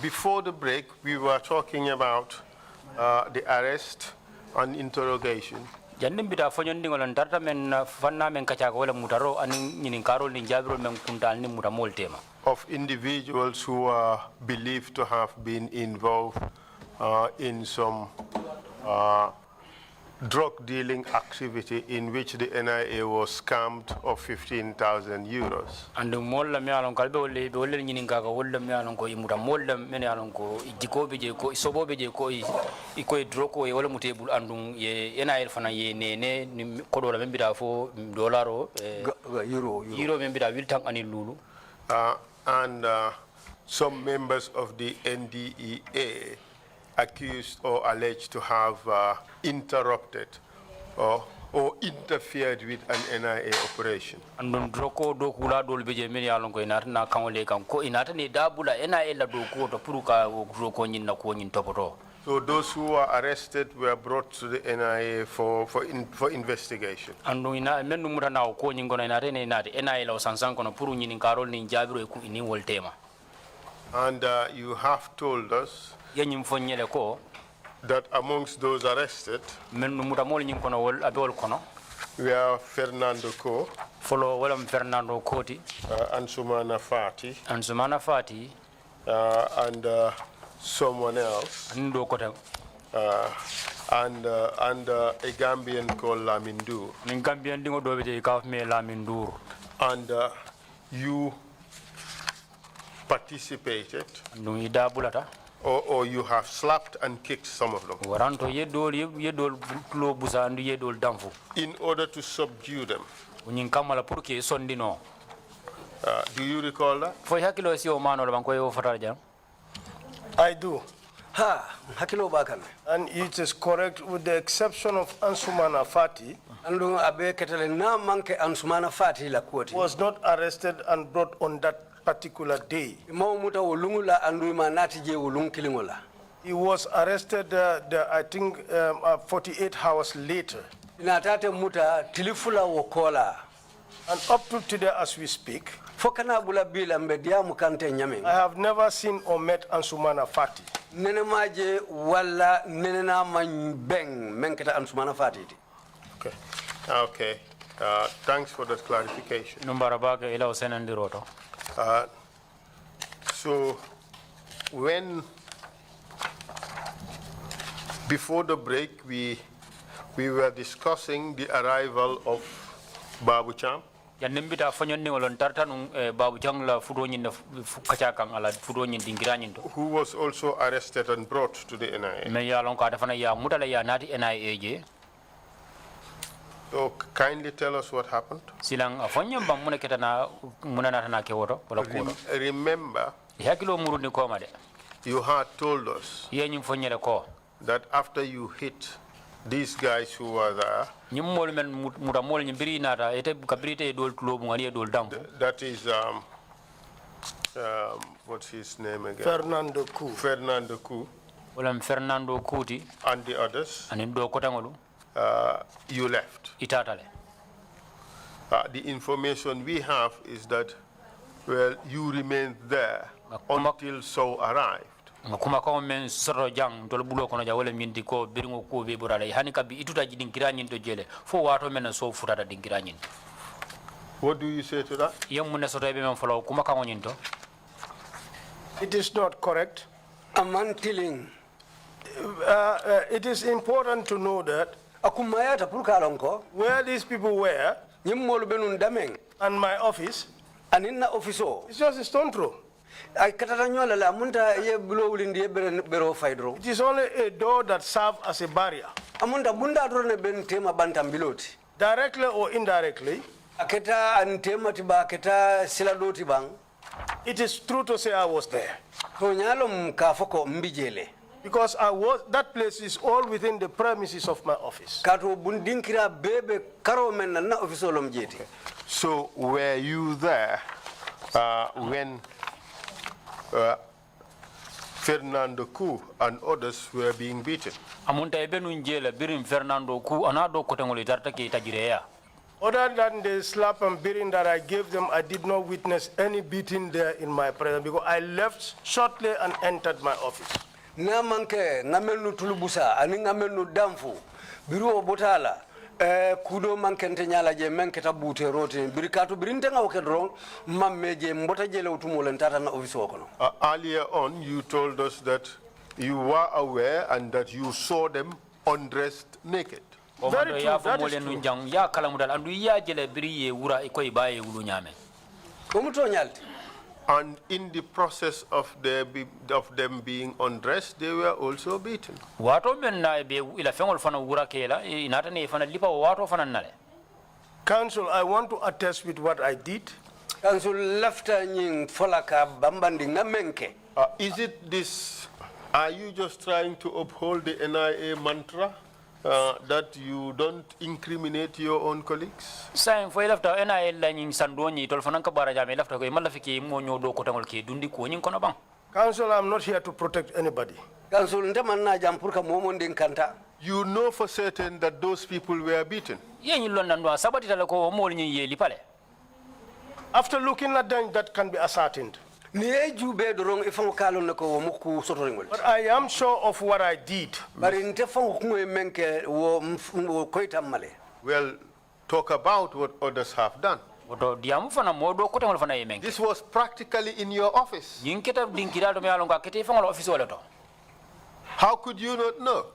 Before the break, we were talking about the arrest and interrogation jandim bita fonyondi ngolan tarta men fanna men kacha ko wala mutaro anin nyinin karol ni jabiro men kuntal ni mutamol tema of individuals who are believed to have been involved in some drug dealing activity in which the NIA was scammed of 15,000 euros. And the molla me alon kalbe wolle be wolle nyinin kaga wolle me alon ko imuta molla men alon ko jiko be je ko sobo be je ko ko droko e wala mutebul andum ye NIA fana ye ne ko do la men bida fo dollar euro men bida wiltan ani lulu and some members of the NDEA accused or alleged to have interrupted or interfered with an NIA operation. And droko do kula dol beje men yalon ko inata na kanole kan ko inata ni dabula NIA la do ko to puruka droko nyin na ko nyin topoto. So those who were arrested were brought to the NIA for investigation. And ina men numura na ko nyin gona inata ne inata NIA la sansan kono puru nyin karol ni jabiro e ku ini woltema. And you have told us that amongst those arrested were Fernando Ko, Fernando Koti, Ansumana Fati, and someone else, and a Gambian called Lamindur. And you participated, or you have slapped and kicked some of them in order to subdue them. Do you recall that? I do. And it is correct with the exception of Ansumana Fati, was not arrested and brought on that particular day. He was arrested, I think, 48 hours later. And up to today, as we speak, I have never seen or met Ansumana Fati. Okay. Okay. Thanks for that clarification. So when before the break we were discussing the arrival of Babu Cham, who was arrested and brought to the NIA. So kindly tell us what happened. Remember, you had told us that after you hit these guys who were there, that is what's his name again? Fernando Ku. Fernando Ku. Fernando Kuti and the others. You left. The information we have is that, well, you remained there until so arrived. What do you say to that? It is not correct. It is important to know that where these people were and my office, it's just a stone throw. It is only a door that serves as a barrier. Directly or indirectly, it is true to say I was there. Because that place is all within the premises of my office. So were you there when Fernando Ku and others were being beaten? Other than the slap and beating that I gave them, I did not witness any beating there in my presence because I left shortly and entered my office. Na manke ngamenu tulubusa ani ngamenu damfu biru botala kudo mankente nyala je menketa bute rote birikatu birinte nga okedron mammeje mbota jele utumo tata na office okono. Earlier on, you told us that you were aware and that you saw them undressed naked. Very true, that is true. Ya kalamudal andu ya jele biri wura ikoy baye wulu nyame. Komuto nyalti. And in the process of them being undressed, they were also beaten. Wato men na be ila fengol fana wura kela inata ne fana lipa wato fana nale. Council, I want to attest with what I did. Council lafta nying folaka bambandi ngamenke. Is it this, are you just trying to uphold the NIA mantra that you don't incriminate your own colleagues? Saying for lafta NIA la nying sandoni tol fana ka baraja me lafta ko malafiki mo nyodo ko tangol ke dundi ko nying kono bang. Council, I'm not here to protect anybody. Council ndemanna jampurka momondin kanta. You know for certain that those people were beaten. Yen lon ndo sabati tala ko mo nyi yeli pale. After looking at them, that can be ascertained. But I am sure of what I did. Well, talk about what others have done. This was practically in your office. How could you not know?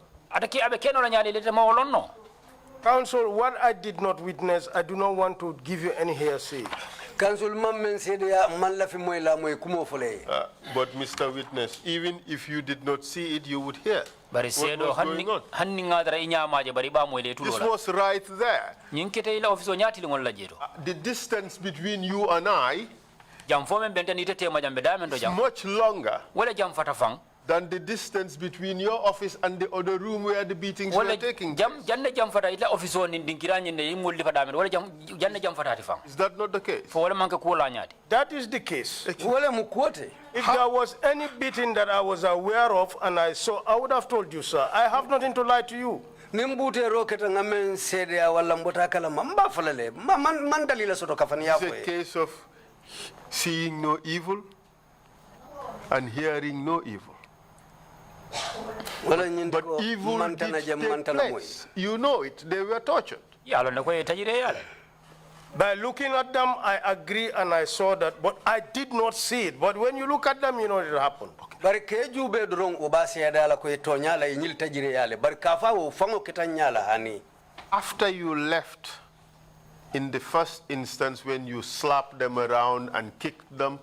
Council, what I did not witness, I do not want to give you any hearsay. Council mammen sedia man la fi moy la moy kumo fole. But Mr. Witness, even if you did not see it, you would hear. This was right there. The distance between you and I is much longer than the distance between your office and the other room where the beatings were taking place. Is that not the case? That is the case. If there was any beating that I was aware of and I saw, I would have told you, sir. I have nothing to lie to you. It's a case of seeing no evil and hearing no evil. But evil did take place. You know it. They were tortured. By looking at them, I agree and I saw that, but I did not see it. But when you look at them, you know it happened. After you left, in the first instance when you slapped them around and kicked them,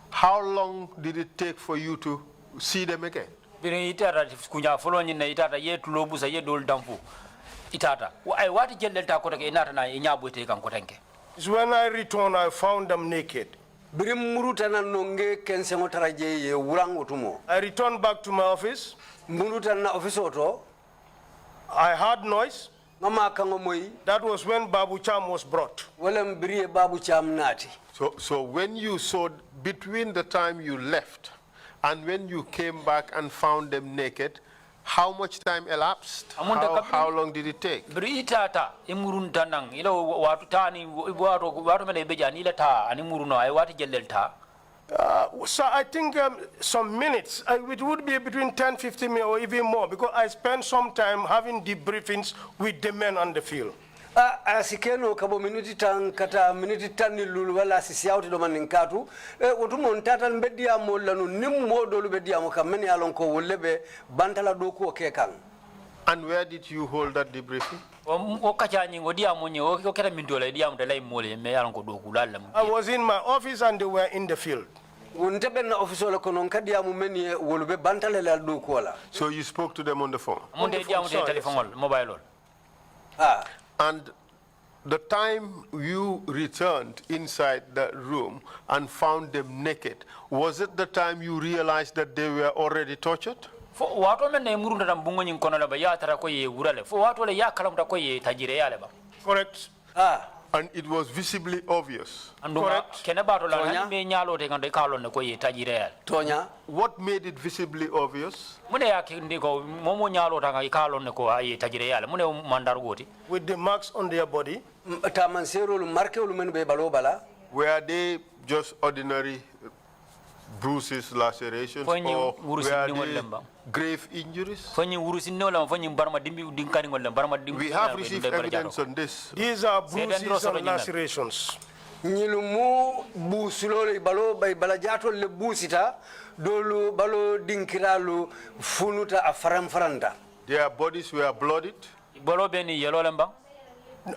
how long did it take for you to see them again? It's when I returned, I found them naked. I returned back to my office. I heard noise. That was when Babu Cham was brought. So when you saw, between the time you left and when you came back and found them naked, how much time elapsed? How long did it take? So I think some minutes. It would be between 10, 15 minutes or even more because I spent some time having debriefings with the men on the field. Asikeno kabo minuti tan kata minuti tan ni lulu wala sisi auti do maninkatu otumo ntata mbedia mo lanu nimmo do lu bedia mo kameni alonko wolebe bantala do ko kekan. And where did you hold that debriefing? I was in my office and they were in the field. So you spoke to them on the phone? Mobile. And the time you returned inside that room and found them naked, was it the time you realized that they were already tortured? Correct. And it was visibly obvious. Correct. Tonya. What made it visibly obvious? With the marks on their body. Were they just ordinary bruises, lacerations, or were they grave injuries? We have received evidence on this. These are bruises and lacerations. Nilumu busulole balo bay balajato le busita dolu balo dinkiralu funuta afaram faranda. Their bodies were bloodied.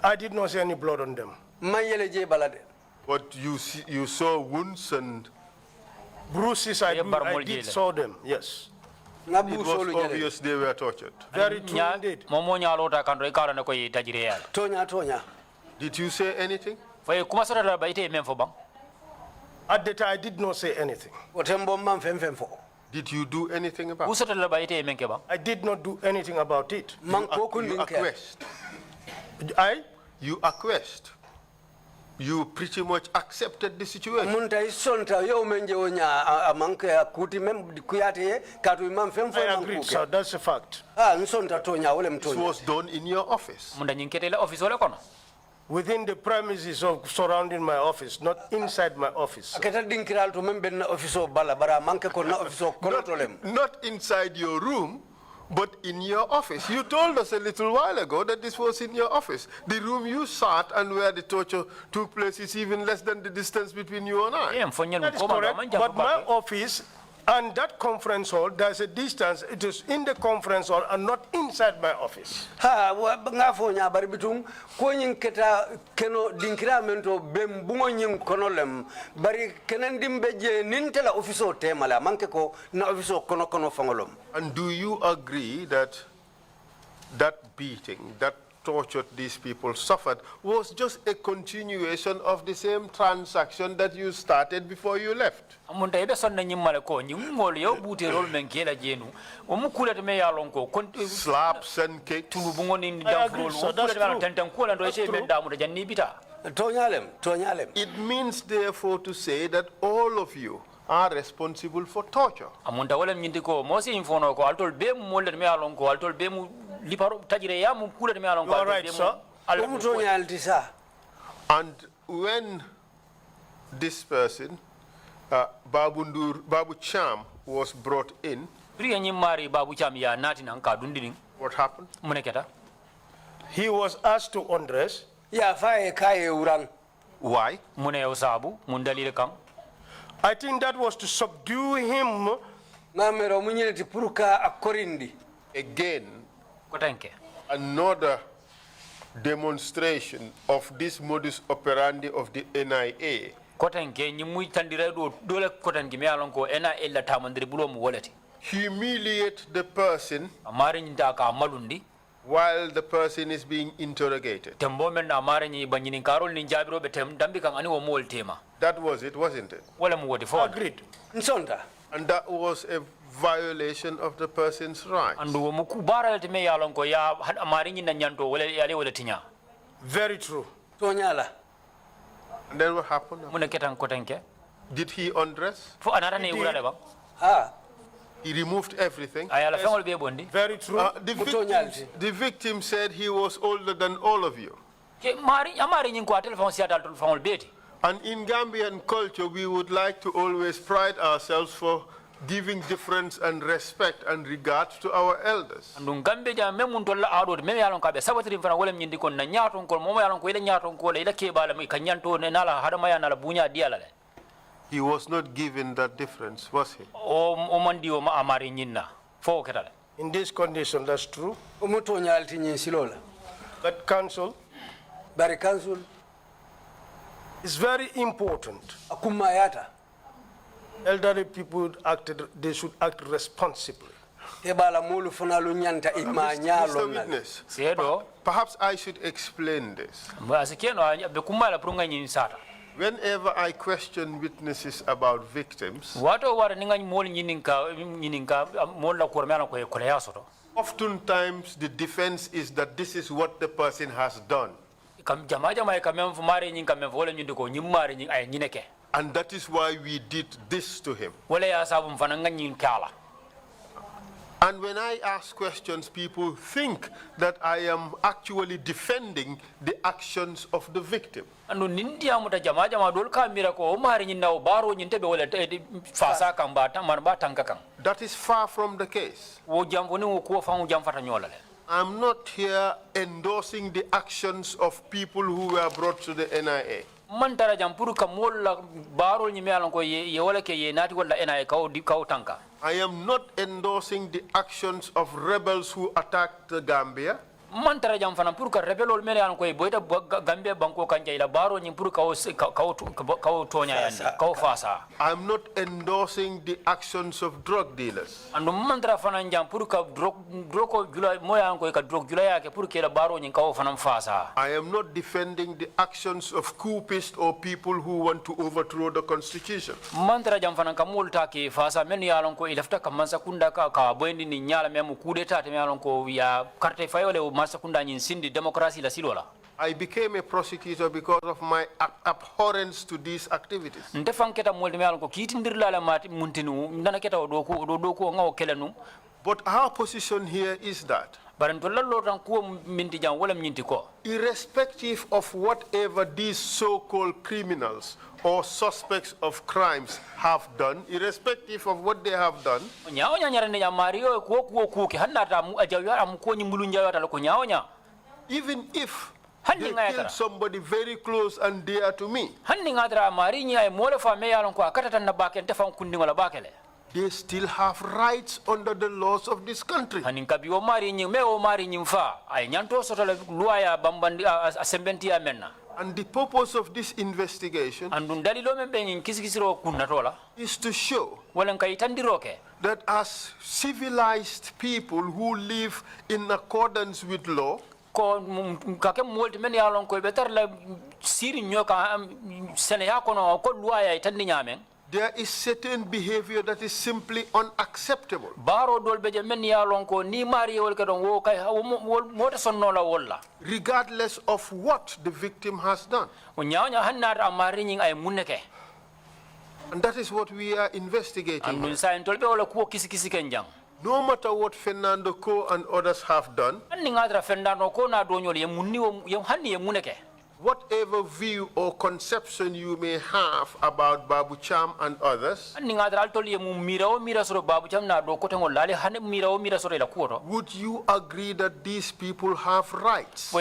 I did not see any blood on them. Mayele balade. But you saw wounds and bruises. I did saw them. Yes. It was obvious they were tortured. Very true indeed. Tonya. Did you say anything? At the time, I did not say anything. Did you do anything about it? I did not do anything about it. You acquiesced. You acquiesced. You pretty much accepted the situation. I agree, sir. That's a fact. This was done in your office. Within the premises of surrounding my office, not inside my office. Not inside your room, but in your office. You told us a little while ago that this was in your office. The room you sat and where the torture took place is even less than the distance between you and I. That is correct, but my office and that conference hall, there's a distance. It is in the conference hall and not inside my office. And do you agree that that beating, that torture these people suffered was just a continuation of the same transaction that you started before you left? Slaps and kicks. It means therefore to say that all of you are responsible for torture. All right, sir. And when this person, Babu Cham, was brought in, what happened? He was asked to undress. Why? I think that was to subdue him. Again, another demonstration of this modus operandi of the NIA. Humiliate the person while the person is being interrogated. That was it, wasn't it? Agreed. And that was a violation of the person's rights. Very true. And then what happened? Did he undress? He removed everything. Very true. The victim said he was older than all of you. And in Gambian culture, we would like to always pride ourselves for giving deference and respect and regard to our elders. He was not given that difference, was he? In this condition, that's true. That council is very important. Elderly people they should act responsibly. Mr. Witness, perhaps I should explain this. Whenever I question witnesses about victims, oftentimes the defense is that this is what the person has done. kam jama jama kam mem mari nyin kam mem wala nyindi ko nyim mari nyin ay nyineke. And that is why we did this to him. Wala ya sabu mfana nyin kala. And when I ask questions, people think that I am actually defending the actions of the victim. Anu nindi amuta jama jama dol ka mira ko mari nyin naw baro nyin tebe wala fasa kan bata man bata kan. That is far from the case. Wo jambo ni ko fa jam fata nyola le. I'm not here endorsing the actions of people who were brought to the NIA. Man tara jam puru ka molla baro nyi melan ko ye wala ke ye nati wala NIA kaw tanka. I am not endorsing the actions of rebels who attacked the Gambia. Man tara jam fana puru ka rebelol melan ko ye boyta Gambia banko kanja ila baro nyi puru kaw tonya yandi kaw fasa. I'm not endorsing the actions of drug dealers. Andu man tara fana jam puru ka droko jula moya ko ka drog jula yake puru ke la baro nyi kaw fana fasa. I am not defending the actions of coupists or people who want to overthrow the constitution. Man tara jam fana ka multa ke fasa men yalon ko ilafta ka mansa kunda ka boyndi ni nyala memu kudeta te yalon ko ya carte fayole masakunda nyin sindi democracy la silola. I became a prosecutor because of my abhorrence to these activities. Nte fanketa molde yalon ko kitindirla la mati muntinu ndana keta do ko ngaw kelenu. But our position here is that irrespective of whatever these so-called criminals or suspects of crimes have done, irrespective of what they have done, even if they killed somebody very close and dear to me, they still have rights under the laws of this country. And the purpose of this investigation is to show that as civilized people who live in accordance with law, there is certain behavior that is simply unacceptable. Regardless of what the victim has done. And that is what we are investigating. No matter what Fernando Ko and others have done, whatever view or conception you may have about Babu Cham and others, would you agree that these people have rights? Do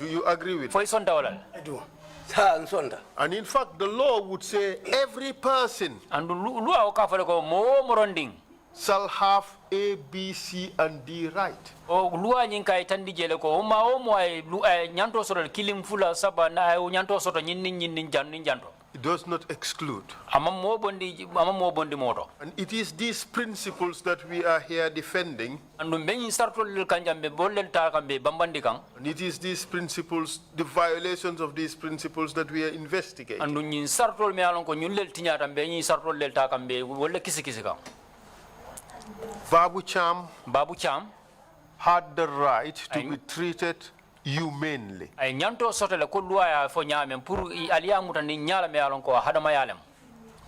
you agree with me? I do. And in fact, the law would say every person shall have A, B, C, and D right. It does not exclude. And it is these principles that we are here defending. And it is these principles, the violations of these principles that we are investigating. Babu Cham had the right to be treated humanely.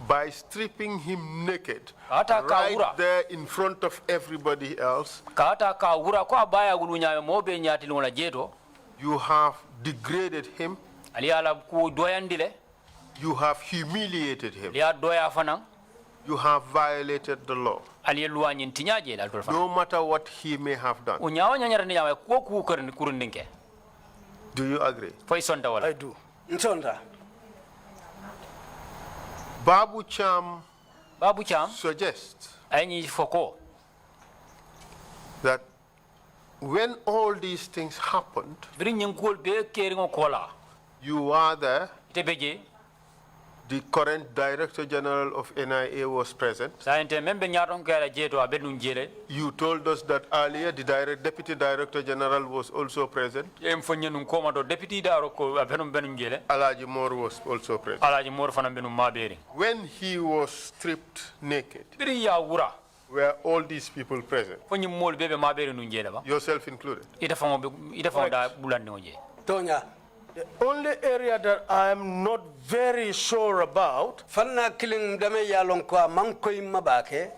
By stripping him naked right there in front of everybody else, you have degraded him, you have humiliated him, you have violated the law, no matter what he may have done. Do you agree? I do. Babu Cham suggests that when all these things happened, you are there, the current Director General of NIA was present. You told us that earlier the Deputy Director General was also present. Alaji Moore was also present. When he was stripped naked, Were all these people present? fo ñim mol bebe ma bere nu jele ba Yourself included? ita fa da bulande o je tonya The only area that I am not very sure about fanna killing dame yalon ko man koy mabake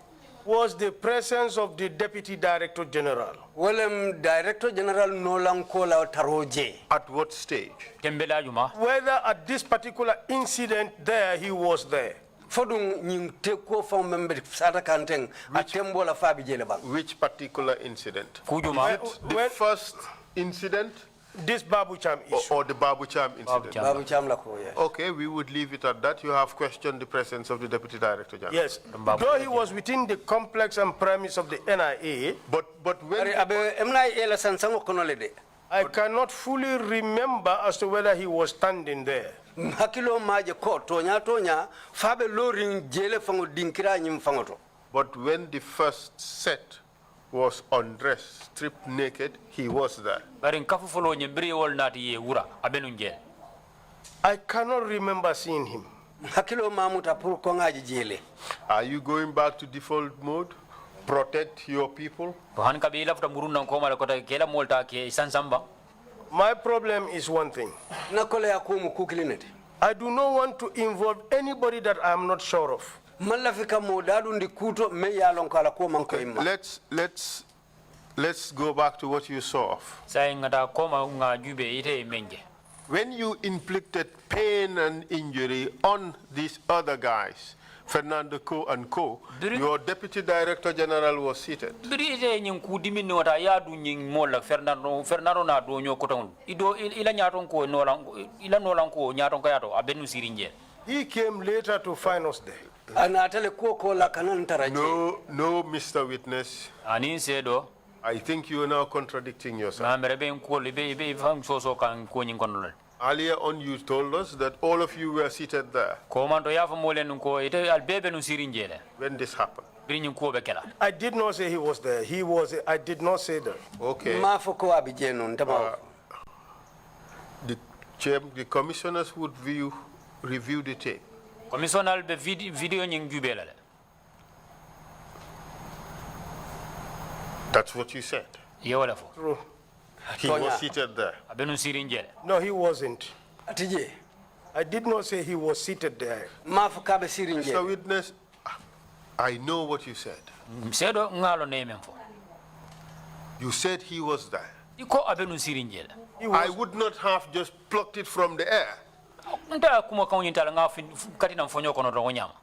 was the presence of the Deputy Director General. wolem Director General nolan ko la taroje At what stage? kembela juma Whether at this particular incident there he was there. fodum ñing te ko fam membe sata kanteng atembo la fabi jele ba Which particular incident? kujuma The first incident This Babu Cham issue. or the Babu Cham incident? Cham. babu cham la ko ye Okay, we would leave it at that. You have questioned the presence of the Deputy Director General. Yes, though he was within the complex and premise of the NIA, But when ari abe emna ela sansango kono le de I cannot fully remember as to whether he was standing there. hakilo maje ko tonya fabe lorin jele fango dinkira nyim fangoto But when the first set was undressed, stripped naked, he was there. bari kafu folo ñembri wol nati ye wura abenu jele I cannot remember seeing him. hakilo mamuta pour ko ngaji jele Are you going back to default mode? Protect your people? to han kabe lafta murunna ko mala kota kela molta ke sansamba My problem is one thing. nakole yakumu kukilinete I do not want to involve anybody that I am not sure of. mallafika mo dadu ndi kuto me yalon kala ko man ko imma Let's go back to what you saw of. say ngata koma nga jube ite menje When you inflicted pain and injury on these other guys, Fernando Co and Co, your Deputy Director General was seated. biri ite ñing ku dimi nota ya du ñing mola Fernando na do ño ko ton ido ila ñaton ko nolan ko ñaton ko yato abenu sirinje He came later to find us there. ana tele ko la kanan taraje No, Mr. Witness. ani sedo I think you are now contradicting yourself. ma mere ben ko be fam so kan ko ñing kon Earlier on, you told us that all of you were seated there ko man to ya fa molen ko ite al bebe nu sirinje le when this happened. biri ñing ko be kala I did not say he was there. I did not say that. Okay. ma fo ko abije non tama The commissioners would review the tape. commissional be video ñing jube la That's what you said. ye wala fo True. He was seated there. abenu sirinje No, he wasn't. atije I did not say he was seated there. ma fo kabe sirinje Mr. Witness, I know what you said. sedo ngalo ne men fo You said he was there. iko abenu sirinje la I would not have just plucked it from the air. nta kuma kan yintala nga kati na fonyo kono do nyama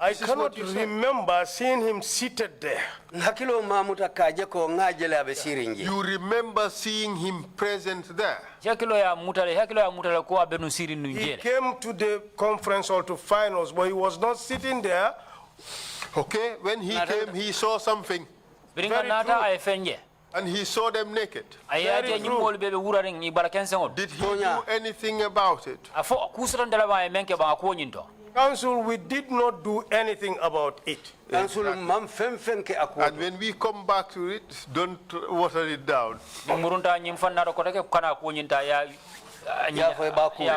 I is cannot what you said. remember seeing him seated there. hakilo mamuta kaje ko ngajele abe sirinje You remember seeing him present there. hakilo ya mutale ko abenu siri nu He jele came to the conference hall to find us, but he was not sitting there. Okay? When he came, he saw something biringa Very nata true. ay fenje and he saw them naked. ayate ni mol bebe wurare ni barakense on Did he do anything about it? afo kusran dala ba menke ba ko nyinto Council, we did not do anything about it. kansul mam fem ke akwa And when we come back to it, don't water it down. ni murunta nyim fanna ko take kana ko nyinta ya Ya fo ba ko.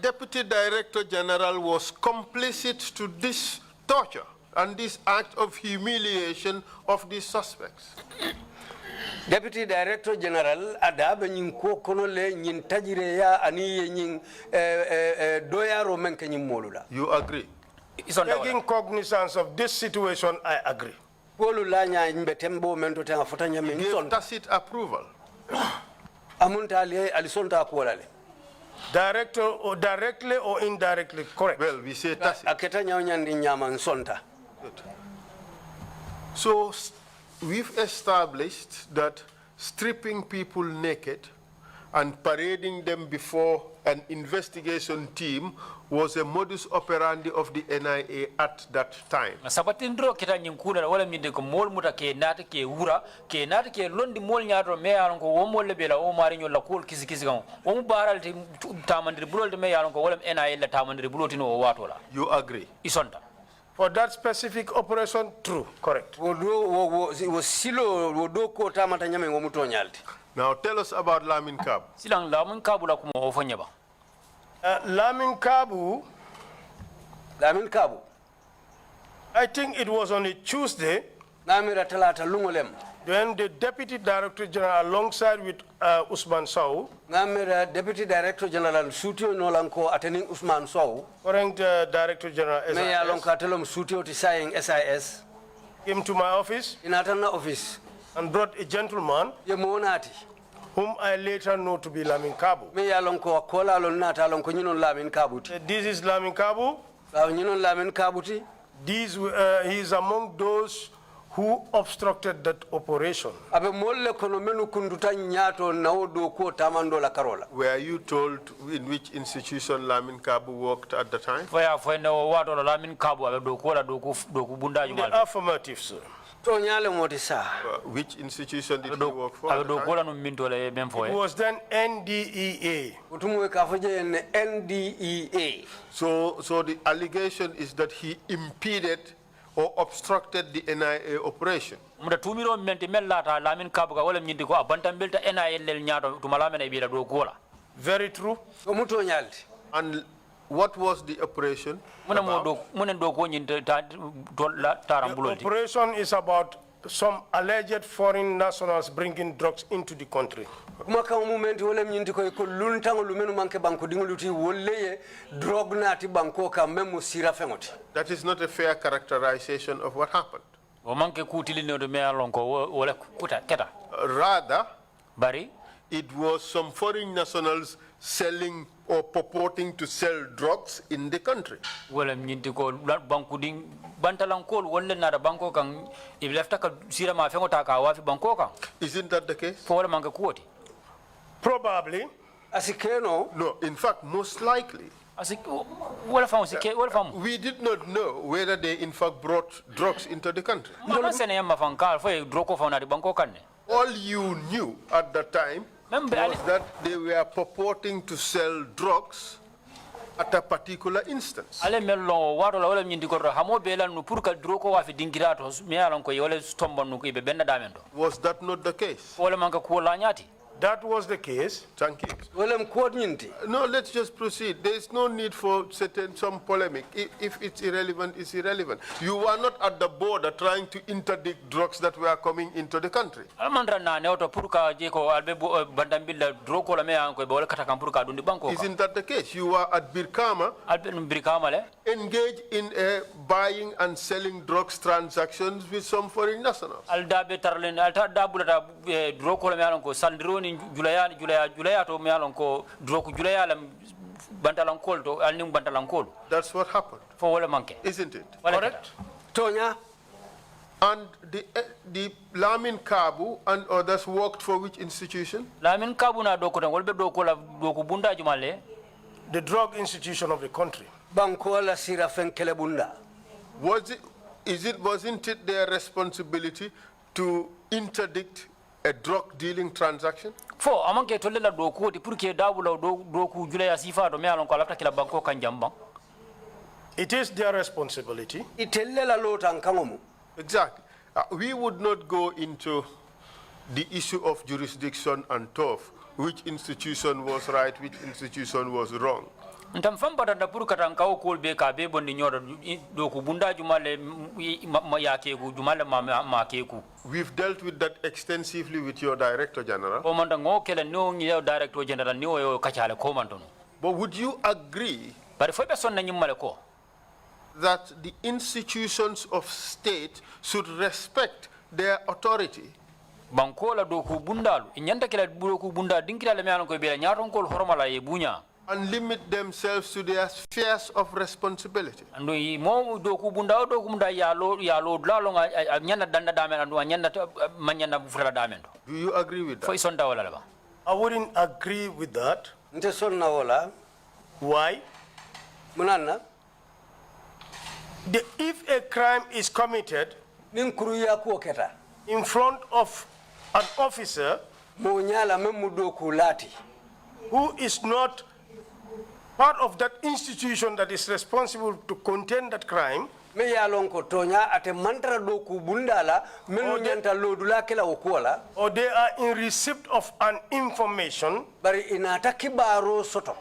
Deputy Director General was complicit to this torture and this act of humiliation of these suspects. Deputy Director General adabe nyin ko kono le nyin tajire ya ani nyin doyaro men ke nyin molula You agree? isonda Taking cognizance of this situation, I agree. polu la nya mbe tembo men to tanga fota nya He men gave son tacit approval. amunta ali alisonta ko lale Directly or indirectly, correct. Well, we say tacit. aketa nya nyandi nyama nsonta So we've established that stripping people naked and parading them before an investigation team was a modus operandi of the NIA at that time. sabatindro kita nyin kuna wala mi de ko mol muta ke nata ke wura ke nata ke londi mol nyaado me yalon ko wo mol bela o mari nyol la kol kisi kan o mu baral te tamandiri bulol de me yalon ko wala NIA la tamandiri bulotino o watola You agree? isonta For that specific operation, true, correct. wo silo wo do ko tamata nyame wo muto nyalti Now tell us about Lamin Kab. silang la mun kabula kuma o fanya ba Lamin Kabu, lamin kabu I think it was on a Tuesday. namira talata lungolem Then the Deputy Director General alongside with Usman Sow, namira deputy director general sutio nolanko attending Usman Sow current Director General me ya lon SIS, ka telom sutio ti saying SIS came to my office inatana office and brought a gentleman ye monati whom I later know to be Lamin Kabu. me ya lon ko kola lon nata lon ko nyinon lamin kabuti This is Lamin Kabu. nyinon lamin kabuti He is among those who obstructed that operation. abe molle kono menu kunduta nyato nawodo ko tamando la karola Were you told in which institution Lamin Kabu worked at the time? Faya fayna wato lamin kabu abe do ko la do ku bunda In jumal. the affirmative, sir. to nyale moti sa Which institution did he work for? Abe at the do ko time? la no minto le mem It foye. was then NDEA. utumu ka faje ne NDEA So the allegation is that he impeded or obstructed the NIA operation. Muda tumiro menti mellata lamin kabu ka wala nyindi ko abantam belta NIL nyaato tumala men e bila do ko la. Very true. to muto nyalti And what was the operation? Muna mo about? do munen do ko nyinde The tarambuloti. operation is about some alleged foreign nationals bringing drugs into the country. kuma kan momenti wala nyinti ko ko luntango lumenu manke banko dingoluti wolleye drog nati banko ka memu sira fengoti That is not a fair characterization of what happened. O manke kutili no do me alon ko wala kuta keta. Rather, Bari it was some foreign nationals selling or purporting to sell drugs in the country. wala nyindi ko banku ding bantalan ko wala na da banko kan e lefta ka sira ma fengota ka wafi banko kan. Isn't that the case? Fo wala manke kuoti. Probably. asikeno No, in fact, most likely. Asik wala famu sike wala famu. We did not know whether they in fact brought drugs into the country. Mama sene yamma fankal fo e droko fa na di banko kan ne. All you knew at the time was that they were purporting to sell drugs at a particular instance. Ale mello wato la wala nyindi ko hamo belan no pour ka droko wa fi dingirato me alon ko wala tombon no ko be benna damendo. Was that not the case? Wala manka ko la nyati. That was the case. Thank you. wolem kod nyinti No, let's just proceed. There is no need for some polemic. If it's irrelevant, it's irrelevant. You were not at the border trying to interdict drugs that were coming into the country. Almandra na ne auto pour ka je ko albe bandambilla droko la me an ko be wala kata kan pour ka dundi banko. Isn't that the case? You were at Birkama Albe brikama le. engaged in a buying and selling drugs transactions with some foreign nationals. Alda be tarlen alta dabulata droko la me alon ko sandroni julaya to me alon ko droko julaya la bantalan kol to alning bantalan kol. That's what happened, Fo wala manke. isn't it? Wala Correct? tonya And the Lamin Kabu and others worked for which institution? Lamin kabuna doko tan wolbe doko la doko bunda jumale. The drug institution of the country. banko la sira fen kelebunda Wasn't it their responsibility to interdict a drug dealing transaction? Fo amanke tolle la doko ti pour que dabula doku julaya sifa to me alon ko lafta kila banko kan jamba. It is their responsibility. itelle la lotan kangomu Exactly. We would not go into the issue of jurisdiction and turf, which institution was right, which institution was wrong. Ntam fam badanda pour katan kaw kol be ka be bonni nyodo doku bunda jumale ma yakeku jumale ma keku. We've dealt with that extensively with your Director General. O manda ngo kele no ngi director general ni o yo kachale ko mantono. But would you agree Bari fo be sonna nyimale ko. that the institutions of state should respect their authority? Banko la doku bundalu inyanta kila doku bunda dinkira le me alon ko be nyaaton kol hormala e bunya. And limit themselves to their spheres of responsibility. Ando mo doku bunda ya lo dlalo nga nyanda danda damen ando nyanda manyanda bufra damen. Do you agree with Fo that? isonda wala ba. I wouldn't agree with that. nte sonna wala Why? munanna If a crime is committed nin kuruya ko keta in front of an officer mo nyala memu doku lati who is not part of that institution that is responsible to contain that crime, me ya lon ko tonya ate mantra doku bundala menu nyanta lodula kela okola or they are in receipt of an information bari inata kibaro soto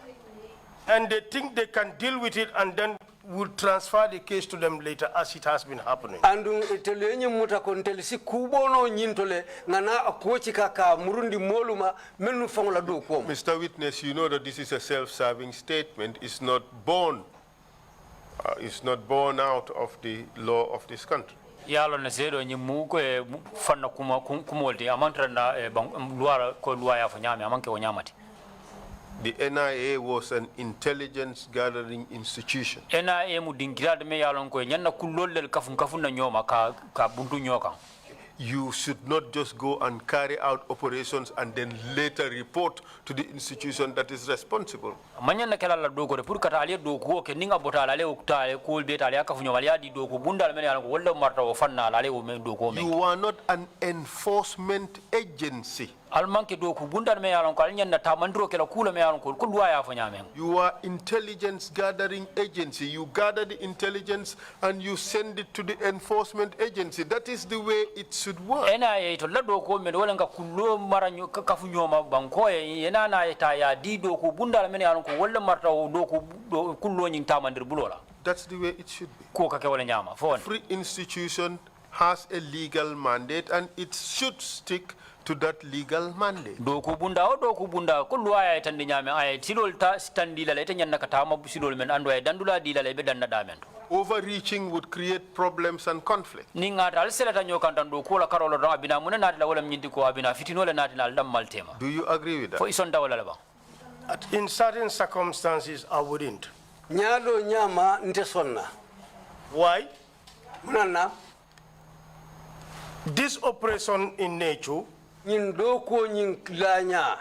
and they think they can deal with it and then will transfer the case to them later as it has been happening. Andu telenye muta konteli si kubono nyintole ngana akuochi kaka murundi moluma menu fangola do ko. Mr. Witness, you know that this is a self-serving statement. It's not born out of the law of this country. Yalo na zero nyimu ko fanna kumolti amantra na luara ko luaya fanyame amanke wanyamati. The NIA was an intelligence gathering institution. NIA mu dingira de me yalon ko nyanna kullol kafun na nyoma ka buntu nyoka. You should not just go and carry out operations and then later report to the institution that is responsible. Manyana kala la dogo de pour kata ale dogo ke ninga botala ale ukta ko be tale aka funyo wali adi dogo bunda men yalon ko wala marta o fanna ale o men dogo men. You are not an enforcement agency. Almanke dogo bunda men yalon ko alnyanna tamandro kala kula men yalon ko luwa ya fanya men. You are intelligence gathering agency. You gather the intelligence and you send it to the enforcement agency. That is the way it should work. NIA to la dogo men wala nga kullo maranyo ka funyo ma banko e ena na ta ya di dogo bunda men yalon ko wala marta o dogo kullo nyin tamandir bulola. That's the way it should be. Ko ka ke wala nyama fon. Every institution has a legal mandate and it should stick to that legal mandate. Doku bunda ko luaya tandi nyame ay tilol ta standi la leta nyanna katama busidol men ando ay dandula dila le be danda damen. Overreaching would create problems and conflict. Ninga dal selata nyokantan do ko la karolo do abina mun na la wala nyindi ko abina fitino le nati dal dam maltema. Do you agree with that? Fo ison dawala la ba. In certain circumstances, I wouldn't. Nyado nyama ntesonna. Why? Munana This operation in nature, nyindo ko nyinkilanya.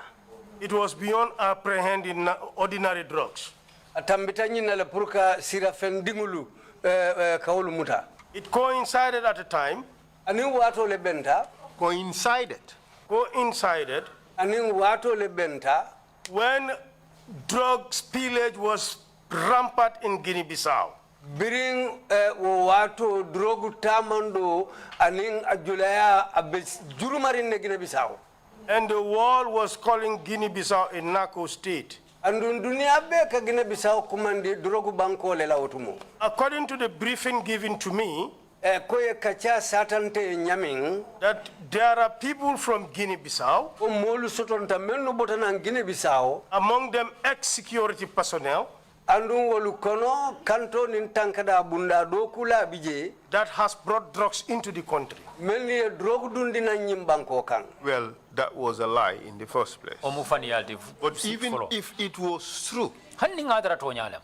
it was beyond apprehending ordinary drugs. Atambita nyina le purka sira fendingulu kawulu muta. It coincided at a time. Ani wato le benta. Coincided. Ani wato le benta. When drug spillage was rampant in Guinea-Bissau. Biring wato drogu tamando aning ajulaya abes jurumarin ne Guinea-Bissau. And the world was calling Guinea-Bissau a narco state. Andun dunia be ka Guinea-Bissau kumandi drogu banko le la otumo. According to the briefing given to me, koye kacha satante nyamin that there are people from Guinea-Bissau, o molu sotonta menno botana Guinea-Bissau, among them ex-security personnel, andun wolu kono kanto nin tankada bunda do kula bije that has brought drugs into the country. melni drogu dundi na nyimbanko kan. Well, that was a lie in the first place. O mu fani yalti. But even if it was true, Hanninga dara to nyala.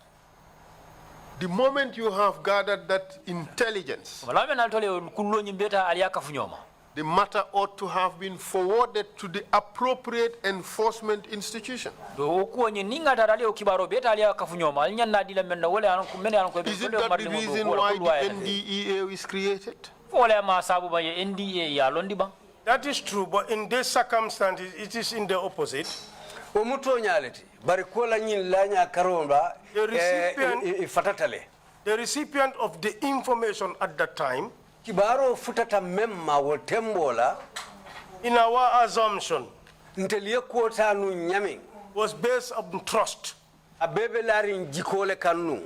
the moment you have gathered that intelligence, Wala men altole kullo nyimbeta aliya ka funyoma. the matter ought to have been forwarded to the appropriate enforcement institution. Do ko nyi ninga dara le kibaro beta aliya ka funyoma alnyanna dila men wala an ko men an ko be Isn't that the reason why the NDEA is created? wala ma sabu ba NDA ya londi ba. That is true, but in these circumstances, it is in the opposite. O muto nyaleti bari kola nyin lanya karomba The recipient- fatatale. The recipient of the information at that time, Kibaro futata memma wo tembola in our assumption, ntelie kota nu nyamin was based on trust. abebe larin jikole kanu.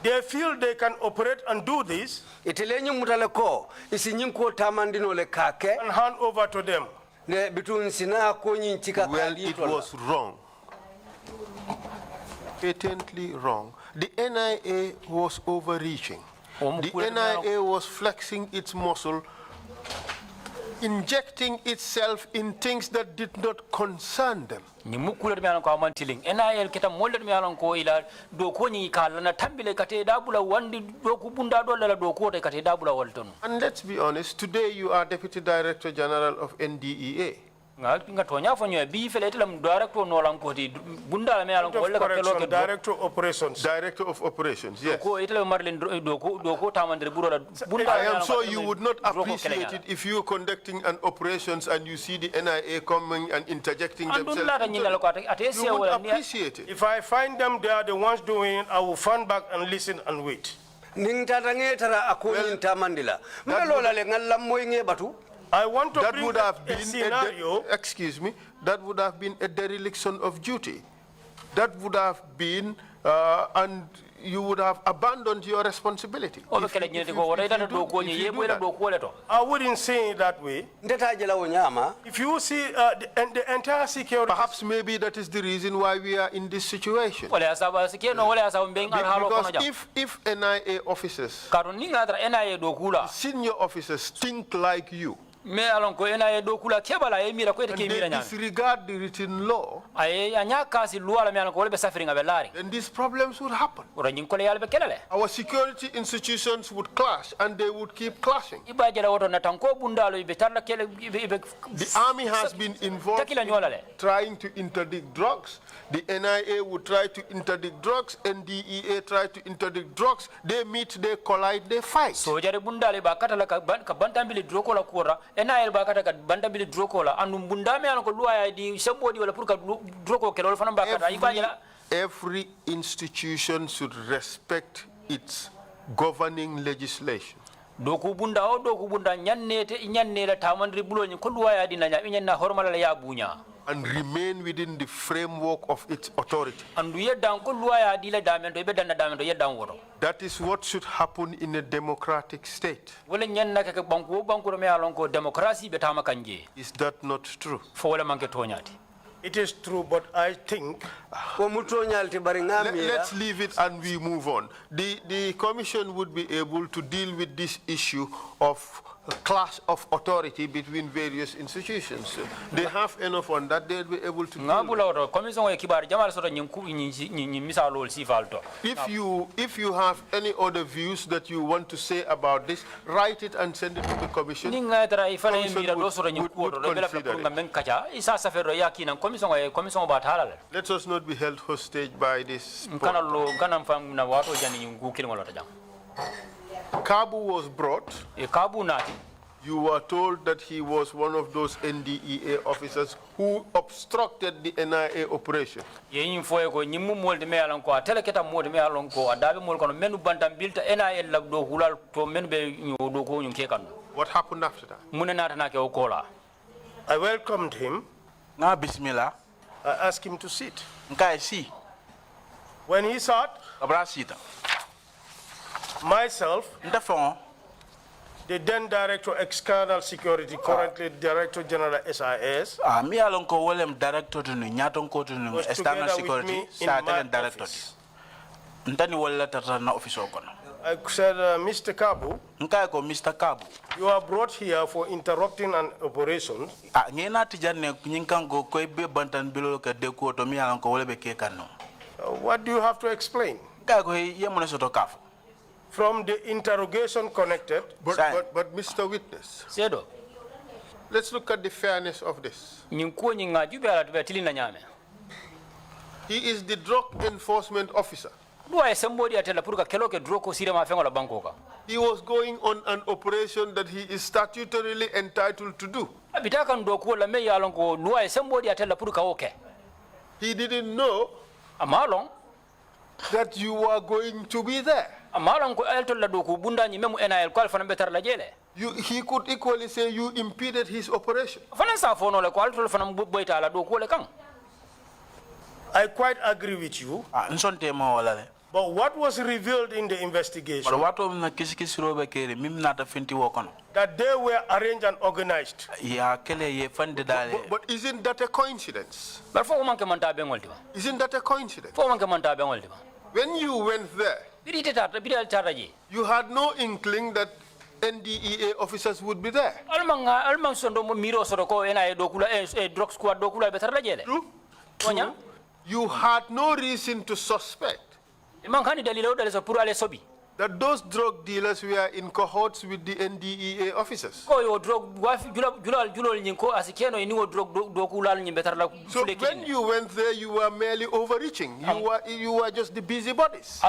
They feel they can operate and do this Itelenyi mutale ko isi nyinko tamandino le kake and hand over to them. ne bitun sina ko nyin chika Well, it kaditola. was wrong. Patently wrong. The NIA was overreaching. The NIA was flexing its muscle, injecting itself in things that did not concern them. Ni mukule mi ko amantiling NIL kita molde mi ko ila do ko ni kala na tambile kate dabula wandi do ku bunda do la do ko te kate dabula walton. And let's be honest, today you are Deputy Director General of NDEA. Nga tonya fonyo bi felete lam director no lan ko ti bunda mi ko wala ka kelo ke Director of Operations. Director of Operations, yes. ko itele marlen do ko tamandre buro la bunda I am sure you would not appreciate it if you were conducting an operations and you see the NIA coming and interjecting themselves. You would appreciate it. If I find them, they are the ones doing it, I will fan back and listen and wait. Ning tatange tara ako nyin tamandila. Mbelola le ngalla moyenge batu. I want to That bring would have been a scenario. excuse me, that would have been a dereliction of duty. That would have been, and you would have abandoned your responsibility. I wouldn't say it that way. If you see the entire security... Perhaps maybe that is the reason why we are in this situation. Because if NIA officers, senior officers think like you, and they disregard the written law, then these problems would happen. Our security institutions would clash, and they would keep clashing. The army has been involved in trying to interdict drugs. The NIA would try to interdict drugs, NDEA try to interdict drugs. They meet, they collide, they fight. Every institution should respect its governing legislation and remain within the framework of its authority. That is what should happen in a democratic state. Is that not true? It is true, but I think... Let's leave it and we move on. The commission would be able to deal with this issue of a clash of authority between various institutions. They have enough on that, they'll be able to deal with it. If you have any other views that you want to say about this, write it and send it to the commission. Let us not be held hostage by this. Kabu was brought. You were told that he was one of those NDEA officers who obstructed the NIA operation. What happened after that? I welcomed him. Bismillah. I asked him to sit. See. When he sat, myself, the then Director External Security, currently Director General SIS, Director to External Security, I said, Mr. Kabu, you are brought here for interrupting an operation. What do you have to explain? From the interrogation connected. But Mr. Witness, let's look at the fairness of this. He is the drug enforcement officer. He was going on an operation that he is statutorily entitled to do. He didn't know that you were going to be there. He could equally say you impeded his operation. I quite agree with you. But what was revealed in the investigation, that they were arranged and organized. But isn't that a coincidence? Isn't that a coincidence? When you went there, you had no inkling that NDEA officers would be there. True. You had no reason to suspect that those drug dealers were in cohorts with the NDEA officers. So when you went there, you were merely overreaching. You were just the busybodies.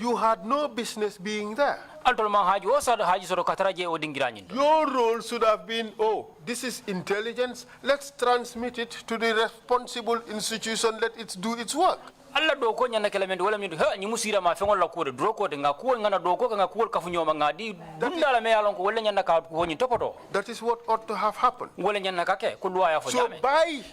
You had no business being there. Your role should have been, oh, this is intelligence, let's transmit it to the responsible institution, let it do its work. That is what ought to have happened. So by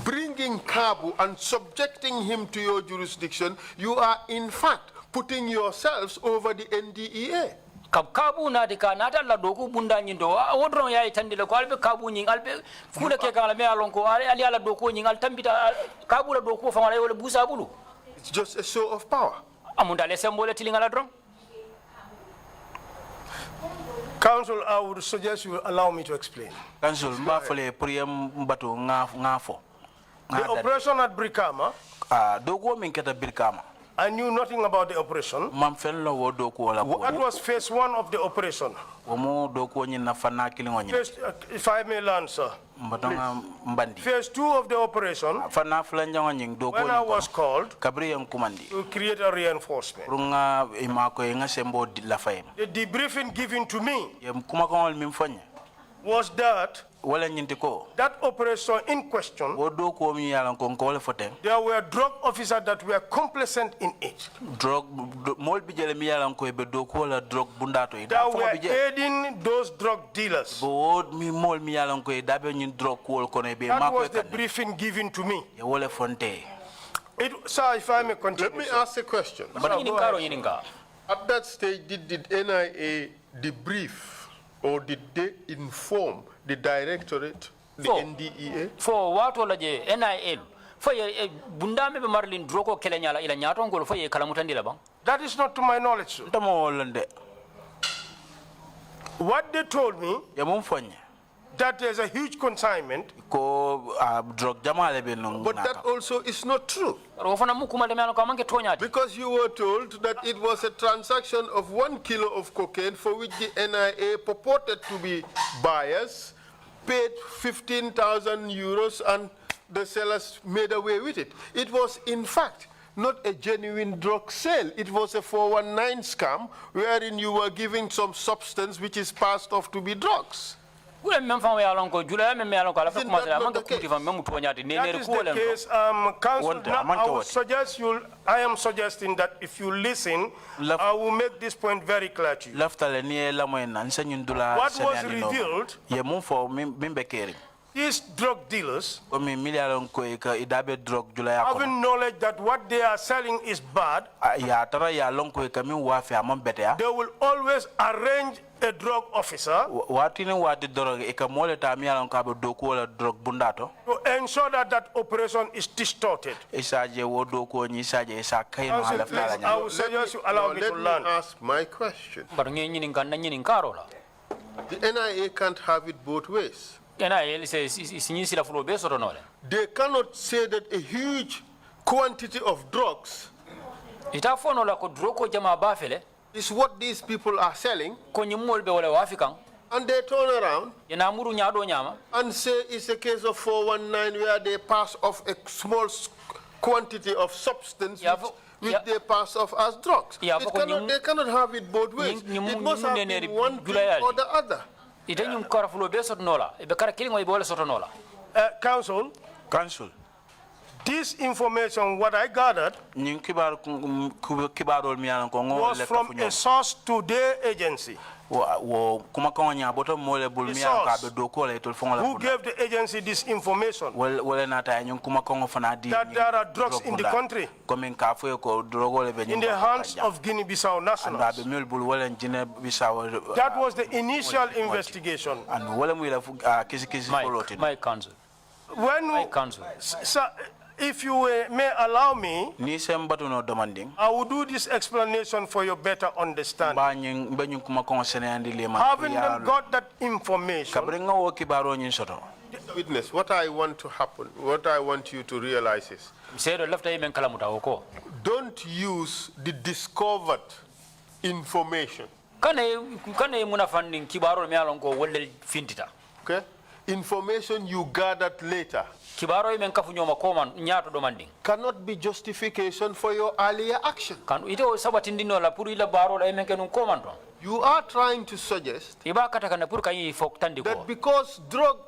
bringing Kabu and subjecting him to your jurisdiction, you are in fact putting yourselves over the NDEA. Kabu na dika nata la doku bunda nyindo wodron ya itandile ko albe kabu nying albe kula ke kala me alon ko ali ala doku nying al tambita kabu la doku fa wala busa bulu. It's just a show of power. Amunda le sembole tilingala dron. Counsel, I would suggest you allow me to explain. Counsel, mbafole priyam mbato ngafo. The operation at Brikama, Dogo minketa Brikama. I knew nothing about the operation. What was phase 1 of the operation? Phase, if I may learn, sir. Phase 2 of the operation, when I was called to create a reinforcement. The debriefing given to me was that that operation in question, there were drug officers that were complacent in it. That were aiding those drug dealers. That was the briefing given to me. Sir, if I may continue. Let me ask a question. At that stage, did NIA debrief or did they inform the directorate, the NDEA? For what will the NIA? For ye bundame be marlin droko kelanyala ila nyatongolo for ye kalamutandila bang. That is not to my knowledge. What they told me, that there's a huge consignment. But that also is not true. Because you were told that it was a transaction of 1 kilo of cocaine for which the NIA purported to be buyers, paid 15,000 euros and the sellers made away with it. It was in fact not a genuine drug sale. It was a 419 scam wherein you were giving some substance which is passed off to be drugs. That is the case, Counsel. I am suggesting that if you listen, I will make this point very clear to you. What was revealed, these drug dealers, having knowledge that what they are selling is bad, they will always arrange a drug officer to ensure that that operation is distorted. Let me ask my question. The NIA can't have it both ways. They cannot say that a huge quantity of drugs is what these people are selling, and they turn around and say it's a case of 419 where they pass off a small quantity of substance which they pass off as drugs. They cannot have it both ways. It must have been one thing or the other. Counsel, this information, what I gathered, was from a source to their agency. Who gave the agency this information? That there are drugs in the country, in the hands of Guinea-Bissau nationals. That was the initial investigation. My counsel. Sir, if you may allow me, I will do this explanation for your better understanding. Having got that information, Witness, what I want you to realize is, don't use the discovered information. Okay? Information you gathered later cannot be justification for your earlier action. You are trying to suggest that because drug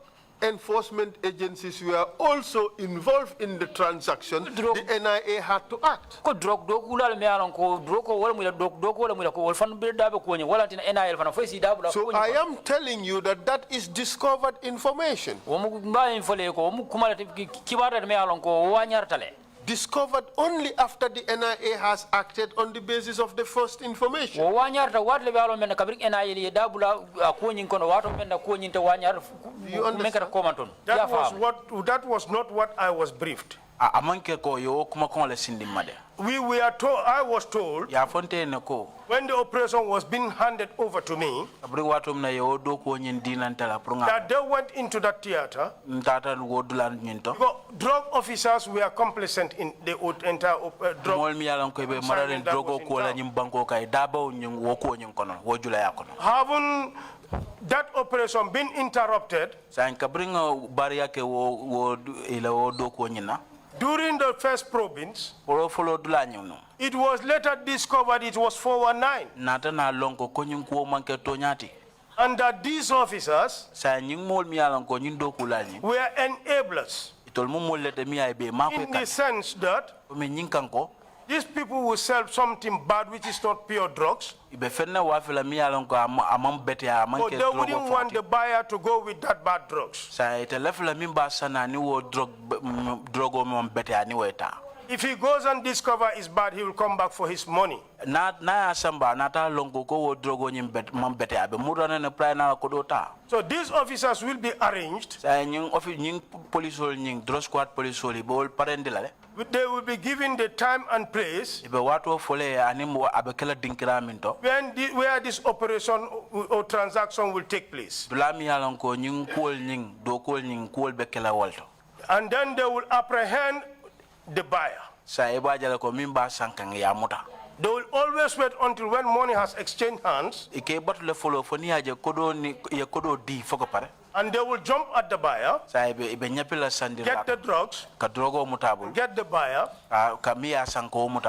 enforcement agencies were also involved in the transaction, the NIA had to act. Ko drug do kula me alon ko drug ko wala mula drug do ko wala mula ko wala fan bir dabe ko wala tin NIL fana fo si dabu. So I am telling you that that is discovered information. Wo mu ba infole ko mu kuma kibara me alon ko wanyartale. Discovered only after the NIA has acted on the basis of the first information. Wo wanyarta wadle be alon men kabrik NIL ye dabula ko nyin kono wato men ko nyin te wanyar mekata komanton. That was not what I was briefed. Amanke ko yo kuma kon le sindimade. I was told Ya fontaine ko when the operation was being handed over to me abri watum na yo do ko nyin dinantala pour nga that they went into that theater. Tata wo dulan nyinto. Drug officers were complicit in the entire drug. Mol mi yalan ko be mararen drogo ko la nyim banko kay dabaw nyim wo ko nyim kono wo jula ya kono. Haven't that operation been interrupted? San kabringa bariya ke wo ila wo do ko nyina. During the first province, it was later discovered it was 419. And that these officers were enablers. In the sense that these people will sell something bad which is not pure drugs. But they wouldn't want the buyer to go with that bad drugs. If he goes and discovers it's bad, he will come back for his money. So these officers will be arranged. They will be given the time and place where this operation or transaction will take place. And then they will apprehend the buyer. They will always wait until when money has exchanged hands. And they will jump at the buyer, get the drugs, get the buyer.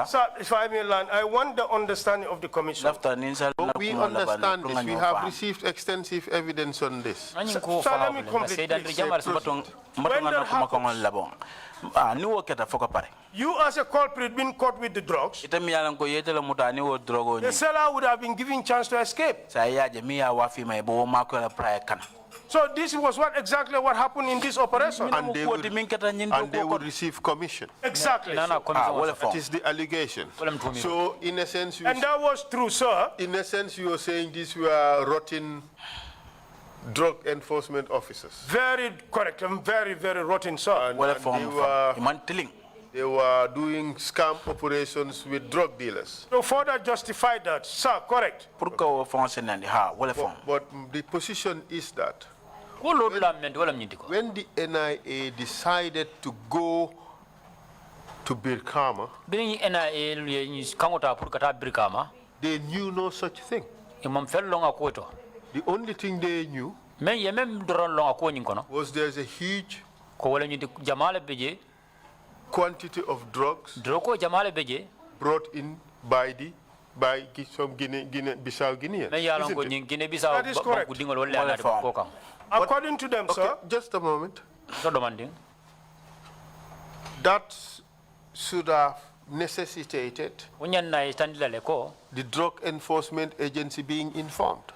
Sir, if I may learn, I want the understanding of the commission. We understand this. We have received extensive evidence on this. Sir, let me complete this. When that happens, you as a culprit being caught with the drugs, the seller would have been given chance to escape. So this was exactly what happened in this operation. And they would receive commission. Exactly. That is the allegation. So in a sense, and that was true, sir. In a sense, you are saying these were rotten drug enforcement officers. Very correct. And very, very rotten, sir. They were doing scam operations with drug dealers. To further justify that, sir, correct. But the position is that when the NIA decided to go to Birkama, they knew no such thing. The only thing they knew was there's a huge quantity of drugs brought in by some Guinea-Bissau Guineans. That is correct. According to them, okay, sir. Just a moment. That should have necessitated the Drug Enforcement Agency being informed.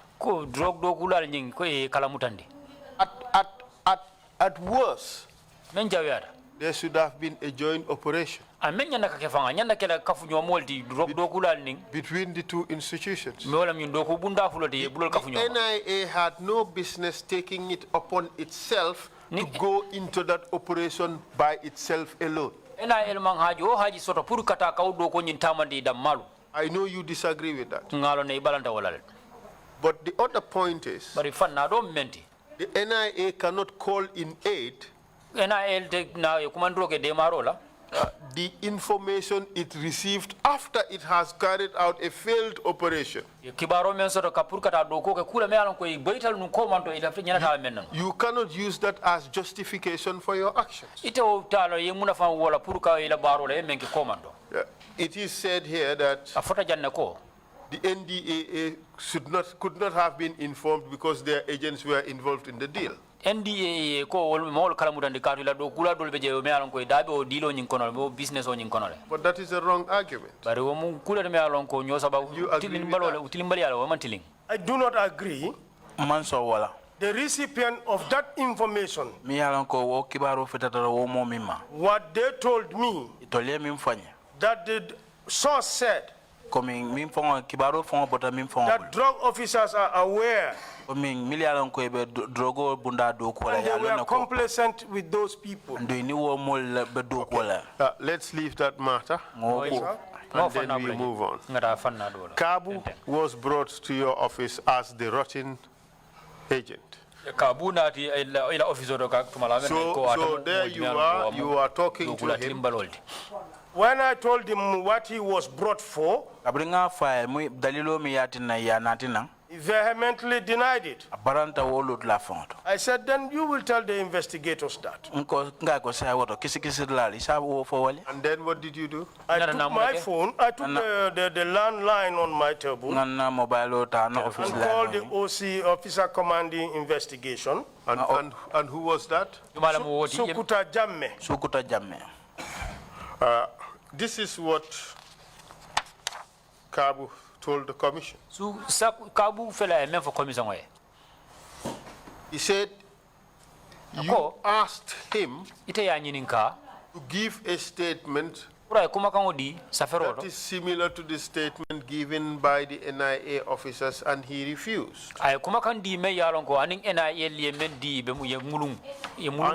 At worst, there should have been a joint operation between the two institutions. The NIA had no business taking it upon itself to go into that operation by itself alone. I know you disagree with that. But the other point is, the NIA cannot call in aid the information it received after it has carried out a failed operation. You cannot use that as justification for your actions. It is said here that the NDAA could not have been informed because their agents were involved in the deal. NDA ko wol mol kala mutande katu la do kula dol be je me alon ko dabe o dilo nyin kono bo business o nyin kono le But that is a wrong argument. bari wo mu kula de me alon ko nyosa ba You agree tilin with balole that? tilin bali ala wo man tilin I do not agree. man so wala The recipient of that information, mi yalan ko wo kibaro fetata wo mo mimma what they told me, to le min fanya that the source said ko min fongo kibaro fongo bota min fongo that drug officers are aware ko min mi yalan ko be drogo bunda do ko la and they were yalo ko complacent with those people. ndo ni wo mol be do ko la Let's leave that matter ngoko and then we move on. ngata fanna do la Kabu was brought to your office as the rotten agent. kabu nati ila office do ka tumala men ko So there you are talking to him. When I told him what he was brought for, abringa fa mu dalilo mi yatina ya natina he vehemently denied it. baranta wolot la fonto I said, then you will tell the investigators that. nko nga ko sa woto kisi la isa wo fo wali And then what did you do? I took my phone, I took the landline on my table and nganna mobile ta no office called the la OC, Officer Commanding Investigation, And who was that? Sukuta Jamme. sukuta jamme This is what Kabu told the commission. su kabu fela e men fo commission e He said you Ako? asked him ite ya nyininka to give a statement pura kuma kan odi safero that is similar to the statement given by the NIA officers, and he refused. ay kuma kan di me yalon ko anin NIA li men di be mu ye mulum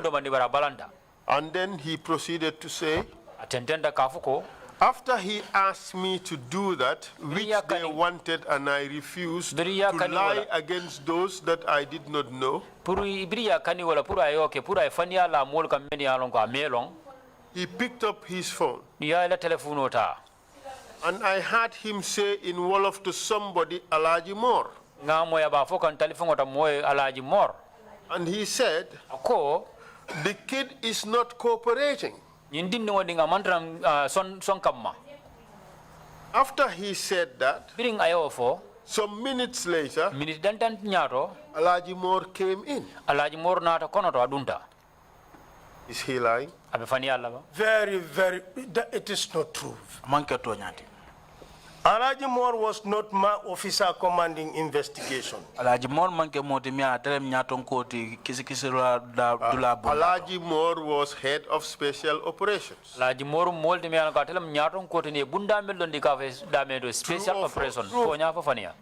do mandi bara balanda And then he proceeded to say, atentenda kafuko after he asked me to do that, which Biriya they kani- wanted and I refused, Biriya to kani lie wala. against those that I did not know, puru ibriya kani wala pura yo ke pura fania la mol kam men yalon ko amelon he picked up his phone. ni ya la telefono ta And I heard him say in Wolof to somebody, Alaji Moore. nga mo ya ba fo kan telefono ta moy alaji mor And he said, ko the kid is not cooperating. nyin din no dinga mantram son kamma After he said that, biring ayo fo some minutes later, minute dantan nyato Alaji Moore came in. alaji mor na ta kono to adunta Is he lying? abe fania la ba Very, very, it is not true. manke to nyati Alaji Moore was not my officer commanding investigation. alaji mon manke moti mi aterem nyaton ko ti kisi la da dula bu Alaji Moore was head of special operations. alaji mor mol de mi an ka telam nyaton ko tene bunda mel don di ka fe dame do special True or operation false? ko nya fa fania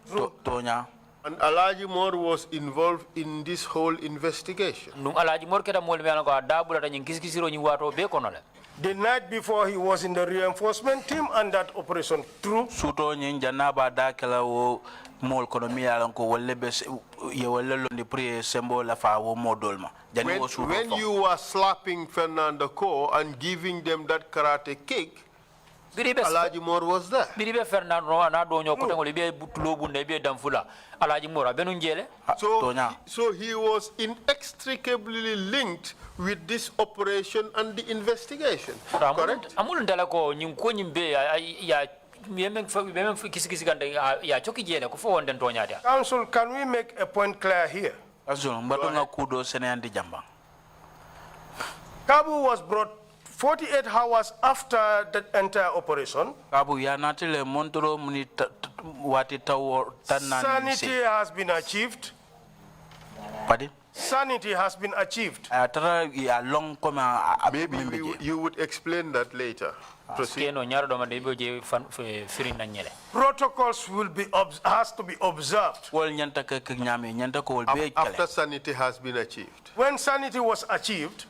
to nya And Alaji Moore was involved in this whole investigation. nung alaji mor keta mol mi an ko dabula tan kiskisiro nyi wato be kono le The night before he was in the reinforcement team and that operation. True. suto nyin janaba da kala wo mol kono mi yalan ko wolle be ye wolle londi pri sembo la fa wo modolma jani wo suto When you were slapping Fernando Co and giving them that karate kick, biribe Alaji Moore was there. biribe fernando na do nyoko tengol be butulo bunde be damfula alaji mor abenu njele to nya So he was inextricably linked with this operation and the investigation. Correct? amul ndala ko nyim ko nyimbe ya yemen kisikisi ganda ya choki jele ko fo wonden to nyaata Council, can we make a point clear here? asun mbadonga kudo senandi jamba Kabu was brought 48 hours after the entire operation. kabu ya natile montoro muni wati tawo tanani Sanity has been achieved. padi Sanity has been achieved. atara ya long koma Maybe you would explain that later. Proceed. keno nyaro do mande be je firin na nyele Protocols will be has to be observed. wol nyanta ke nyame nyanta ko wol be kale After sanity has been achieved. When sanity was achieved,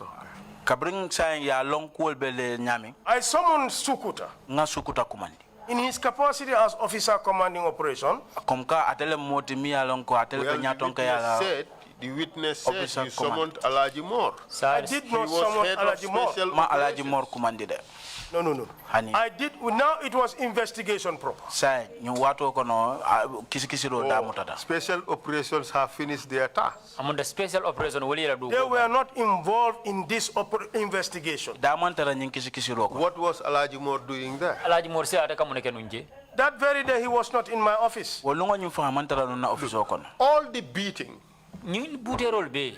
kabring sayen ya long ko be le nyame I summoned Sukuta nga sukuta kumandi in his capacity as officer commanding operation. comme ka atele moti mi ya long ko atele Well, ko nyaton ka ya the witness said Officer you summoned Alaji Moore. I did He not was summon head of Alaji Moore. special ma alaji operations. mor kumandi de No. Hani. I did. Now it was investigation proper. say ñu wato ko no kisi ro da mutada Special operations have finished their task. amunda special operation woli la do They were not involved in this investigation. da man tara ñing kisi ro ko What was Alaji Moore doing there? alaji mor se ata kamune kenunje That very day he was not in my office. wolungo ñu fa man tara no na office ko no All the beating, ñi buterol be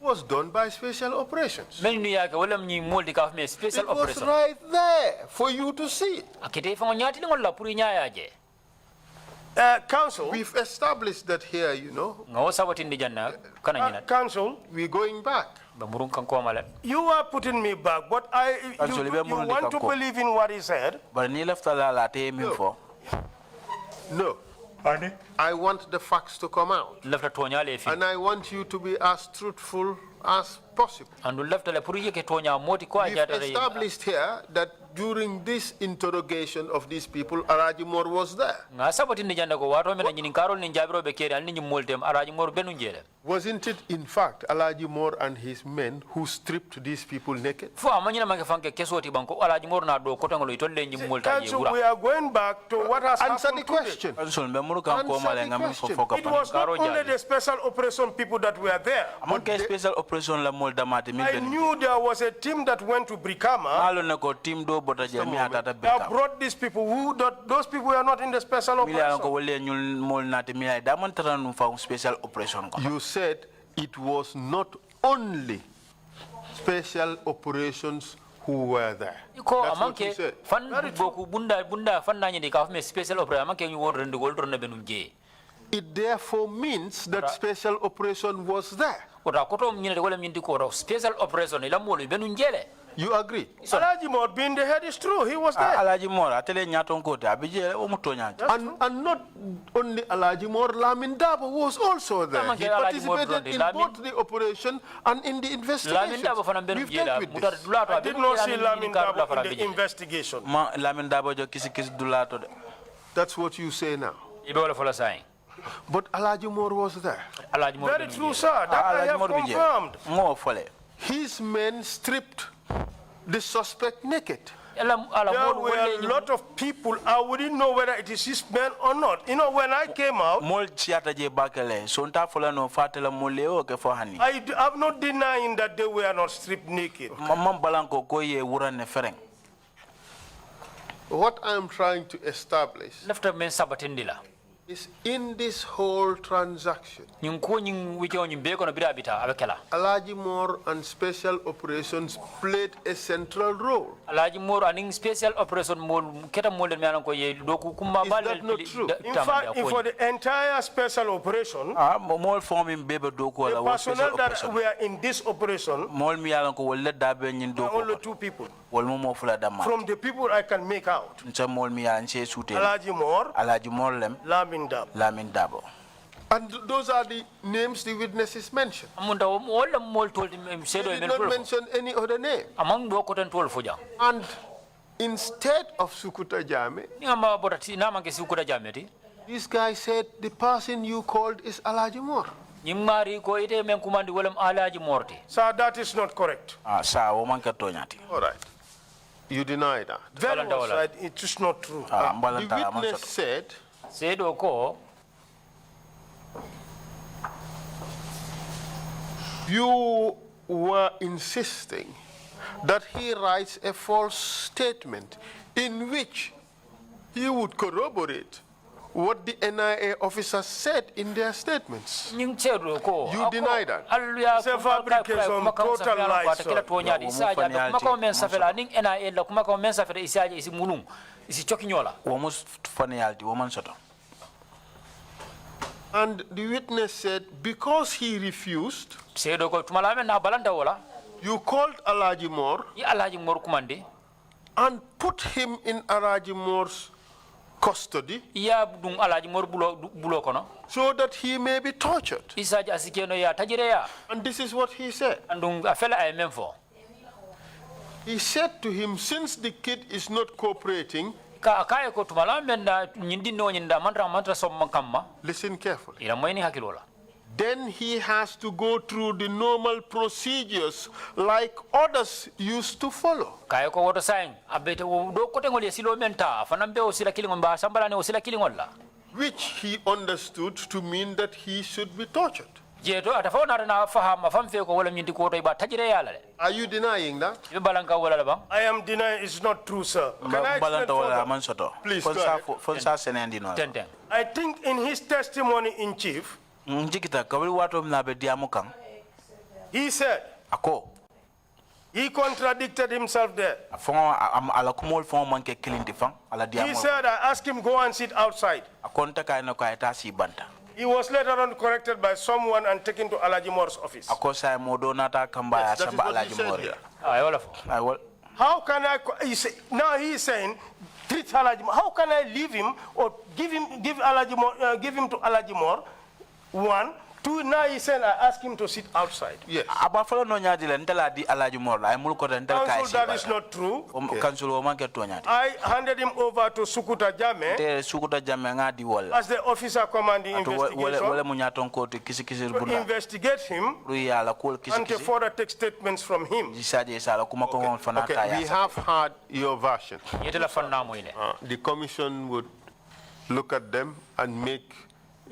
was done by special operations. men ni yake wala ni moldi ka me special It was operation right there for you to see. akete fa nyati ngolla pour nyaaje Council, We've established that here, you know. ngaw sabatindi janna kana nyina Council, We're going back. ba murun kan ko mala you are putting me back, but Council, you we are want to moving believe in what he said. But ni left la te min fo. No. I want the facts to come out. lafta toñale fi And I want you to be as truthful as possible. andu lafta le pour yeke toña moti ko We've ajata established here that during this interrogation of these people, Araji Mor was there. nga sabatindi janda ko wato men nyini karol ni jabiro be kere alni moltem araji mor benu jele Wasn't it, in fact, Alaji Mor and his men who stripped these people naked? fo amanyina mange fanke kesoti banko araji mor na do kotangolo itolle nyi molta ye Council, we wura are going back to what has Answer the happened today. question. Council be muru kan ko Answer male the ngam fo question. foka It pa. was not Karo only jali. the special operation people that were there. Amon ke special operation la mol damati min I ben. knew there was a team that went to Brikama Alo ne ko team do bota je mi atata that beta. brought these people those people were not in the special Mi la ko operation. wolle ñul mol nati mi ay damon tatan fa special operation ko. You said it was not only special operations who were there. ko That's what you amanke said. fan boku bunda fan nani de ka me special operation amanke ñu won rende gol torna benu je It therefore means that special operation was there. ota koto ñine de wala ñindi ko special operation ila molo benu jele You agree? Alaji Mor being the head is true. He was there. Alaji Mor atele nyaton ko ta abije o muto nyaati. And not only Alaji Mor, Lamin Dabo was also there. Lamin He Alhaji Mor participated Dondi, in Lamin- both the operation and in the investigation. lamin dabo fana benu We've jela dealt with mutar this. dulato I did not see Lamin Dabo in the investigation. Ma Lamin Dabo jo kisi dulato de. That's what you say now. ibe wala fola sain But Alaji Mor was there. alaji mor Very true, sir. That I Alaji have Mor bije. confirmed. Mo fole. His men stripped the suspect naked. ala ala There mor were a lot of people. I wouldn't know whether it is his men or not. You know, when I came out, Mol siata je bakele. Sonta fola no fatela mole o ke fo hani. I'm not denying that they were not stripped naked. Mamam balanko ko ye wuran ne fereng. What I'm trying to establish lafta men sabatindi la is in this whole transaction, ñing ko ñing wijo ñing be ko no bira bita abekela Alaji Mor and special operations played a central role. alaji mor aning special operation mol keta mol me anan ko ye do ku kuma Is bal that not true? In fact, for the entire special operation, Ah mol fo min bebe do ko the la wo special personnel that operation. were in this operation Mol mi yalan ko wolle dabe nyin do were only ko. 2 people. Wol mo mo fula damma. From the people I can make out, Ncha mol mi yalan se sute. Alaji Mor, Alaji Mor lem Lamin Dabo. Lamin Dabo. And those are the names the witnesses mentioned. amunda wala mol tolti sedo They did men not ko mention any other name. amang do ko tan tol fuja And instead of Sukuta Jame, ni amba borati na manke si ko da jameti this guy said the person you called is Alaji Mor. ñim mari ko ite men kumandi wala alaji morti Sir, that is not correct. Ah sa wo man ka toñati. All right. You deny that. Very Balanta well, wala. sir. It is not true. Ah The mbalanta man witness soto. said sedo ko you were insisting that he writes a false statement in which he would corroborate what the NIA officers said in their statements. ñing sedo ko You deny that? alluya It's a fabrication, total lie, sir. kila toñadi isaja kuma ko men safela ning ena e la kuma ko men safela isaja isi munung isi chokñola Wo mo faniyalti wo man soto. And the witness said because he refused, sedo ko tumala men na balanta wala you called Alaji Mor yi alaji mor kumandi and put him in Alaji Mor's custody ya dum alaji mor bulo kono so that he may be tortured. isaja asikeno ya tajire ya And this is what he said. andum afela ay men fo He said to him, since the kid is not cooperating, ka akaye ko tumala men na ñindi no ñinda mantra som kamma listen carefully. ila moyni hakilola Then he has to go through the normal procedures like others used to follow. kaye ko woto sain abete do kote ngol silo menta fanambe o sila kilingol ba sambalane o sila kilingol la Which he understood to mean that he should be tortured. jeto ata fawna na fahama fam fe ko wala ñindi ko to ba tajire yala le Are you denying that? be balanka wala la bang I am denying it's not true, sir. Can I explain Balanta wala further? man soto. Please, Fon go sa ahead. fon sa senendi no. tenten I think in his testimony in chief, Njikita kabri wato na be diamu kan. He said, Ako. he contradicted himself there. Ala kumol fon manke kilindi fan ala He diamo. said, I asked him, go and sit outside. Akonta kay no kay ta si banta. He was later on corrected by someone and taken to Alaji Mor's office. Ako sa modo nata kamba Yes, that is samba what ala he said jimori. here. ay wala fo How can I, now he is saying, treat Alaji Mor. How can I leave him or give him to Alaji Mor? One. Two, now he said, I asked him to sit outside. Yes. Aba folo no nyaadi le ntela di ala jimor la ay mul ko ntel kay Council, si. that is not true. Council o manke to nyaadi. I handed him over to Sukuta Jame Te sukuta jamme nga di wala. as the officer commanding Wala investigation mu nyaton ko to kisi kisi to bunda. investigate him Ru ala ko kisi and to kisi. further take statements from him. Jisaje sala kuma ko on fana Okay, ta we ya. have heard your version. yetela fanna moyle The commission would look at them and make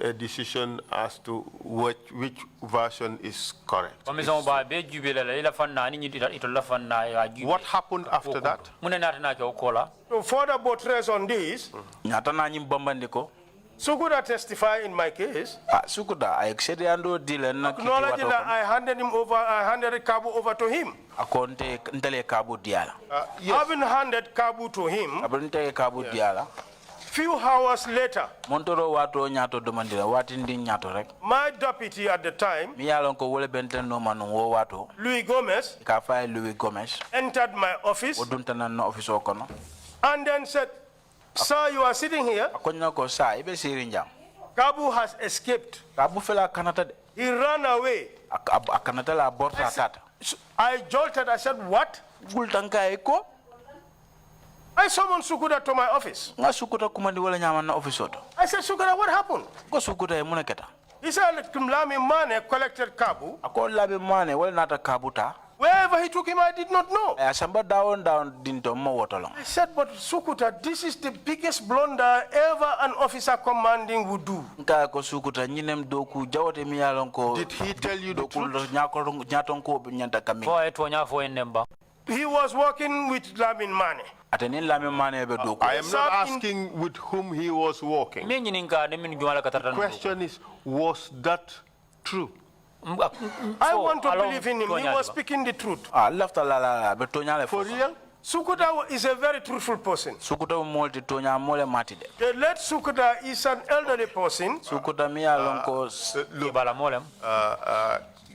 a decision as to which version is correct. commission ba be jubela la ila fanna ni ito la fanna ya jubela What happened after that? mune nata na ko kola To further buttress on this, Nyata na nyim bambandi ko. Sukuta testify in my case. Sukuta ay excede ando dile na kiti Acknowledging wato. that I handed Kabu over to him. Akonte ntele kabu diala. Having handed Kabu to him, Abunte kabu diala. few hours later, Montoro wato nyato domandira watindi nyato rek. my deputy at the time, Mi yalon ko wole benten no manu wo wato. Louis Gomez, Ka fay Louis Gomes. entered my office Odunta na no office o kono. and then said, sir, you are sitting here. Akonya ko sa ibe sirinjang. Kabu has escaped. Kabu fela kanata de. He ran away. Akanata la borta tata. I jolted. I said, what? Gultanka eko. I summoned Sukuta to my office. Nga sukuta kumandi wala nyama na office oto. I said, Sukuta, what happened? Ko sukuta e muneketa. He said, Kumlami Mane collected Kabu. Ako labi mane wala nata kabuta. Wherever he took him, I did not know. Samba down dinto mo wotolong. I said, but Sukuta, this is the biggest blunder ever an officer commanding would do. Nka ko sukuta nyinem doku jawote mi yalon ko. Did he tell you the truth? Nyaton ko nyanta kami. fo e to nya fo en nemba He was working with Lamin Mane. Atenin lami mane be doku. I am not asking with whom he was walking. me nyinin ka de min jumala ka tartan Question is, was that true? I want to believe in him. He was speaking the truth. Lafta la be tonya le For real? Sukuta is a very truthful person. Sukuta molti tonya mole matide. The late Sukuta is an elderly person. Sukuta mi yalon ko Look, bala molem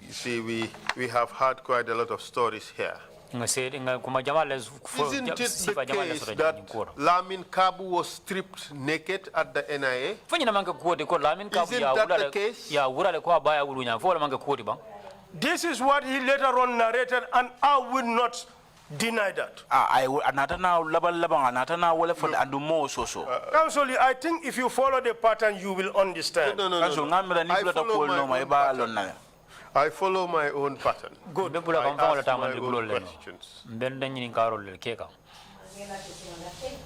you see, we have had quite a lot of stories here. ngase nga kuma jamale fo Isn't it the sifa jamale case so that ko Lamin Kabu was stripped naked at the NIA? fo nyina manka ko de ko lamin ka Isn't ya that the wurale case? ya wurale ko baya wulunya fo manka ko di ba This is what he later on narrated, and I will not deny that. I anata na labang anata na wala for andu mo soso. Counsel, I think if you follow the pattern, you will understand. No. Kaso ngamira ni I bulata follow ko my no mai own ba pattern. lon na. I follow my own pattern. be bula I kam fa wala ask ta my man own bulol le questions. ben dan nyinin karol le keka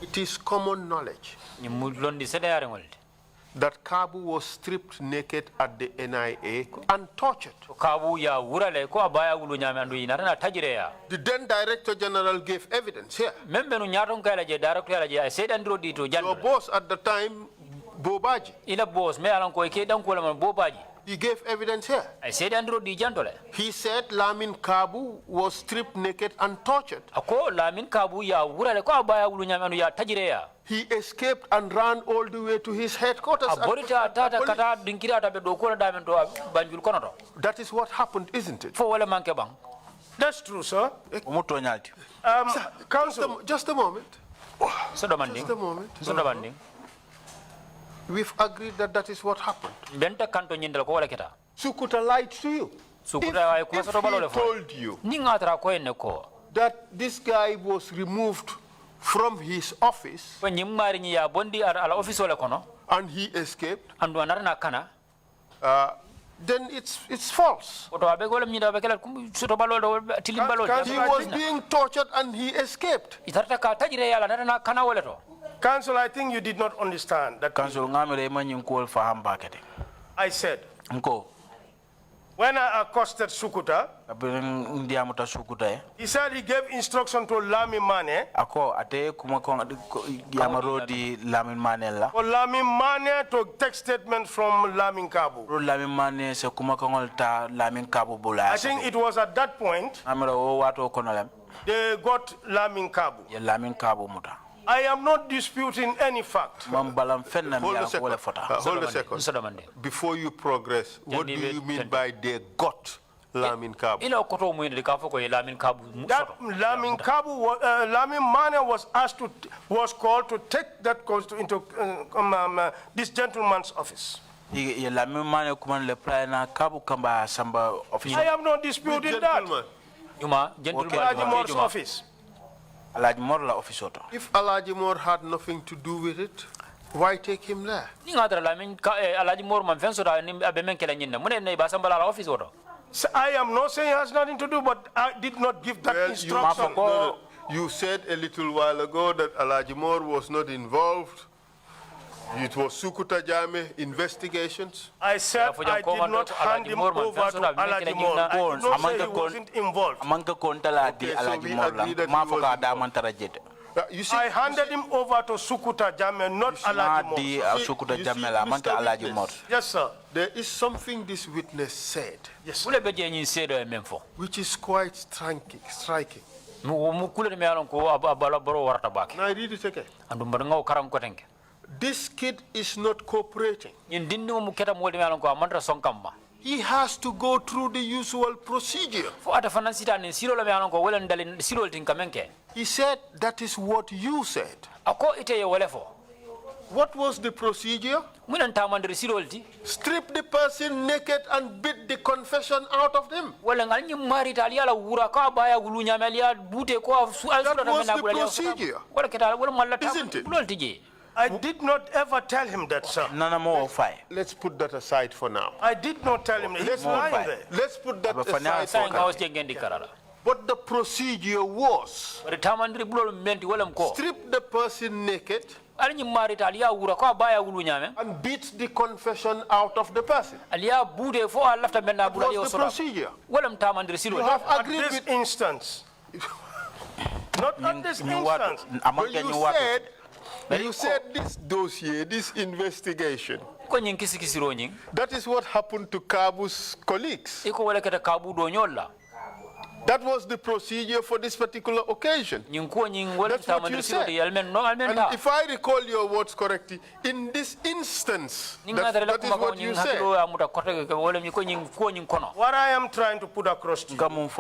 It is common knowledge ni mudlon di sede yare ngol that Kabu was stripped naked at the NIA and tortured. kabu ya wurale ko baya wulunya me andu ina na tajire ya The then Director General gave evidence here. membe no nyaton kala je director la je ay said andro di to Your jando boss at the time, Bobaji, ila boss me alan ko ke dan ko la man bobaji he gave evidence here. ay said andro di jando le He said Lamin Kabu was stripped naked and tortured. ako lamin kabu ya wurale ko baya wulunya me andu ya tajire ya He escaped and ran all the way to his headquarters. at aborita tata police. kata dinkira ta be do ko da men to banjul kono to That is what happened, isn't it? fo wala manke bang That's true, sir. Mu tonyalti. Counsel, Just a moment. so do mandi Just a moment. so do mandi We've agreed that that is what happened. benta kanto nyindal ko wala keta Sukuta lied to you. Sukuta ay kuma If so do balole he fo told you ni ngatra ko en ko that this guy was removed from his office ko nyimmari ni ya bondi ala office wala kono and he escaped, andu anarna kana then it's false. oto abe golem ni da be kala so to balol do tilim balol Can- He I was think- being tortured and he escaped. itarta ka tajire yala narna kana wala to Counsel, I think you did not understand that Kaso ngamira e manyin ko fa hamba kete. I said Nko When I accosted Sukuta, he said he gave instruction to Lami Mane. Ako ate kuma ko yamaro di Lamin Mane la. For Lami Mane to take statement from Lamin Kabu. Lamin Mane se kuma ko ta Lamin Kabu bula. I think it was at that point they got Lamin Kabu. Ya Lamin Kabu muta. I am not disputing any fact. Hold a second. Before you progress, what do you mean by they got Lamin Kabu? That Lamin Kabu, Lamin Mane was called to take that into this gentleman's office. I am not disputing that. Gentleman's office. If Alajimor had nothing to do with it, why take him there? So I am not saying it has nothing to do, but I did not give that instruction. You said a little while ago that Alajimor was not involved. It was Sukuta Jame investigations. I said I did not hand him over to Alajimor. I did not say he wasn't involved. I handed him over to Sukuta Jame, not Alajimor. Yes, sir. There is something this witness said, yes, which is quite striking. Now I read it again. This kid is not cooperating. He has to go through the usual procedure. He said that is what you said. What was the procedure? Strip the person naked and beat the confession out of them. That was the procedure. Isn't it? I did not ever tell him that, sir. Let's put that aside for now. I did not tell him that. He's lying there. Let's put that aside for now. What the procedure was, strip the person naked and beat the confession out of the person. That was the procedure. You have agreed with this instance. Not at this instance. But you said this dossier, this investigation, that is what happened to Kabu's colleagues. That was the procedure for this particular occasion. That's what you said. And if I recall your words correctly, in this instance, that is what you said. What I am trying to put across to you, if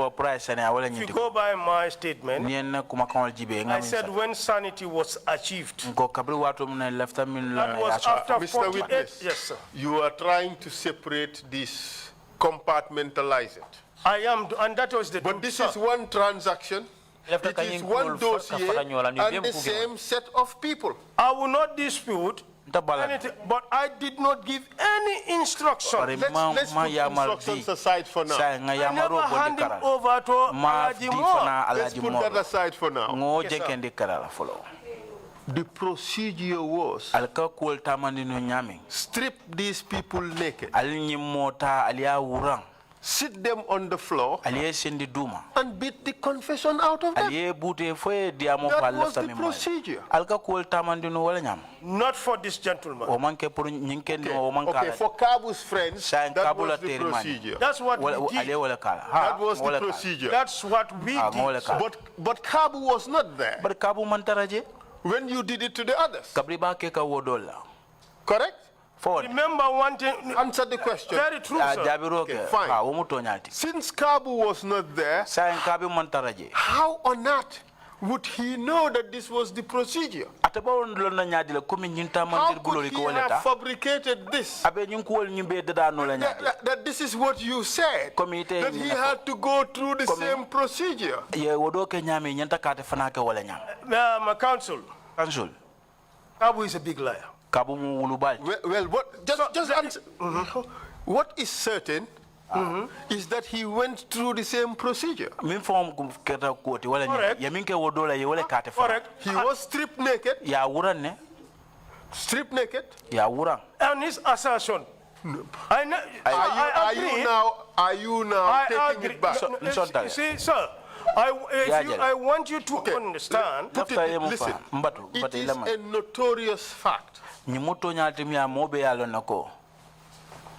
you go by my statement, I said when sanity was achieved. That was after Mr. Witness, yes, sir. You are trying to separate this, compartmentalize it. I am, and that was the. But this is one transaction. It is one dossier and the same set of people. I will not dispute anything, but I did not give any instruction. Let's put instructions aside for now. I never handed him over to Alajimor. Let's put that aside for now. Yes, the procedure was strip these people naked, sit them on the floor, and beat the confession out of them. That was the procedure. Not for this gentleman. Okay, for Kabu's friends, that was the procedure. That's what we did. That was the procedure. That's what we did. But Kabu was not there when you did it to the others. Correct? Remember one thing. Answer the question. Very true, sir. Okay, fine. Since Kabu was not there, how on earth would he know that this was the procedure? How could he have fabricated this? That this is what you said, that he had to go through the same procedure. My counsel. Kabu is a big liar. Well, what, just answer. What is certain is that he went through the same procedure. Correct. He was stripped naked. Stripped naked. And his assertion. Are you now Are you now taking agree. it back? You see, sir, I want you to understand. Listen, it is a notorious fact.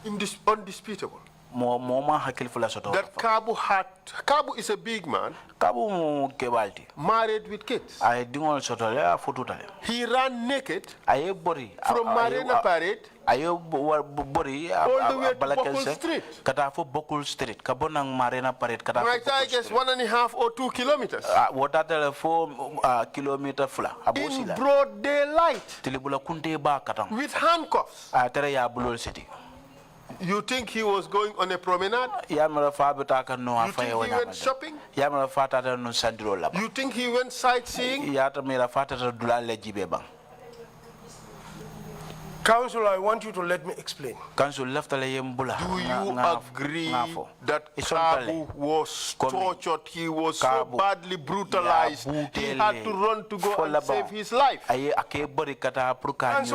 Undisputable. That Kabu is a big man, married with kids. He ran naked from Marina Parade all the way to Bokul Street. Right, I guess 1.5 or 2 kilometers. In broad daylight. With handcuffs. You think he was going on a promenade? You think he went shopping? You think he went sightseeing? Council, I want you to let me explain. Do you agree that Kabu was tortured? He was so badly brutalized. He had to run to go and save his life. Council,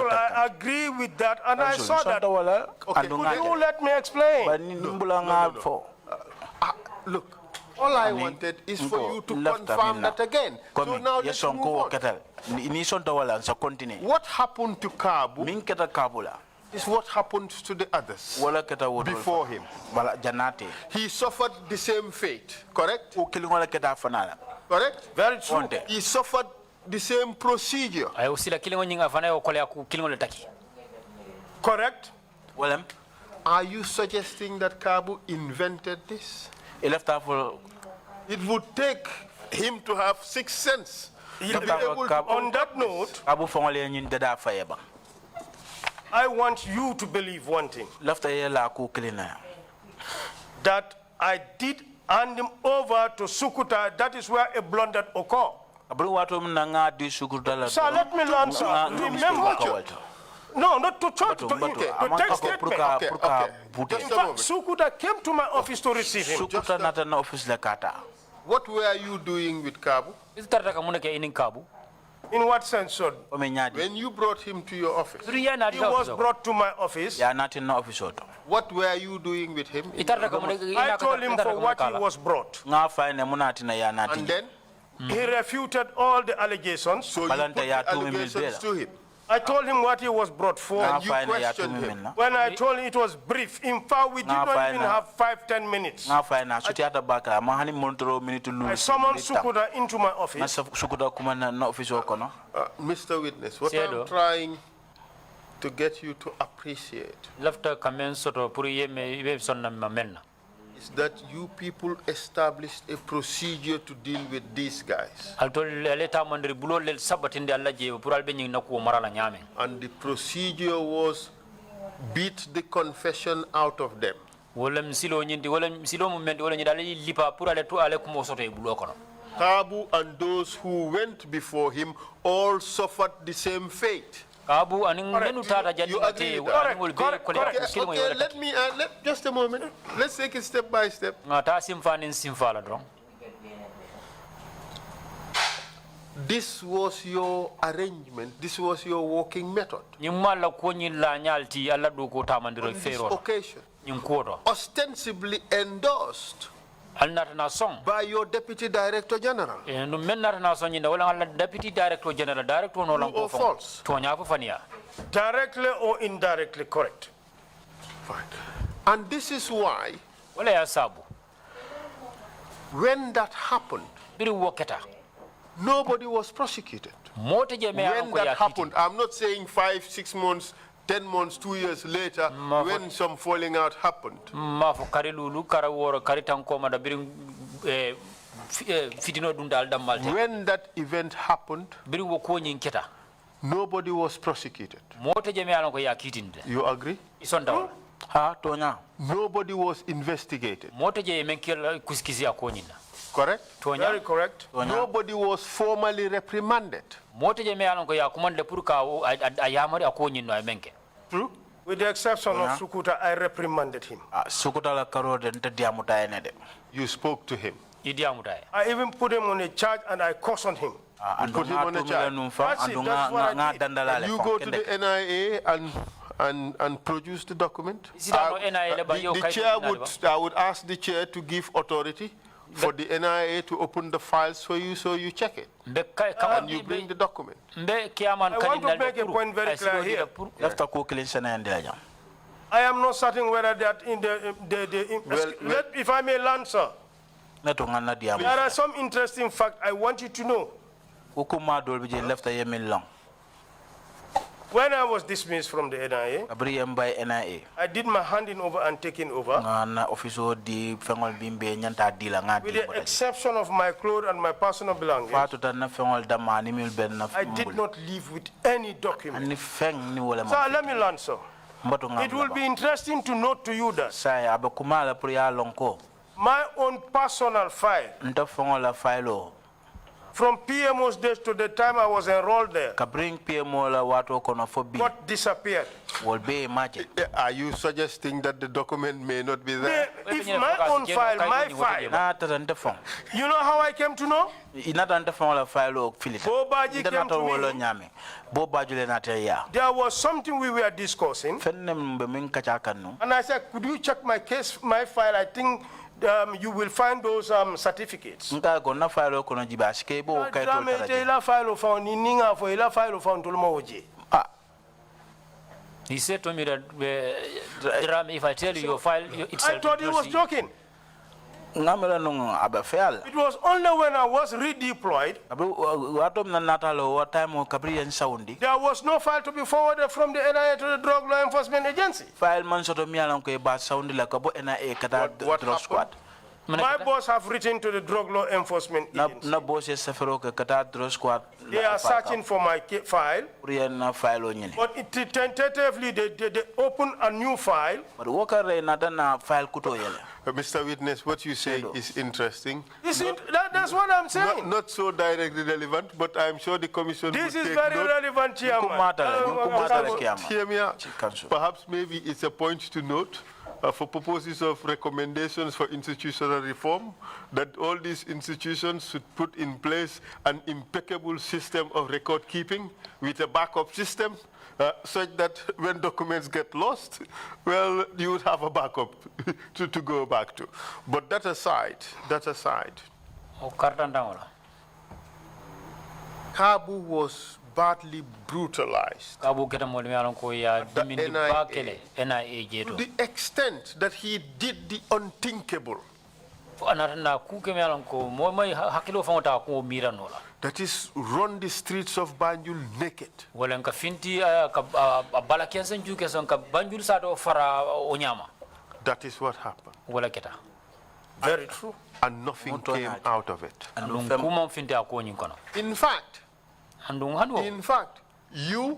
I agree with that, and I saw that. Okay, could you let me explain? Look, all I wanted is for you to confirm that again. So now let's move on. What happened to Kabu is what happened to the others before him. He suffered the same fate, correct? Correct? Very true. He suffered the same procedure. Correct? Are you suggesting that Kabu invented this? It would take him to have 6 sense. On that note, I want you to believe one thing. That I did hand him over to Sukuta. That is where a blunder occurred. Sir, let me learn, sir. Remember, no, not to church, to take statement. In fact, Sukuta came to my office to receive him. What were you doing with Kabu? In what sense, sir? When you brought him to your office, He was brought to my office. what were you doing with him? I told him for what he was brought. And then? He refuted all the allegations. So you put the allegations to him. I told him what he was brought for. And you questioned him. When I told him it was brief. In fact, we did not even have 5-10 minutes. I summoned Sukuta into my office. Mr. Witness, what I'm trying to get you to appreciate is that you people established a procedure to deal with these guys. And the procedure was beat the confession out of them. Kabu and those who went before him all suffered the same fate. You agree with that? Okay, let me just a moment. Let's take it step by step. This was your arrangement. This was your working method. On this occasion, ostensibly endorsed by your Deputy Director General. True or false? Directly or indirectly correct. Fine. And this is why, when that happened, nobody was prosecuted. When that happened, I'm not saying 5, 6 months, 10 months, 2 years later, when some falling out happened. When that event happened, nobody was prosecuted. You agree? Nobody was investigated. Correct? Very correct. Nobody was formally reprimanded. True? With the exception of Sukuta, I reprimanded him. You spoke to him. I even put him on a charge and I cautioned him. Put him on a charge. That's what I did. You go to the NIA and produce the document? The chair I would ask the chair to give authority for the NIA to open the files for you so you check it. And you bring the document. I want to make a point very clear here. I am not certain whether that in if I may learn, sir. There are some interesting facts I want you to know. When I was dismissed from the NIA, I did my handing over and taking over. With the exception of my clothes and my personal belongings, I did not leave with any document. So let me learn, sir. It will be interesting to note to you that my own personal file, from PMO's days to the time I was enrolled there, got disappeared. Are you suggesting that the document may not be there? If my own file, you know how I came to know? Bobaji came to me. There was something we were discussing, and I said, could you check my case, my file? I think you will find those certificates. He said to me that, if I tell you your file, it's I thought he was joking. It was only when I was redeployed, there was no file to be forwarded from the NIA to the Drug Law Enforcement Agency. My boss have written to the Drug Law Enforcement Agency. They are searching for my file, but tentatively they open a new file. Mr. Witness, what you say is interesting. That's what I'm saying. Not so directly relevant, but I'm sure the commission this would is take very note. relevant, Chairman. Hear me out. Perhaps maybe it's a point to note for purposes of recommendations for institutional reform, that all these institutions should put in place an impeccable system of record keeping with a backup system, such that when documents get lost, well, you would have a backup to go back to. But that aside, Kabu was badly brutalized to the extent that he did the unthinkable. That is, run the streets of Banjul naked. That is what happened. Very true. And nothing came out of it. In fact, you,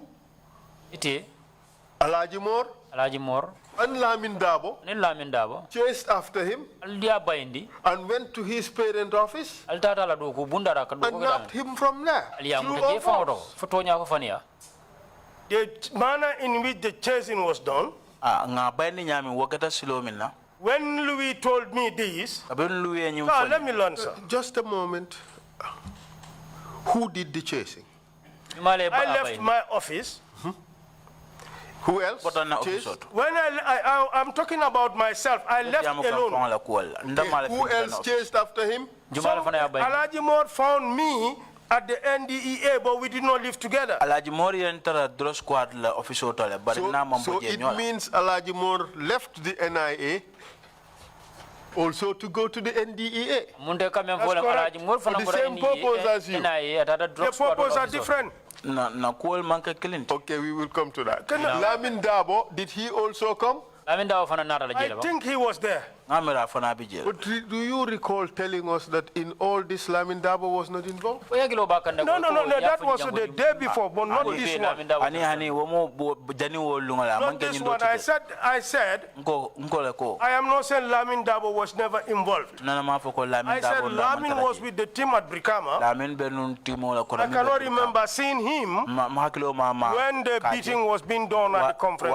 Alhaji Mor, and Lamin Dabo chased after him and went to his parent office and nabbed him from there. The manner in which the chasing was done, when Louis told me this, let me learn, sir. Just a moment. Who did the chasing? I left my office. Who else? When I'm talking about myself, I left alone. Who else chased after him? Alhaji Mor found me at the NDEA, but we did not live together. So it means Alhaji Mor left the NIA also to go to the NDEA. For the same purpose as you. The purpose are different. Okay, we will come to that. Lamin Dabo, did he also come? I think he was there. But do you recall telling us that in all this Lamin Dabo was not involved? No, that was the day before, but not this one. Not this one. I said, I am not saying Lamin Dabo was never involved. I said Lamin was with the team at Brikama. I cannot remember seeing him when the beating was being done at the conference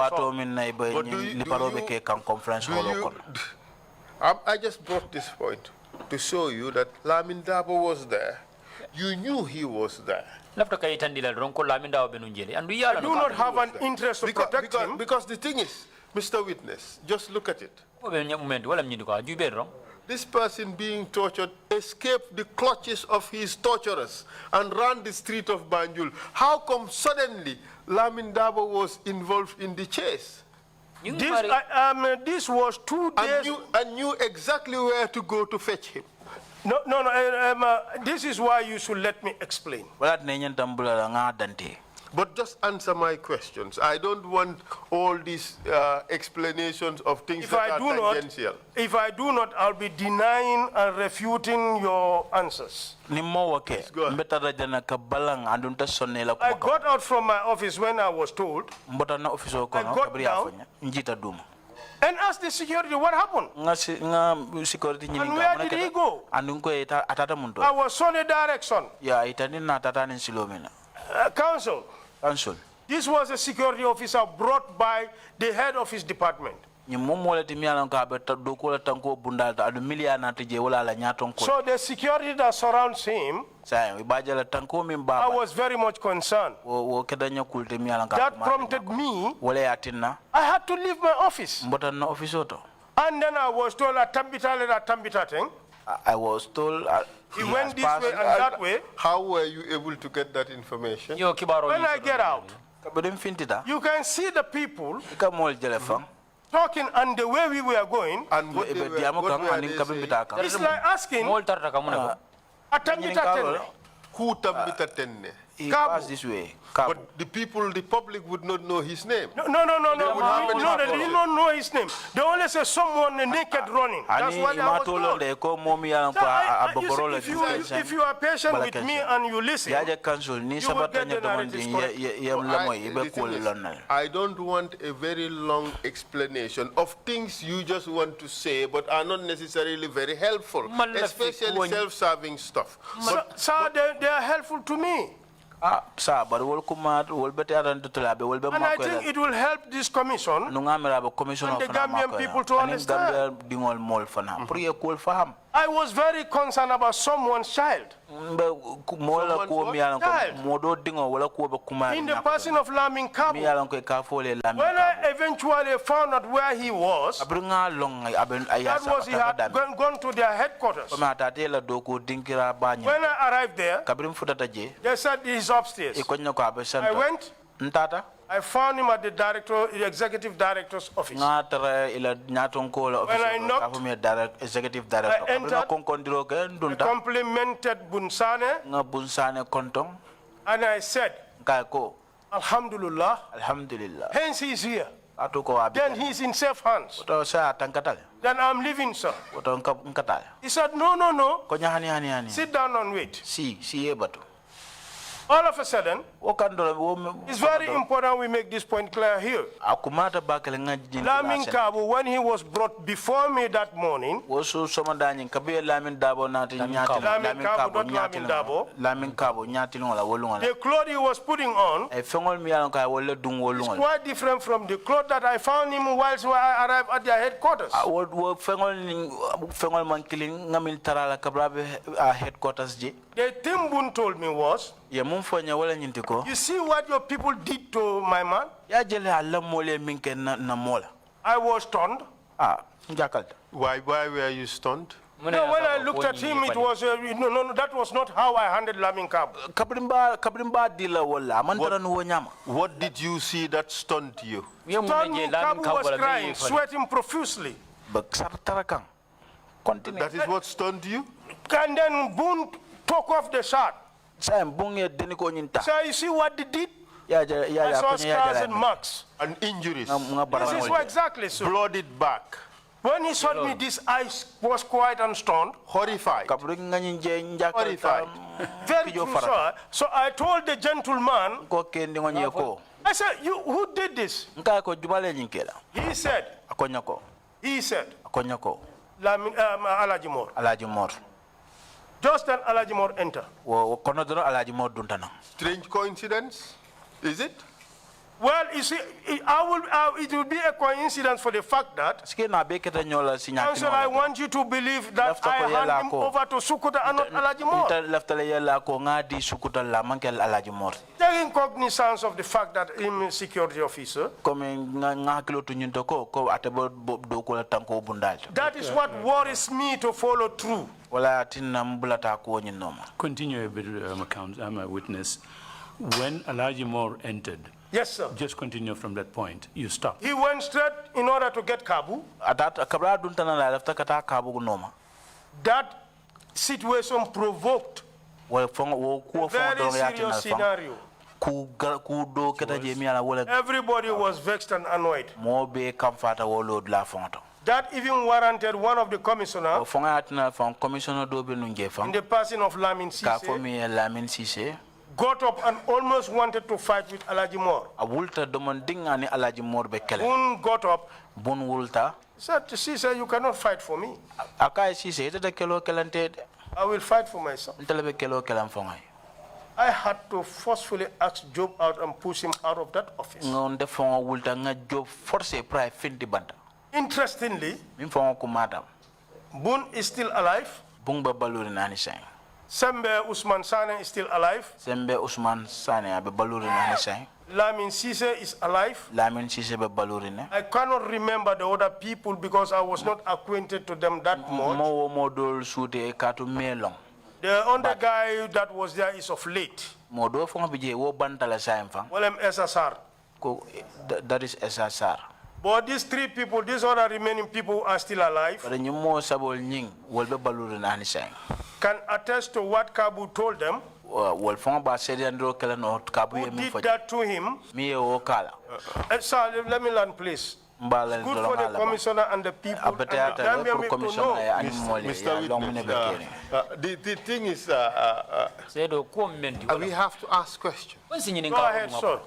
hall. I just brought this point to show you that Lamin Dabo was there. You knew he was there. lafta kay tandila ron ko lamin dawo benu jeli andu yala I do not have an interest to protect him. Because the thing is, Mr. Witness, just look at it. This person being tortured escaped the clutches of his torturers and ran the street of Banjul. How come suddenly Lamin Dabo was involved in the chase? This was 2 days. And knew exactly where to go to fetch him. No. This is why you should let me explain. But just answer my questions. I don't want all these explanations of things that are tangential. If I do not, I'll be denying and refuting your answers. I got out from my office when I was told. I got down and asked the security what happened. And where did he go? I was shown a direction. Counsel. This was a security officer brought by the head of his department. So the security that surrounds him, I was very much concerned. That prompted me, I had to leave my office. And then I was told I was told he went this way and that way. How were you able to get that information? When I get out, you can see the people talking and the way we were going. And what they were It's like asking, who Tambita Tenne? He passed this way. But the public would not know his name. No, they did not know his name. They only say someone naked running. That's what I was told. If you are patient with me and you listen, you will get the narrative correct. I don't want a very long explanation of things you just want to say but are not necessarily very helpful, especially self-serving stuff. Sir, they are helpful to me. And I think it will help this commission and the Gambian people to understand. I was very concerned about someone's child. In the person of Lamin Kabu. When I eventually found out where he was, that was he had gone to their headquarters. When I arrived there, they said he's upstairs. I went. I found him at the executive director's office. When I knocked, I entered, I complimented Bunsane, and I said, Alhamdulillah, hence he's here. Then he's in safe hands. Then I'm leaving, sir. He said, no. Sit down and wait. All of a sudden, it's very important we make this point clear here. Lamin Kabu, when he was brought before me that morning, Lamin Kabu, the clothes he was putting on is quite different from the clothes that I found him whilst I arrived at their headquarters. The thing Bun told me was, you see what your people did to my man? I was stunned. Why were you stunned? No, when I looked at him, it was, no, that was not how I handled Lamin Kabu. What did you see that stunned you? Kabu was crying, sweating profusely. That is what stunned you? And then Boone took off the shirt. So you see what they did? I saw scars and marks. And injuries. This is what exactly, sir. Blooded back. When he shot me, this eye was quiet and stunned. Horrified. Horrified. Very true, sir. So I told the gentleman, I said, who did this? He said, Alajimor. Just then Alajimor enter. Strange coincidence, is it? Well, you see, it will be a coincidence for the fact that, Council, I want you to believe that I hand him over to Sukuta and not Alajimor. Taking cognizance of the fact that I'm a security officer, that is what worries me to follow through. Continue a bit, I'm a witness. When Alaji Moore entered, yes, sir. Just continue from that point. You stopped. He went straight in order to get Kabu. That situation provoked a very serious scenario. Everybody was vexed and annoyed. That even warranted one of the commissioners, in the person of Lamin Sise, got up and almost wanted to fight with Alaji Moore. Bun got up. Said, Sise, you cannot fight for me. I will fight for myself. I had to forcefully ask Job out and push him out of that office. Interestingly, Bun is still alive. Sembe Usman Sane is still alive. Lamin Sise is alive. I cannot remember the other people because I was not acquainted to them that much. The other guy that was there is of late. Well, SSR. That is SSR. But these three people, these other remaining people are still alive. Can attest to what Kabu told them. Who did that to him? Sir, let me learn, please. Good for the commissioner and the people. And the Gambian people to know. Mr. Witness, the thing is, we have to ask questions. Go ahead, sir.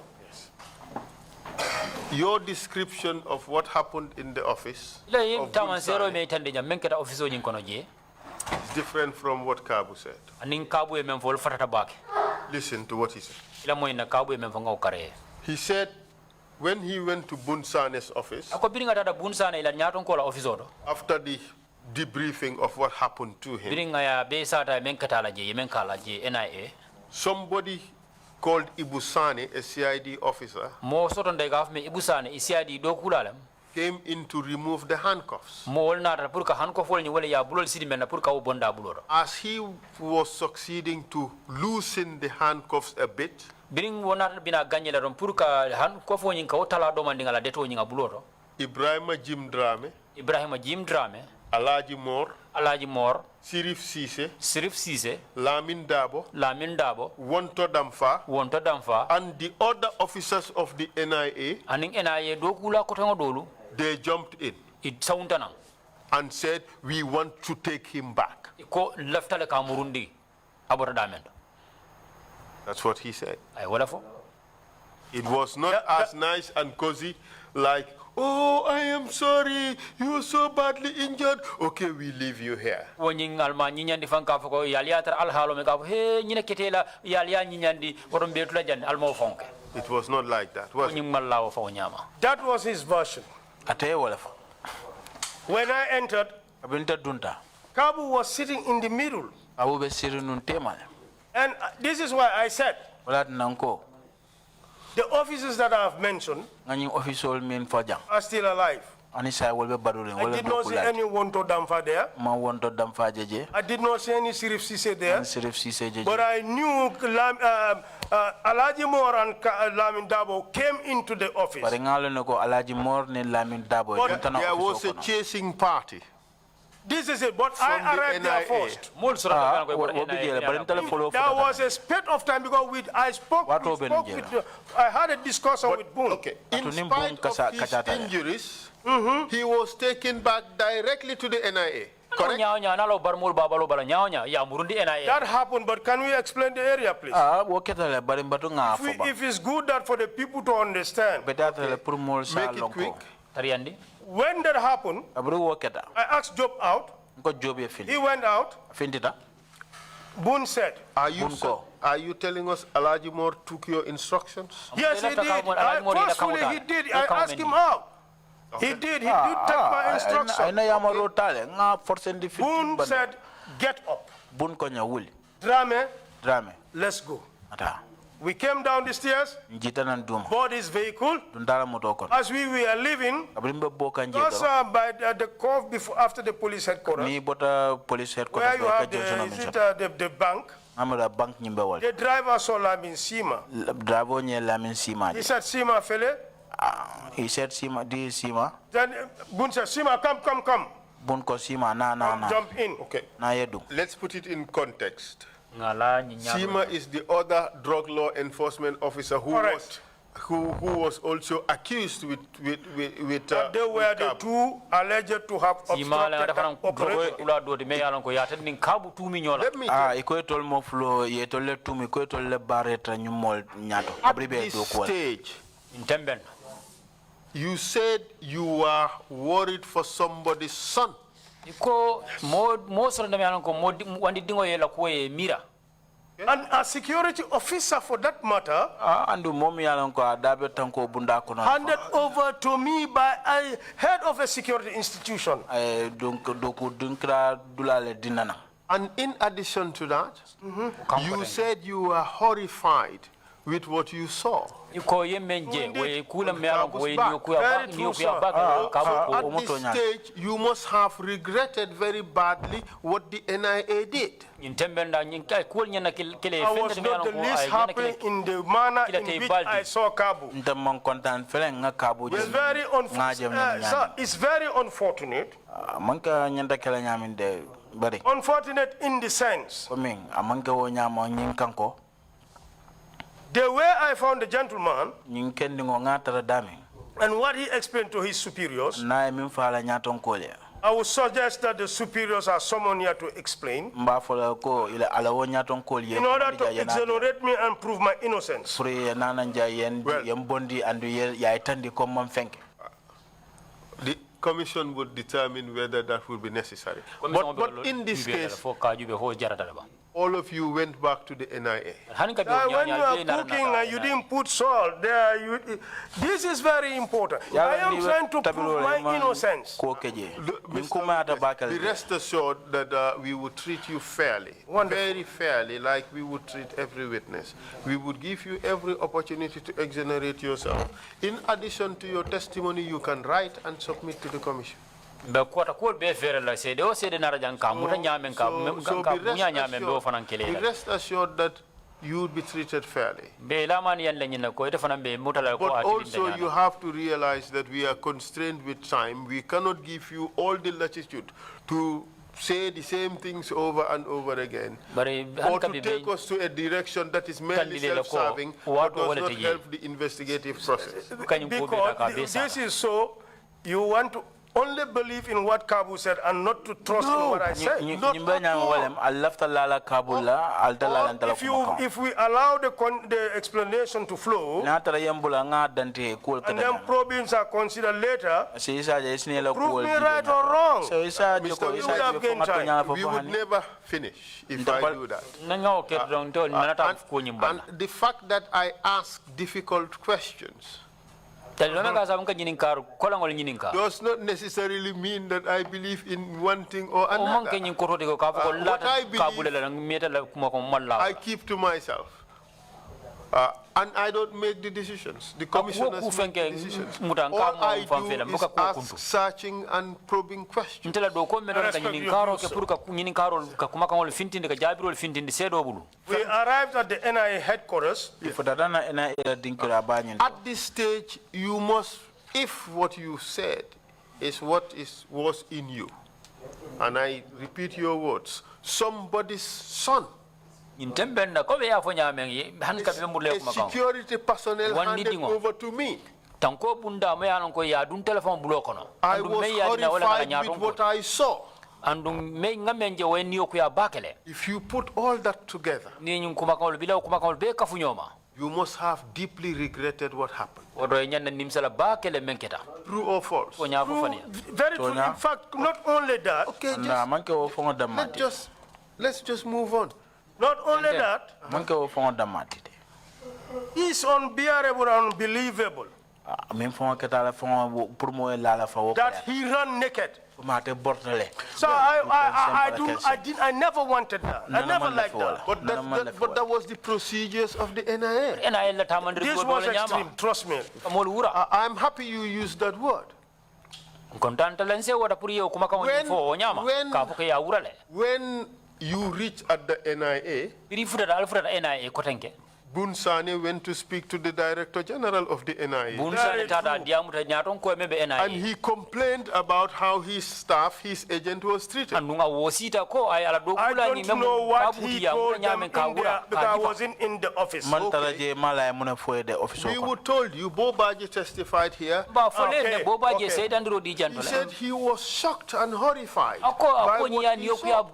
Your description of what happened in the office is different from what Kabu said. Listen to what he said. He said when he went to Bunsane's office, after the debriefing of what happened to him, somebody called Ibusane, a CID officer, came in to remove the handcuffs. As he was succeeding to loosen the handcuffs a bit, Ebrima Jim Dramneh, Alaji Moore, Sirif Sise, Lamin Dabo, Wonto Damfa, and the other officers of the NIA, they jumped in and said, we want to take him back. That's what he said. It was not as nice and cozy like, oh, I am sorry, you were so badly injured. Okay, we leave you here. It was not like that, was it? That was his version. When I entered, Kabu was sitting in the middle. And this is why I said, the officers that I have mentioned are still alive. I did not see any Wonto Damfa there. I did not see any Sirif Sise there. But I knew Alaji Moore and Lamin Dabo came into the office. But there was a chasing party. This is it, but I arrived there first. There was a spate of time because I had a discussion with Boone. Okay. In spite of his injuries, he was taken back directly to the NIA. Correct? That happened, but can we explain the area, please? If it's good that for the people to understand. Make it quick. When that happened, I asked Job out. He went out. Boone said, Are Are you telling us Alaji Moore took your instructions? Yes, he did. Forcefully, he did. I asked him out. He did take my instructions. Boone said, get up. Dramneh, let's go. We came down the stairs, board his vehicle. As we were leaving, just by the cove before, after the police headquarters, where you have the bank, the driver saw Lamin Sima. He said, Sima, fele. He said, Sima, this is Sima. Then Boone said, Sima, come. Bunko Sima, na. Jump in. Okay. Na yedu. Let's put it in context. Sima is the other drug law enforcement officer who was also accused with they were the two alleged to have obstructed the operation. At this stage, you said you were worried for somebody's son. And a security officer, for that matter, handed over to me by a head of a security institution. And in addition to that, you said you were horrified with what you saw. At this stage, you must have regretted very badly what the NIA did. I was not the least happy in the manner in which I saw Kabu. It's very unfortunate. Unfortunate in the sense, the way I found the gentleman and what he explained to his superiors, I would suggest that the superiors are someone here to explain in order to exonerate me and prove my innocence. The commission would determine whether that would be necessary. But in this case, all of you went back to the NIA. When you are cooking and you didn't put salt there, this is very important. I am trying to prove my innocence. Be rest assured that we would treat you fairly, very fairly, like we would treat every witness. We would give you every opportunity to exonerate yourself. In addition to your testimony, you can write and submit to the commission. So be rest assured that you would be treated fairly. But also you have to realize that we are constrained with time. We cannot give you all the latitude to say the same things over and over again, or to take us to a direction that is merely self-serving but does not help the investigative process. Because this is so, you want to only believe in what Kabu said and not to trust in what I said. If we allow the explanation to flow, and then probings are considered later, prove me right or wrong. We would never finish if I do that. And the fact that I ask difficult questions does not necessarily mean that I believe in one thing or another. What I believe, I keep to myself. And I don't make the decisions. The commissioners make the decisions. All I do is ask searching and probing questions. We arrived at the NIA headquarters. At this stage, you must, if what you said is what was in you, and I repeat your words, somebody's son, a security personnel handed over to me, I was horrified with what I saw. If you put all that together, you must have deeply regretted what happened. True or false? True, very true. In fact, not only that. Okay, let's just move on. Not only that, it's unbearable and unbelievable that he ran naked. So I never wanted that. I never liked that. But that was the procedures of the NIA. This was extreme, trust me. I'm happy you used that word. When you reach at the NIA, Bunsane went to speak to the Director General of the NIA. And he complained about how his staff, his agent was treated. I don't know what he told them in there because I wasn't in the office. Okay. We were told you, Bobaji testified here. Okay. He said he was shocked and horrified by what he saw.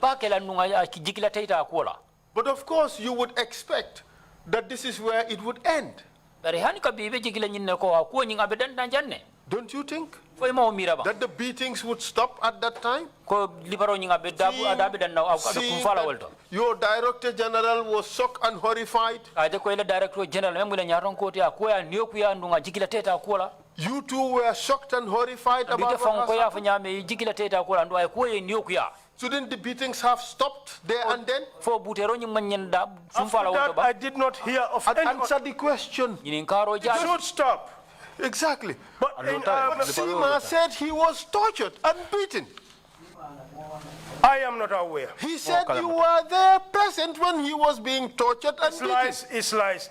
But of course, you would expect that this is where it would end. Don't you think? That the beatings would stop at that time? Seeing that your Director General was shocked and horrified. You too were shocked and horrified about what happened. Shouldn't the beatings have stopped there and then? After that, I did not hear of any. Answer the question. It should stop. Exactly. But Sima said he was tortured and beaten. I am not aware. He said you were there present when he was being tortured and beaten. It's lies.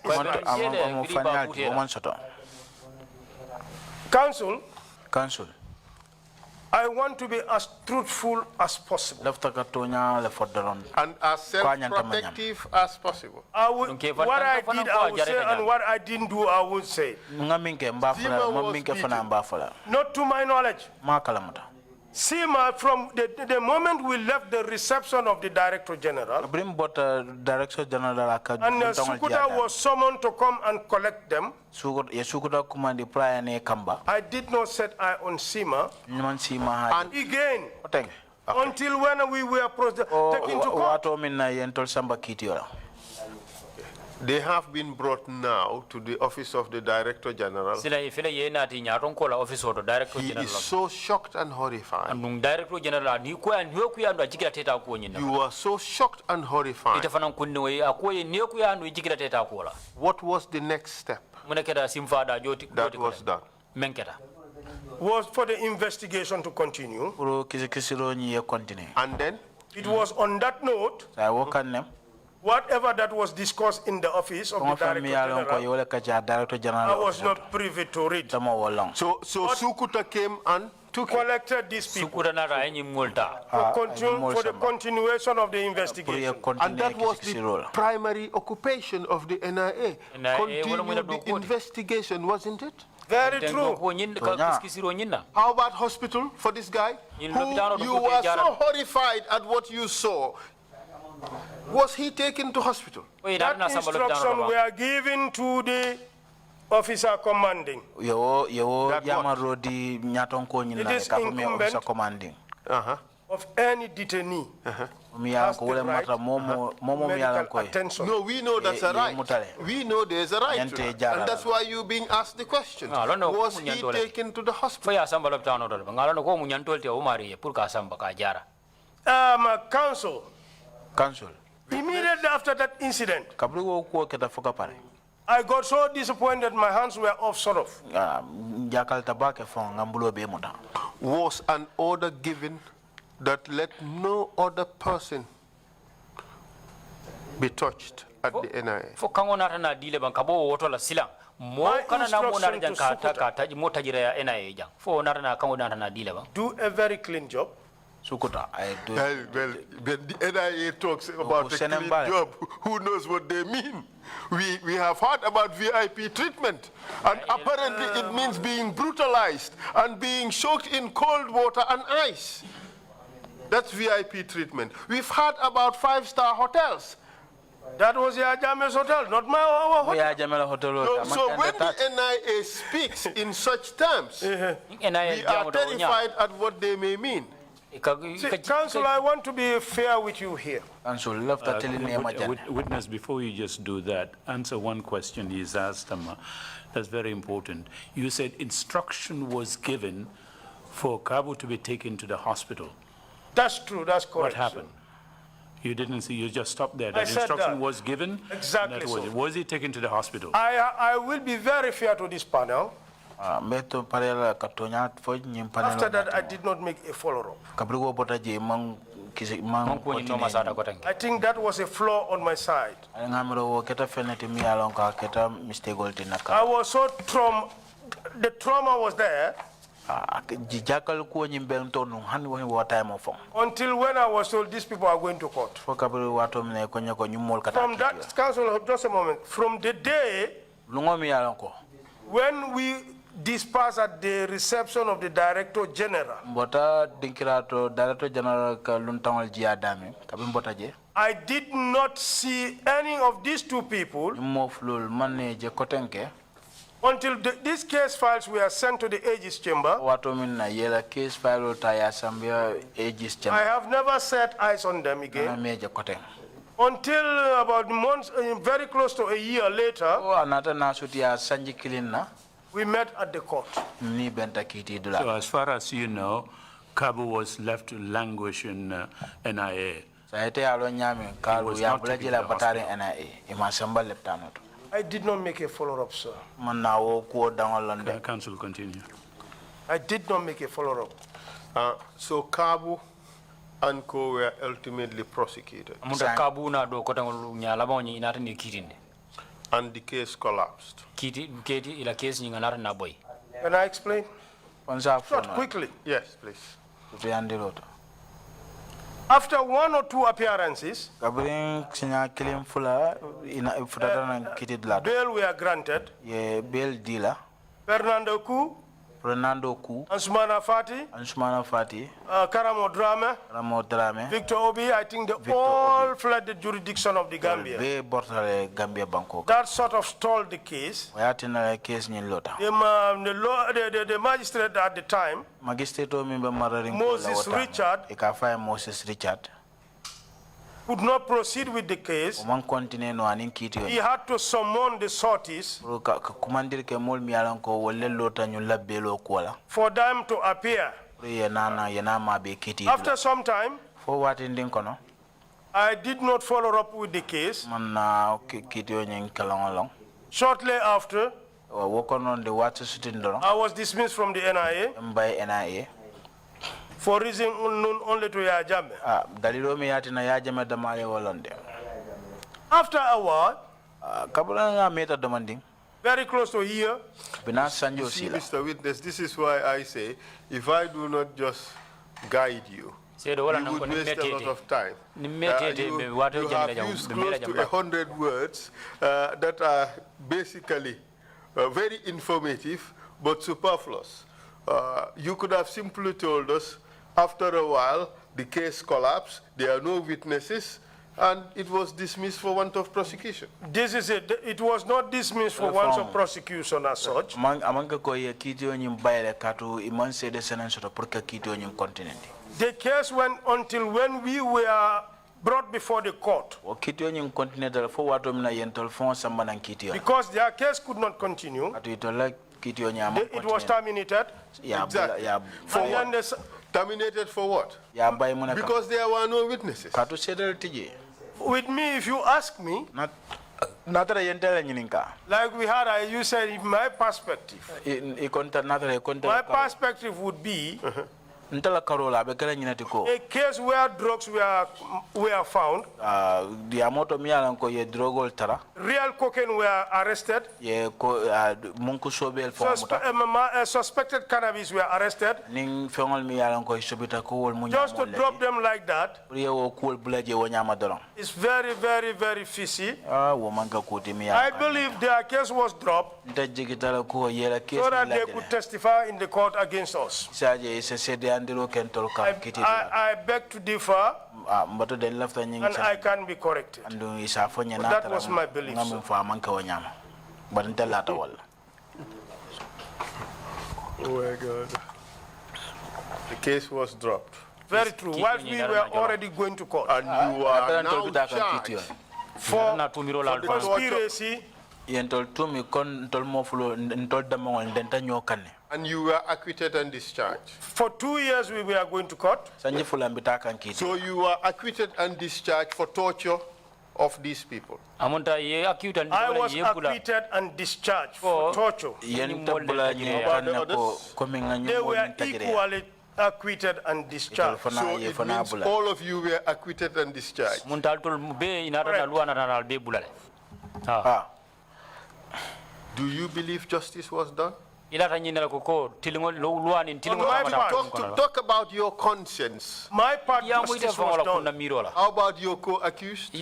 Council, I want to be as truthful as possible. And as self-protective as possible. What I did, I would say, and what I didn't do, I would say. Not to my knowledge. Sima, from the moment we left the reception of the Director General, and Sukuta was summoned to come and collect them, I did not set eye on Sima. And again, until when we were taken to court. They have been brought now to the office of the Director General. He is so shocked and horrified. You are so shocked and horrified. What was the next step that was done? Was for the investigation to continue. And then? It was on that note, whatever that was discussed in the office of the Director General, I was not privy to read. So Sukuta came and collected these people for the continuation of the investigation. And that was the primary occupation of the NIA. Continue the investigation, wasn't it? Very true. How about hospital for this guy? You were so horrified at what you saw. Was he taken to hospital? That instruction were given to the officer commanding. It is incumbent of any detainee has the right medical attention. No, we know that's a right. We know there's a right to that. And that's why you're being asked the question. Was he taken to the hospital? Council. Immediately after that incident, I got so disappointed, my hands were off sort of. Was an order given that let no other person be touched at the NIA? Do a very clean job. Well, when the NIA talks about a clean job, who knows what they mean? We have heard about VIP treatment, and apparently it means being brutalized and being soaked in cold water and ice. That's VIP treatment. We've heard about 5-star hotels. That was Yajame's hotel, not our hotel. So when the NIA speaks in such terms, we are terrified at what they may mean. See, Council, I want to be fair with you here. Council, love to tell you Witness, before you just do that, answer one question he's asked, that's very important. You said instruction was given for Kabu to be taken to the hospital. That's true, that's correct. What happened? You didn't see, you just stopped there. I That said instruction that. was given? Exactly That was so. it. Was he taken to the hospital? I will be very fair to this panel. After that, I did not make a follow-up. I think that was a flaw on my side. I was so the trauma was there until when I was told these people are going to court. From that, Council, just a moment, from the day when we dispersed at the reception of the Director General, I did not see any of these two people until these case files were sent to the Aegis Chamber. I have never set eyes on them again. Until about months, very close to a year later, we met at the court. So as far as you know, Kabu was left to languish in NIA. I did not make a follow-up, sir. Council, continue. I did not make a follow-up. So Kabu and Co were ultimately prosecuted. And the case collapsed. Can I explain? Short, quickly. Yes, please. After one or two appearances, bail were granted. Fernando Ku, Ansumana Fati, Karamo Dramneh, Victor Obi, I think they all fled the jurisdiction of the Gambia. That sort of stalled the case. The magistrate at the time, Moses Richard, could not proceed with the case. He had to summon the sorties for them to appear. After some time, I did not follow up with the case. Shortly after, I was dismissed from the NIA. For reason unknown only to Yajame. After a while, very close to here, see, Mr. Witness, this is why I say, if I do not just guide you, you would waste a lot of time. You have used close to 100 words that are basically very informative but superfluous. You could have simply told us, after a while, the case collapsed, there are no witnesses, and it was dismissed for want of prosecution. This is it. It was not dismissed for want of prosecution as such. The case went until when we were brought before the court. Because their case could not continue. It was terminated. Exactly. For what? Terminated for what? Because there were no witnesses. With me, if you ask me, like we had, you said, in my perspective, my perspective would be a case where drugs were found, real cocaine were arrested, suspected cannabis were arrested, just to drop them like that. It's very, very, very fishy. I believe their case was dropped so that they could testify in the court against us. I beg to differ, and I can be corrected. But that was my belief. Oh my God. The case was dropped. Very true. Whilst we were already going to court. And you are now charged For conspiracy. And you were acquitted and discharged. For 2 years we were going to court. So you were acquitted and discharged for torture of these people. I was acquitted and discharged for torture. They were equally acquitted and discharged. So it means all of you were acquitted and discharged. Do you believe justice was done? On my part, Talk about your conscience. my part justice was done. How about your co-accused? I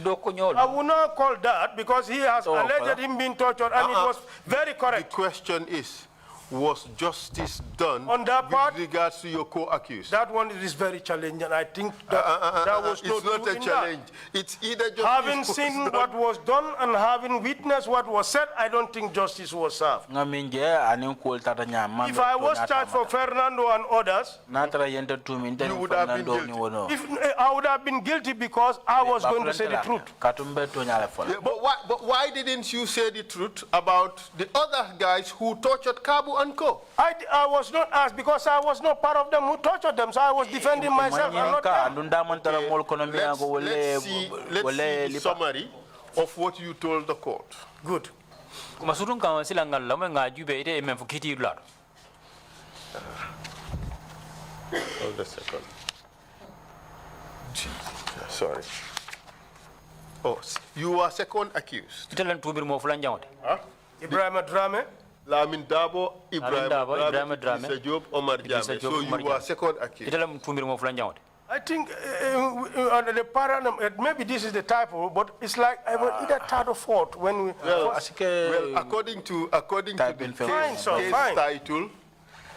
would not call that because he has alleged him being tortured and it was very The correct. question is, was justice done On that part, with regards to your co-accused? That one is very challenging. I think that was It's not a challenge. It's either justice Having was seen done. what was done and having witnessed what was said, I don't think justice was served. If I was charged for Fernando and others, You would have been guilty. I would have been guilty because I was going to say the truth. Yeah, but why didn't you say the truth about the other guys who tortured Kabu and Co? I was not asked because I was not part of them who tortured them, so I was defending myself and not them. Let's see the summary of what you told the court. Good. Hold a second. Sorry. Oh, you are second accused. Ebrima Dramneh. Lamin Dabo, Ebrima Dramneh, Idrissa Diop, Omar Jammeh. So you are second accused. I think under the paradigm, maybe this is the typo, but it's like I was either third or fourth when we. Well, according to the case title,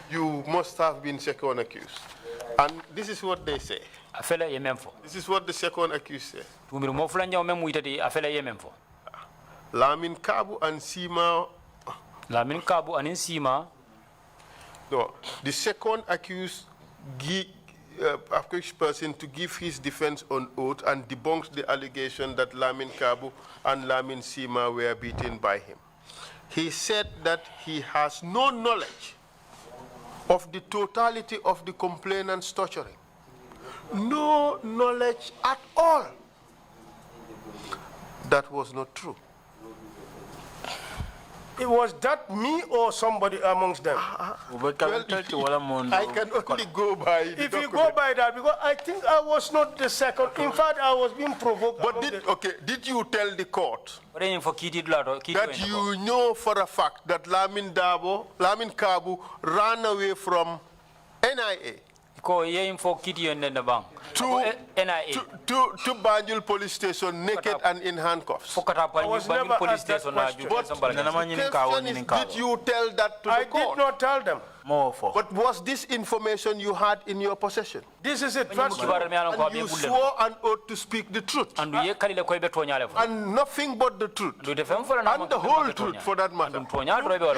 you must have been second accused. And this is what they say. This is what the second accused said. Lamin Kabu and Sima. No, the second accused person to give his defense on oath and debunks the allegation that Lamin Kabu and Lamin Sima were beaten by him. He said that he has no knowledge of the totality of the complainant's torturing. No knowledge at all. That was not true. It was that me or somebody amongst them? I can only go by the If you document. go by that, because I think I was not the second. In fact, I was being provoked. But did you tell the court that you know for a fact that Lamin Kabu ran away from NIA to Banjul police station naked and in handcuffs? I was never asked that question. But the question is, did you tell that to the court? I did not tell them. But was this information you had in your possession? This is a trust. And you swore an oath to speak the truth. And nothing but the truth. And the whole truth, for that matter.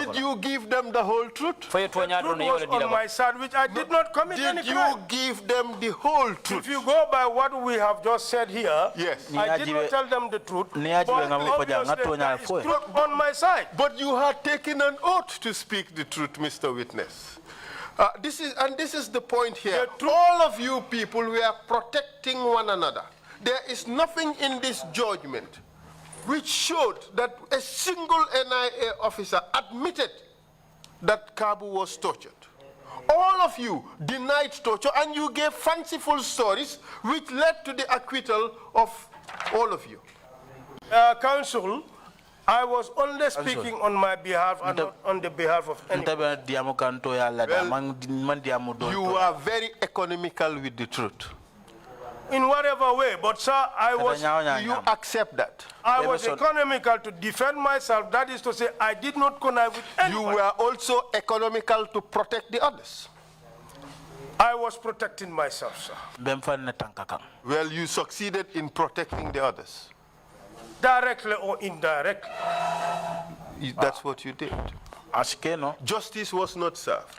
Did you give them the whole truth? The truth was on my side, which I did not commit any crime. Did you give them the whole truth? If you go by what we have just said here, yes. I did not tell them the truth. But obviously, there is truth on my side. But you had taken an oath to speak the truth, Mr. Witness. This is the point here. All of you people were protecting one another. There is nothing in this judgment which showed that a single NIA officer admitted that Kabu was tortured. All of you denied torture and you gave fanciful stories which led to the acquittal of all of you. Counsel, I was only speaking on my behalf and not on the behalf of anyone. Well, you are very economical with the truth. In whatever way, but sir, Do you accept that? I was economical to defend myself. That is to say, I did not connive with anyone. You were also economical to protect the others. I was protecting myself, sir. Well, you succeeded in protecting the others. Directly or indirectly. That's what you did. Justice was not served.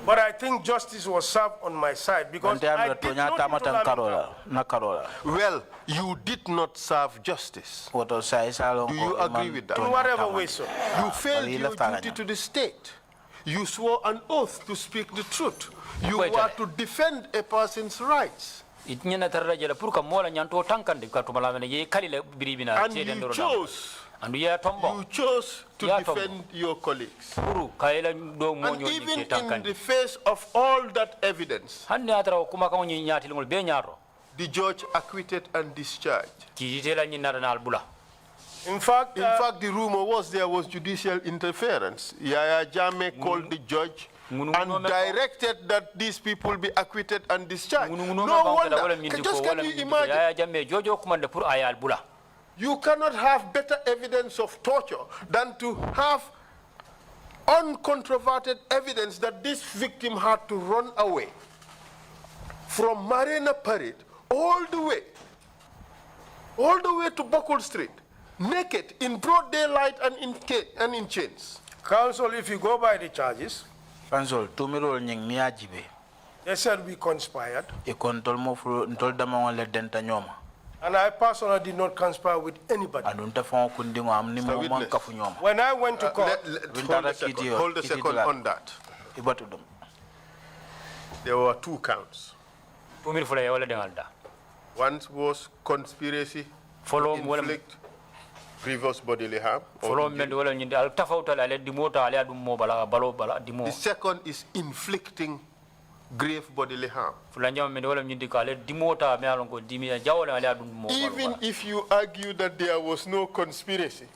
But I think justice was served on my side because I did not. Well, you did not serve justice. Do you agree with that? In whatever way, sir. You failed your duty to the state. You swore an oath to speak the truth. You were to defend a person's rights. And you chose to defend your colleagues. And even in the face of all that evidence, the judge acquitted and discharged. In fact, the rumor was there was judicial interference. Yaya Jammeh called the judge and directed that these people be acquitted and discharged. No wonder. Just can you imagine? You cannot have better evidence of torture than to have uncontroverted evidence that this victim had to run away from Marina Parade all the way to Buckle Street, naked in broad daylight and in chains. Counsel, if you go by the charges, Counsel, they said we conspired. And I personally did not conspire with anybody. When I went to court, hold a second on that. There were 2 counts. One was conspiracy to inflict grievous bodily harm. The second is inflicting grave bodily harm. Even if you argue that there was no conspiracy,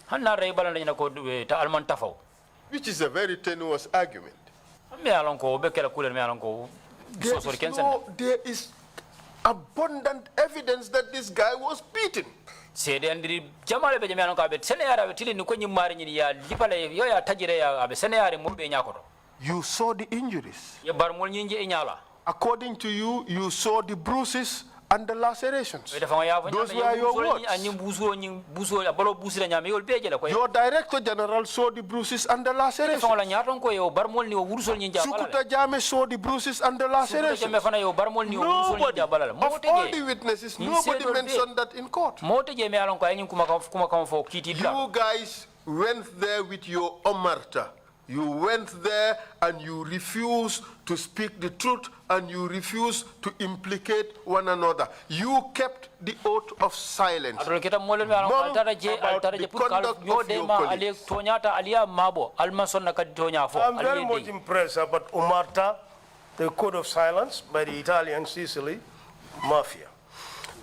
which is a very tenuous argument, there is abundant evidence that this guy was beaten. You saw the injuries. According to you, you saw the bruises and the lacerations. Those were your words. Your Director General saw the bruises and the lacerations. Sukuta Jammeh saw the bruises and the lacerations. Nobody, of all the witnesses, nobody mentioned that in court. You guys went there with your omerta. You went there and you refused to speak the truth and you refused to implicate one another. You kept the oath of silence. Mom, about the conduct of your colleagues. I'm very much impressed about omerta, the code of silence by the Italian Sicily mafia.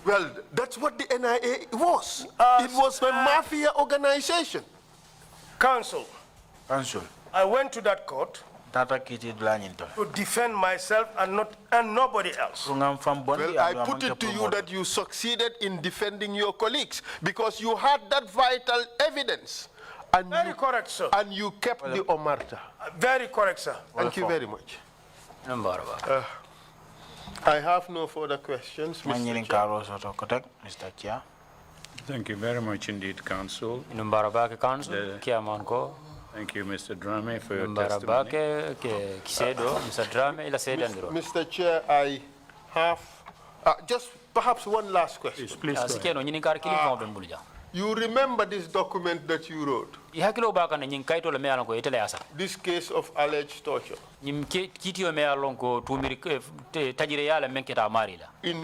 Well, that's what the NIA was. It was a mafia organization. Counsel. I went to that court to defend myself and nobody else. Well, I put it to you that you succeeded in defending your colleagues because you had that vital evidence. And very correct, sir. And you kept the omerta. Very correct, sir. Thank you very much. I have no further questions, Mr. Chair. Thank you very much indeed, Counsel. Thank you, Mr. Dramneh, for your testimony. Mr. Chair, I have just perhaps one last question. Please go ahead. You remember this document that you wrote? This case of alleged torture, in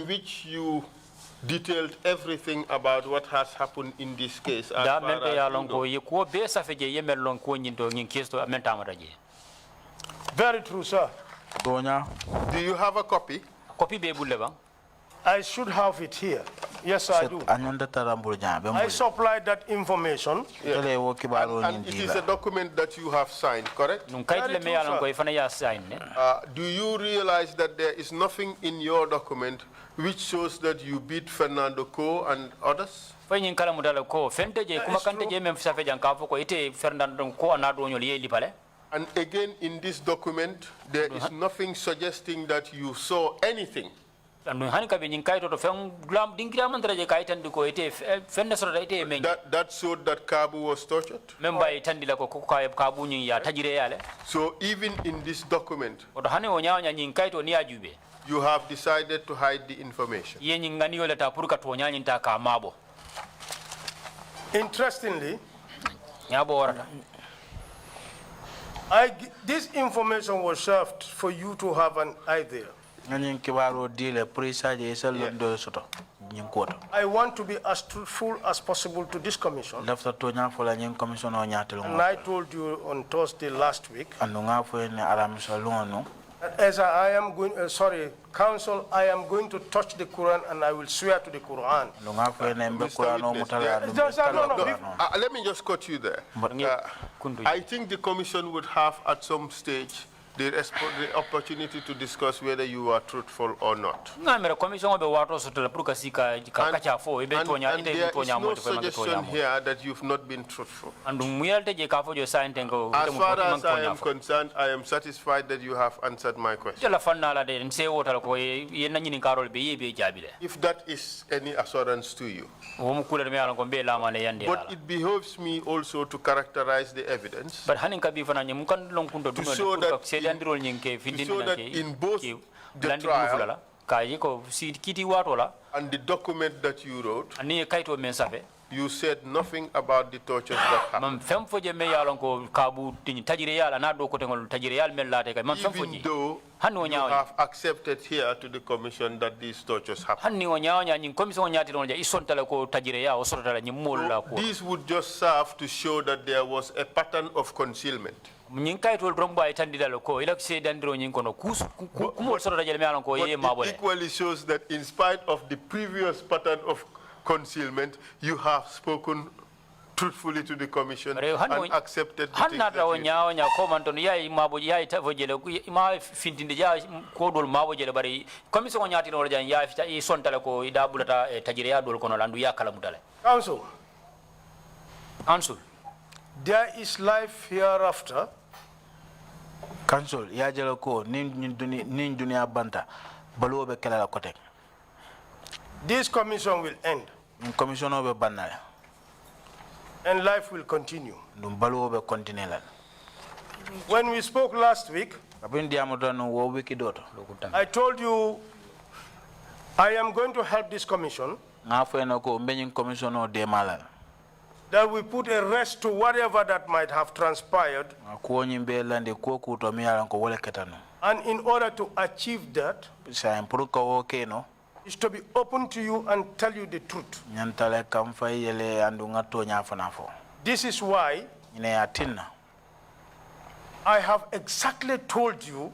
which you detailed everything about what has happened in this case. Very true, sir. Do you have a copy? I should have it here. Yes, I do. I supplied that information. Yes. And it is a document that you have signed, correct? Do you realize that there is nothing in your document which shows that you beat Fernando Co and others? And again, in this document, there is nothing suggesting that you saw anything andu hani kabe nyin kayto to fen glam dingira man taraje kaytandi ko ite fenne soro ite men That showed that Kabu was tortured? memba itandi la ko kabu nyin ya tajire yale. So even in this document, oto hani o nyaanya nyin kayto ni ajube you have decided to hide the information. ye nyin ngani yola ta pour ka to nyaanyin ta ka mabo. Interestingly, nyabo warata this information was served for you to have an idea. Nyin kibaro dile prisa je londo soto. Nyin kota. I want to be as truthful as possible to this commission. Lafta to nya fola nyin commission o nyatel. And I told you on Thursday last week. Anu nga fo ne alamisa lungo. As I am going, Council, I am going to touch the Quran and I will swear to the Quran. Let me just cut you there. I think the Commission would have at some stage the opportunity to discuss whether you are truthful or not. And there is no suggestion here that you've not been truthful. As far as I am concerned, I am satisfied that you have answered my question. If that is any assurance to you. But it behoves me also to characterize the evidence to show that in both the trial and the document that you wrote, you said nothing about the tortures that happened. Even though you have accepted here to the Commission that these tortures happened. These would just serve to show that there was a pattern of concealment. But it equally shows that in spite of the previous pattern of concealment, you have spoken truthfully to the Commission and accepted the things that Council, there is life hereafter. Council, ya jelo ko nin dunia banta baluo be kala kote. This commission will end. Commission be banale. And life will continue. Dum baluo be continue la. When we spoke last week, I told you I am going to help this commission. That we put a rest to whatever that might have transpired. And in order to achieve that, is to be open to you and tell you the truth. This is why I have exactly told you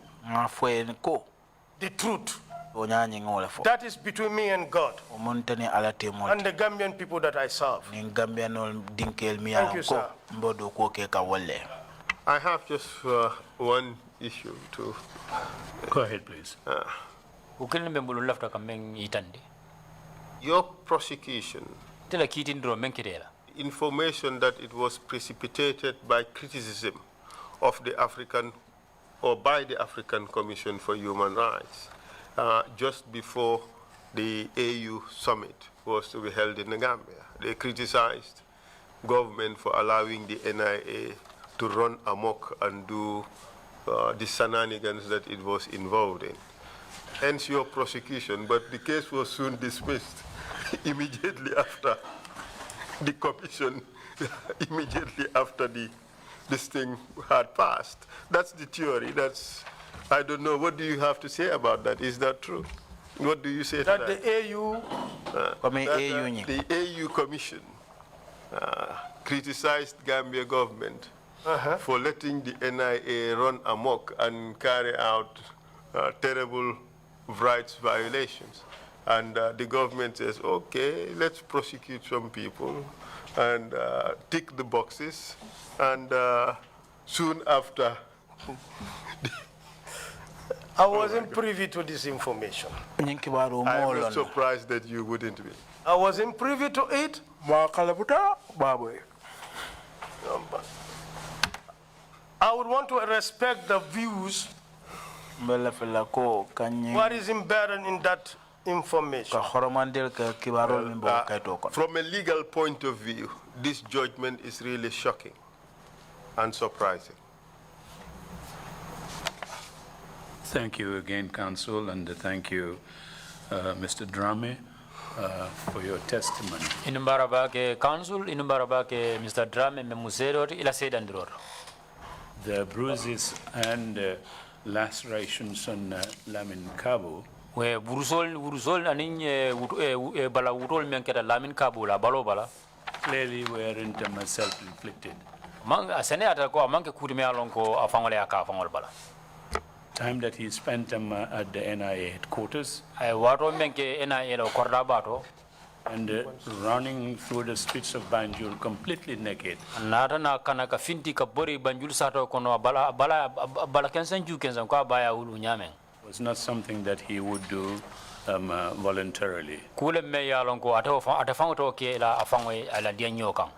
the truth. That is between me and God and the Gambian people that I serve. Thank you, sir. I have just one issue to... Go ahead, please. Your prosecution, information that it was precipitated by criticism of the African or by the African Commission for Human Rights just before the AU summit was to be held in the Gambia. They criticized government for allowing the NIA to run amok and do the shenanigans that it was involved in. Hence your prosecution, but the case was soon dismissed immediately after the commission, immediately after this thing had passed. That's the theory. That's, I don't know. What do you have to say about that? Is that true? What do you say to that? The AU, the AU Commission criticized Gambia government for letting the NIA run amok and carry out terrible rights violations. And the government says, okay, let's prosecute some people and tick the boxes. And soon after, I wasn't privy to this information. I'm not surprised that you wouldn't be. I wasn't privy to it. I would want to respect the views. What is embedded in that information. From a legal point of view, this judgment is really shocking and surprising. Thank you again, Counsel, and thank you, Mr. Dramneh, for your testimony. Inumbarabake Counsel, Inumbarabake Mr. Dramneh Memusero ila Sedandror. The bruises and lacerations on Lamin Kabu We Burusol anin bala urol menketa Lamin Kabu la balo bala. clearly weren't self-inflicted. Mang asene atako manke kudime alonko afangole aka afangol bala. Time that he spent at the NIA headquarters Wato menke NIA lo korda bato. and running through the streets of Banjul completely naked. Nada na kana ka finti ka bori Banjul sato kono bala kensan ju kensan ko baya ulu nyame. Was not something that he would do voluntarily. Kule me yalonko atafango to ke la afango ala dia nyokan.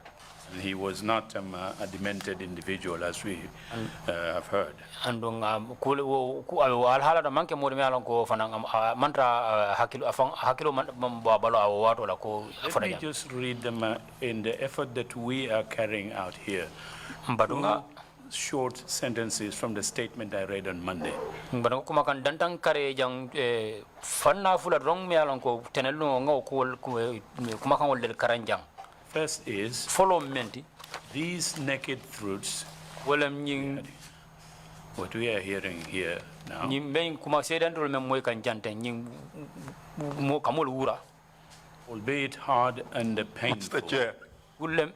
And he was not a demented individual, as we have heard. Andung kule alhala da manke mo me yalonko fanang mantra hakilo balo wato la ko Let me just read them in the effort that we are carrying out here. Badunga Short sentences from the statement I read on Monday. Badunga kuma kan dantang kare jang fanna fula rong me yalonko tenelu ngo kuma kan wol karanjang. First is, Follow menti. these naked fruits, Walam nying what we are hearing here now, nying ben kuma sedandro me moy kan jante nying mo kamol wura. albeit hard and painful. Mr. Chair, Ulem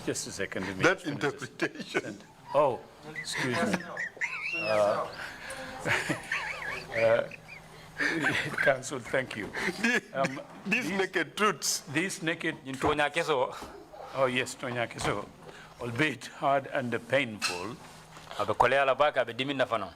Just a second. let me that just finish this interpretation. sentence. Oh, excuse me. Counsel, thank you. These naked truths. These naked, tonya keso oh yes, Tonyake, so, albeit hard and painful, abe kole ala baka abe dimin fano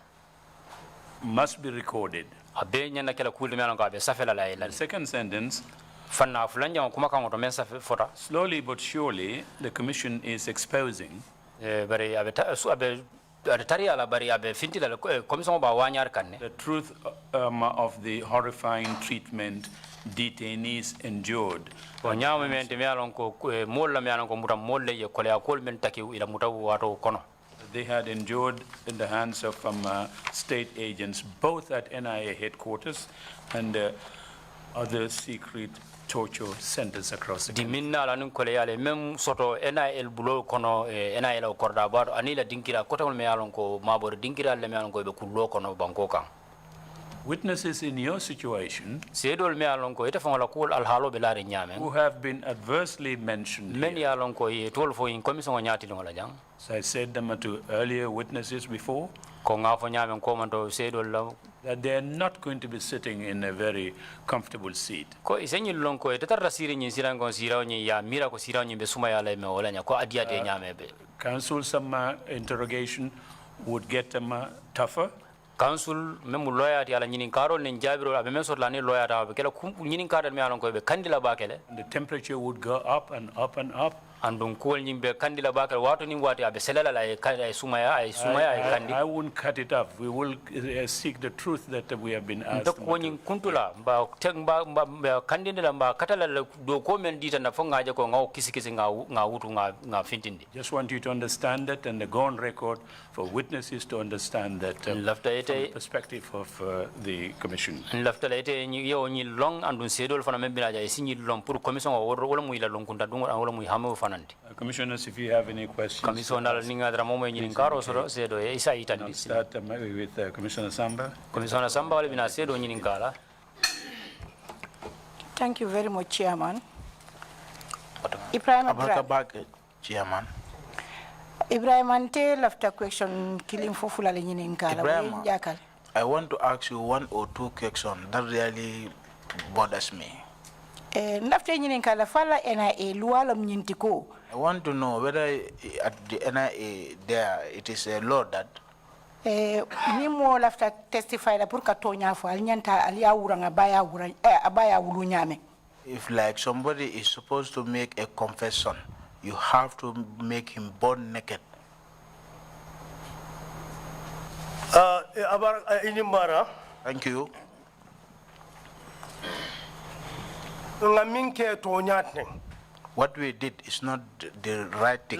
must be recorded. abe nyana kala kulde me alonko abe safela la ila The second sentence, fanna fulanja kuma kan to men fota slowly but surely, the Commission is exposing bari abe abe tari ala bari abe fintila commission ba wanyar kanne the truth of the horrifying treatment detainees endured. o nyaama men te me alonko molla me alonko mutam molle ye kole akol men taki ila mutaw wato kono They had endured in the hands of state agents, both at NIA headquarters and other secret torture centers across the country. diminna la nun kole yale mem soto NIL bulo kono NIL o korda bar anila dinkira kotol me alonko mabor dinkira le me alonko be kullo kono banko kan Witnesses in your situation sedol me alonko ite fangola kul al halo be laare nyame who have been adversely mentioned men here. yalonko ye tol fo in commission o nyati ngola jang So I said them to earlier witnesses before, ko ngafo nyame ko man to sedol la that they are not going to be sitting in a very comfortable seat. ko isenyi lonko ite tarra siri nyi sirango siraw nyi ya mira ko siraw nyi be suma yala me wala nya ko adia de nyame be Counsel, some interrogation would get them tougher. council memu lawyer ti ala nyinin karo nen jabiro abe men sot la ni lawyer ta be kala nyinin karo me alonko be kandila bakele The temperature would go up and up and up. andun kol nyimbe kandila bakele wato ni wati abe selala la ay sumaya ay kandi I won't cut it up. We will seek the truth that we have been asked. dak woni kuntula ba tek ba kandinde la ba katala do ko men dita na fonga je ko ngaw kisi nga wutu nga fintindi Just want you to understand that and go on record for witnesses to understand that lafta from the ite perspective of the Commission. lafta ite ni yo ni long andun sedol fana men binaja e sinyi long pour commission o wala muy la long kunta dum wala muy hamu fanandi Commissioners, if you have any questions, commission dal ni ngadra momo nyinin karo so sedo e isa I'll itandi start maybe with Commissioner Samba. commission samba wala bina sedo nyinin kala Thank you very much, Chairman. Ebrima Chairman. Ante after question killing for full Ebrima, jakal. I want to ask you one or two questions that really bothers me. Ndafte nyinin kala fala NIA luwala mnyintiko. I want to know whether at the NIA there it is a law that Nimo lafta testify la pour katonya fo alnyanta aliya wuranga abaya wulu nyame. if like somebody is supposed to make a confession, you have to make him born naked. Inimara, Thank you. What we did is not the right thing.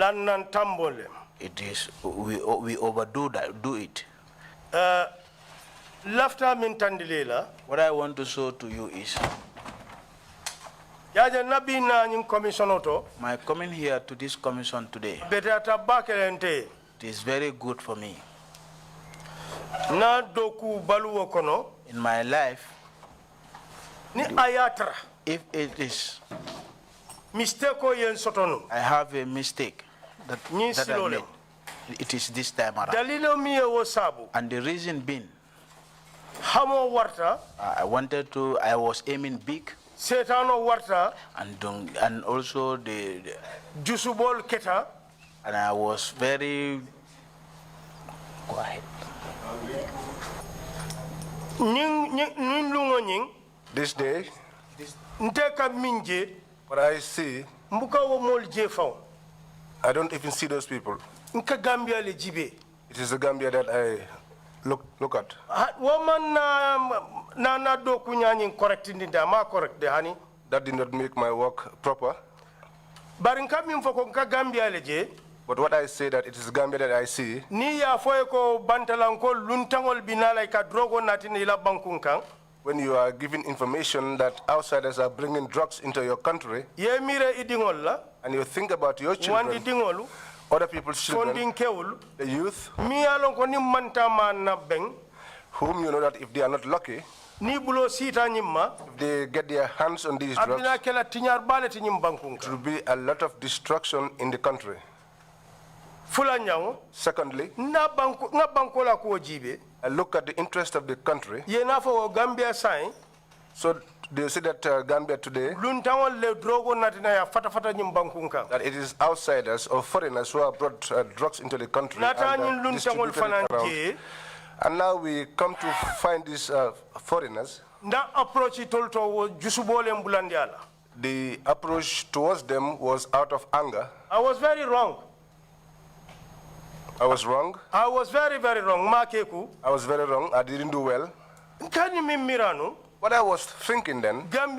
It is we overdo that. Do it. What I want to show to you is my coming here to this commission today. It is very good for me. In my life, if it is I have a mistake that I made. It is this time around. And the reason being, I was aiming big. And also the and I was very quiet. This day, what I see, I don't even see those people. It is the Gambia that I look at. That did not make my work proper. But what I say that it is Gambia that I see. When you are giving information that outsiders are bringing drugs into your country, and you think about your children, other people's children, the youth, whom you know that if they are not lucky, if they get their hands on these drugs, it will be a lot of destruction in the country. Secondly, I look at the interest of the country. So they say that Gambia today, that it is outsiders or foreigners who have brought drugs into the country and distributed it around. And now we come to find these foreigners. The approach towards them was out of anger. I was very wrong. I was wrong. I was very, very wrong. I was very wrong. I didn't do well. What I was thinking then, that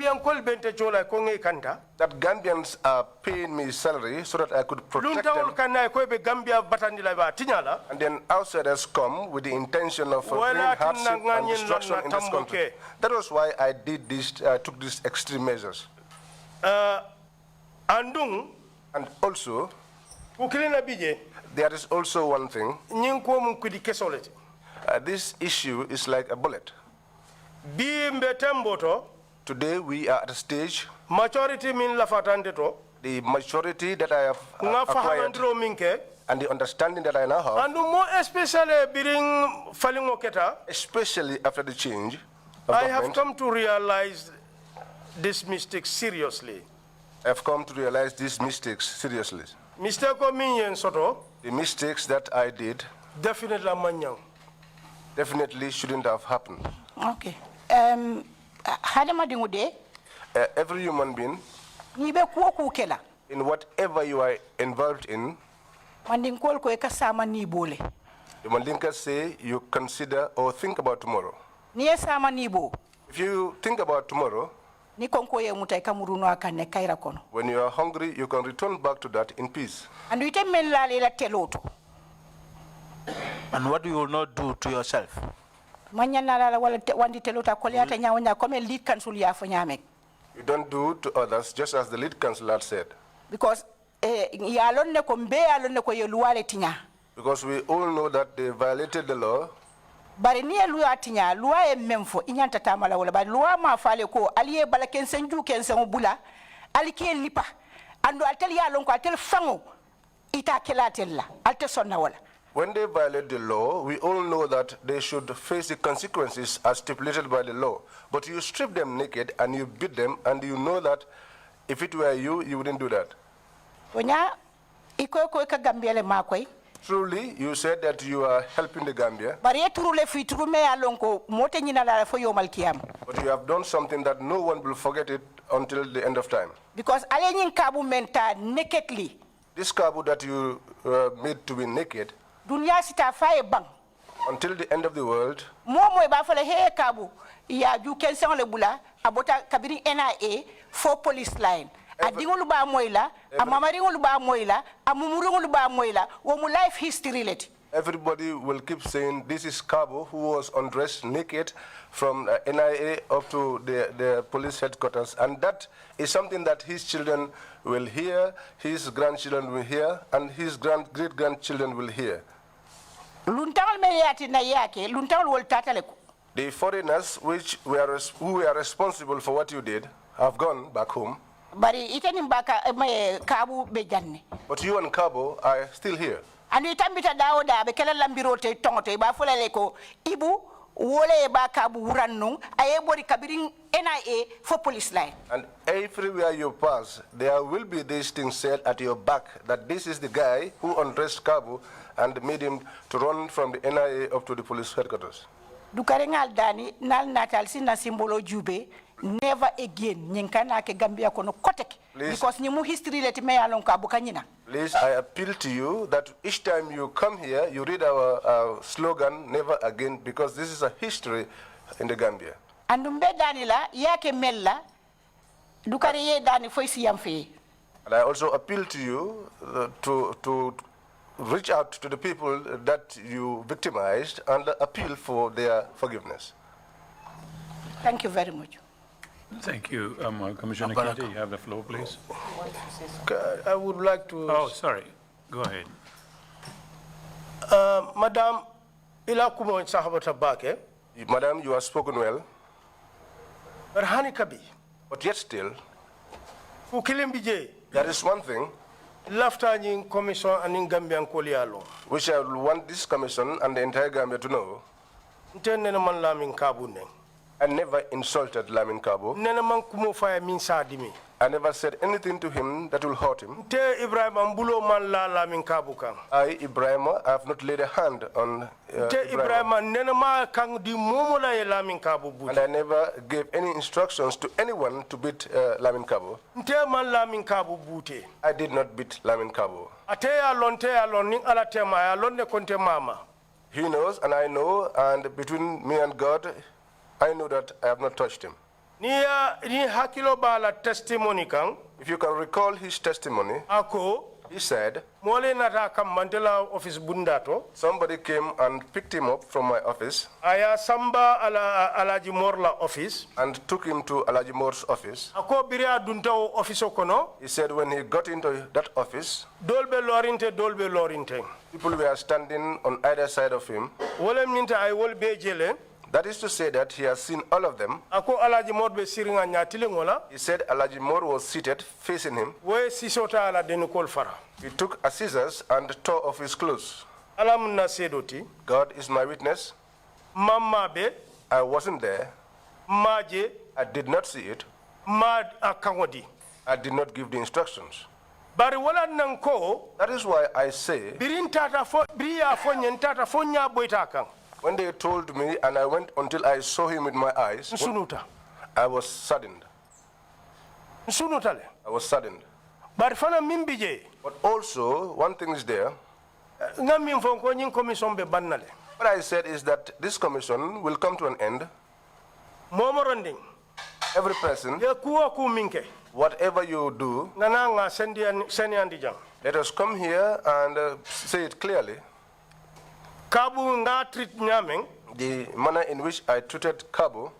Gambians are paying me salary so that I could protect them. And then outsiders come with the intention of bringing hardship and destruction in this country. That was why I did this, took these extreme measures. And also, there is also one thing. This issue is like a bullet. Today we are at a stage. The maturity that I have acquired and the understanding that I now have, and more especially after the change of I have come to realize this mistake seriously. I have come to realize these mistakes seriously. The mistakes that I did definitely shouldn't have happened. Okay. Every human being, in whatever you are involved in, the Mandinkas say you consider or think about tomorrow. If you think about tomorrow, when you are hungry, you can return back to that in peace. And what you will not do to yourself. You don't do to others just as the lead councillor said. Because we all know that they violated the law. Bari ni luwa tinya luwa e memfo inyanta tamala wala ba luwa ma fale ko aliye bala kensenju kensen bula alike lipa ando altel ya lon ko altel fango ita kelatella alte sonna wala. When they violate the law, we all know that they should face the consequences as stipulated by the law. But you strip them naked and you beat them, and you know that if it were you, you wouldn't do that. Truly, you said that you are helping the Gambia. But you have done something that no one will forget it until the end of time. Because nakedly. This Kabu that you made to be naked, until the end of the world, abota kabiri NIA for police line. Adingolu ba moila, amamaringolu ba moila, amumurungolu ba moila, wo mu life history leti. Everybody will keep saying this is Cabo who was undressed naked from NIA up to the police headquarters, and that is something that his children will hear, his grandchildren will hear, and his great-grandchildren will hear. The foreigners who were responsible for what you did have gone back home. But you and Cabo are still here. And we tambita daoda be kala lambirote tongote ba folale ko ibu wole ba Kabu rannu ayebori kabiring NIA for police line. And everywhere you pass, there will be these things said at your back that this is the guy who undressed Cabo and made him to run from the NIA up to the police headquarters. Dukarengal dani nal natal sina simbolo jube never again nyinkana ke Gambia kono kotek because nyimu history leti me alon ka bukanyina. Please, I appeal to you that each time you come here, you read our slogan, never again, because this is a history in the Gambia. And yake mella dukariye dani foisi yamfe. And I also appeal to you to reach out to the people that you victimized and appeal for their forgiveness. Thank you very much. Thank you. Commissioner Kennedy, you have the floor, please. I would like to... Oh, sorry. Go ahead. Madam, ila kumo sahabata bake. Madam, you have spoken well. Kabi. But yet still, Ukilimbije. there is one thing Lafta in commission and in Gambian Kolialo. which I want this commission and the entire Gambia to know. Nteneman lamin kabune. I never insulted Lamin Cabo. Neneman kumo fire min sadimi. I never said anything to him that will hurt him. Te Ebrima mbulo man la lamin kabu kan. I, Ebrima, I have not laid a hand on Te Ebrima nenema kang di momola e lamin kabu bu. and I never gave any instructions to anyone to beat Lamin Cabo. Te man lamin kabu bute. I did not beat Lamin Cabo. Ate alon ning ala tema alon ne konte mama. He knows and I know, and between me and God, I know that I have not touched him. Ni hakilo bala testimony kan. If you can recall his testimony, Ako he said, mole nata kam mandela office bundato. somebody came and picked him up from my office Aya samba alaji morla office. and took him to Alaji Moore's office. Ako biria dunta office kono. He said when he got into that office, Dolbe lorinte. people were standing on either side of him. Wole minta ay wol be jele. That is to say that he has seen all of them. Ako alaji mor be siringa nyatile ngola. He said Alaji Moore was seated facing him. We sisota ala denukol fara. He took a scissors and tore off his clothes. Alam na sedoti. God is my witness. Mama be. I wasn't there. Maje. I did not see it. Mad akangodi. I did not give the instructions. Bari wala nanko. That is why I say, Birin tata fo bria fo nyentata fo nya boita kan. when they told me and I went until I saw him with my eyes, Nsunuta. I was saddened. Nsunutale. I was saddened. Bari fana mimbije. But also, one thing is there. Ngam fo ko nyin commission be bannale. What I said is that this commission will come to an end. Momoronding. Every person, Ye kuwa ku minke. whatever you do, Nana nga sendi andi jang. let us come here and say it clearly. Kabu nga treat nyameng. The manner in which I treated Cabo,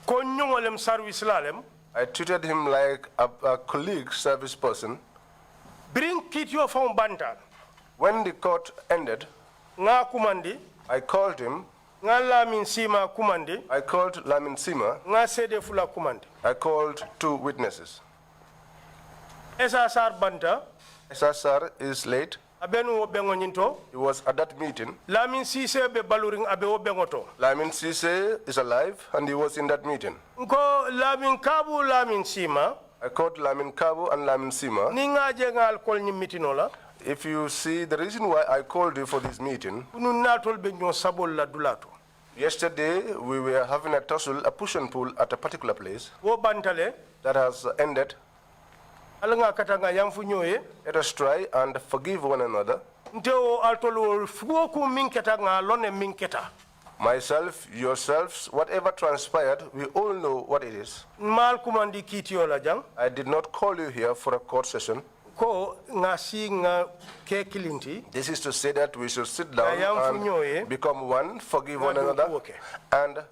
Ko nyongolem service lalem. I treated him like a colleague service person. Bring kit yo fon bantal. When the court ended, Nga kumandi. I called him. Nga lamin sima kumandi. I called Lamin Sima. Nga sede fula kumandi. I called 2 witnesses. SSR banta. SSR is late. Abenu obengo nyinto. He was at that meeting. Lamin sise be baluring abe obengo to. Lamin Sise is alive and he was in that meeting. Nko lamin kabu lamin sima. I called Lamin Cabo and Lamin Sima. Ni nga je nga alcohol ni mitinola. If you see the reason why I called you for this meeting, Unu natol be nyo sabol la dulato. yesterday we were having a tussle, a push and pull at a particular place Wo bantale. that has ended. Alanga katanga yamfu nyoye. Let us try and forgive one another. Nte o altolo fugo ku minketa nga lone minketa. Myself, yourselves, whatever transpired, we all know what it is. Mal kumandi kitio la jang. I did not call you here for a court session. Ko ngasi nga ke kilinti. This is to say that we should sit down and become one, forgive one another, and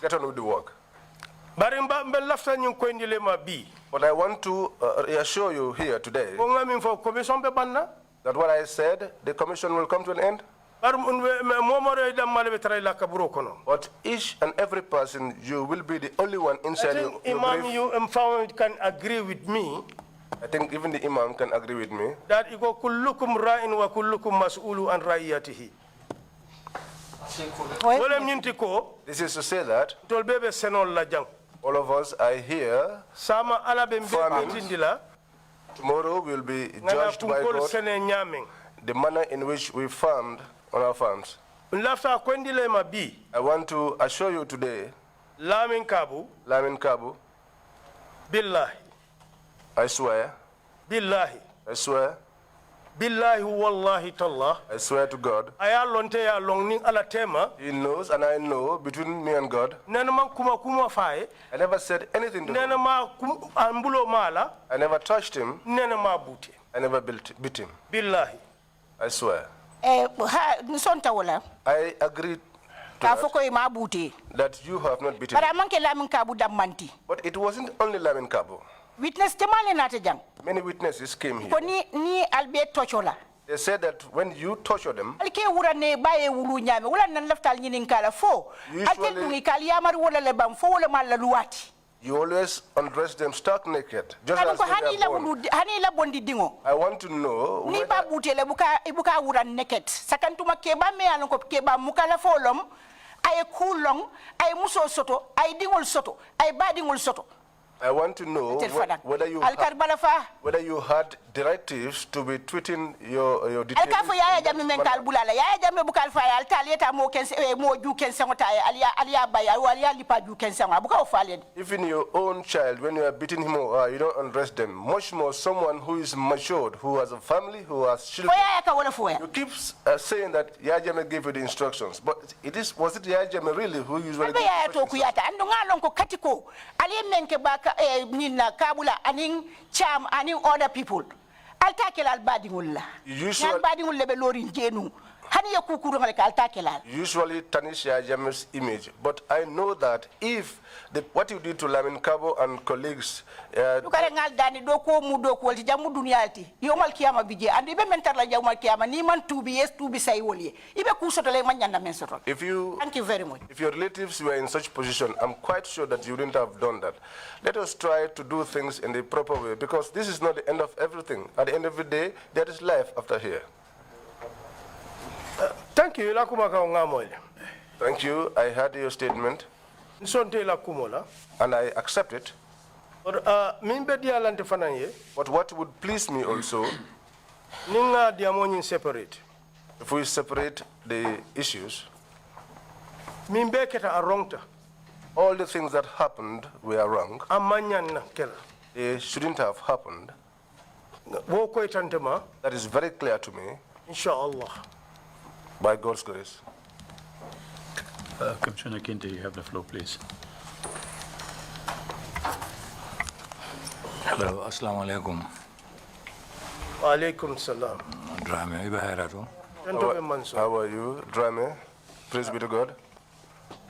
get on with the work. But I want to reassure you here today that what I said, the commission will come to an end. But each and every person, you will be the only one inside your Imam, you can agree with me. I think even the Imam can agree with me. That kullukum ra'in wa kullukum mas'ulu an ra'iyatihi. This is to say that all of us are here farming. Tomorrow we'll be judged by God the manner in which we farmed on our farms. I want to assure you today, Lamin Kabu, Billahi, I swear, Billahi, I swear, Billahi wallahi tallah, I swear to God, He knows and I know between me and God. I never said anything to him. I never touched him. I never beat him. Billahi. I swear. I agree that you have not beaten him. But it wasn't only Lamin Kabu. Witness Many witnesses came here. Ni Albert Tochola. They said that when you torture them, you always undress them stark naked, just as they are born. I want to know whether you had directives to be treating your detainees. Even your own child, when you are beating him or you don't undress them, much more someone who is matured, who has a family, who has children. You keep saying that Yajame gave you the instructions, but was it Yajame really who usually gave you instructions? Nina Kabula aning Cham aning other people. I'll tackle al badingula. Usually Tanisha James' image, but I know that if what you did to Lamin Kabo and colleagues, if you, thank you very much. If your relatives were in such position, I'm quite sure that you wouldn't have done that. Let us try to do things in the proper way, because this is not the end of everything. At the end of the day, there is life after here. Thank you. Thank you. I heard your statement. And I accept it. But what would please me also, if we separate the issues, all the things that happened were wrong. They shouldn't have happened. That is very clear to me. Inshallah. By God's grace. Commissioner Kinte, you have the floor, please. Hello, assalamu alaikum. Wa alaikum salam. Dramneh, how are you, Dramneh? Praise be to God.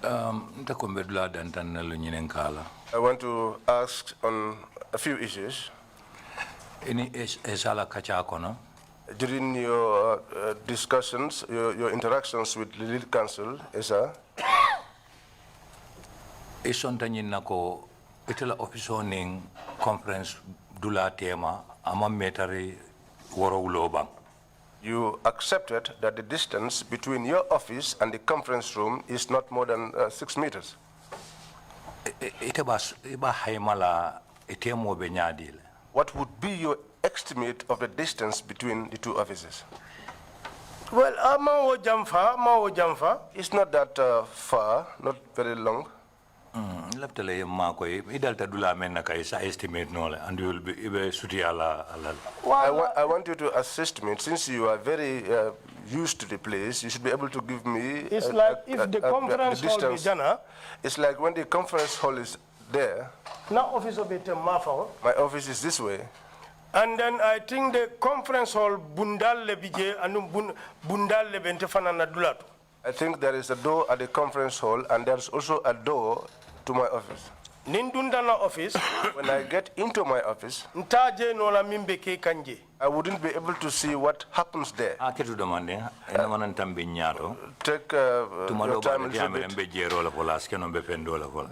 I want to ask on a few issues. During your discussions, your interactions with the lead counsel, Esa, conference dula tema ama metari woro you accepted that the distance between your office and the conference room is not more than 6 meters. What would be your estimate of the distance between the two offices? Well, it's not that far, not very long. Leftale mako idalta dula menna kay sa estimate no and you will be suti ala. I want you to assist me since you are very used to the place. You should be able to give me. It's like if the conference hall is Jana. It's like when the conference hall is there. Now office of it My office is this way. And then I think the conference hall bundal lebije anu bundal lebente fanana dulato. I think there is a door at the conference hall and there's also a door to my office. Nindundana office. When I get into my office, ntaje no la mimbeke kanje. I wouldn't be able to see what happens there. Take your time a little bit.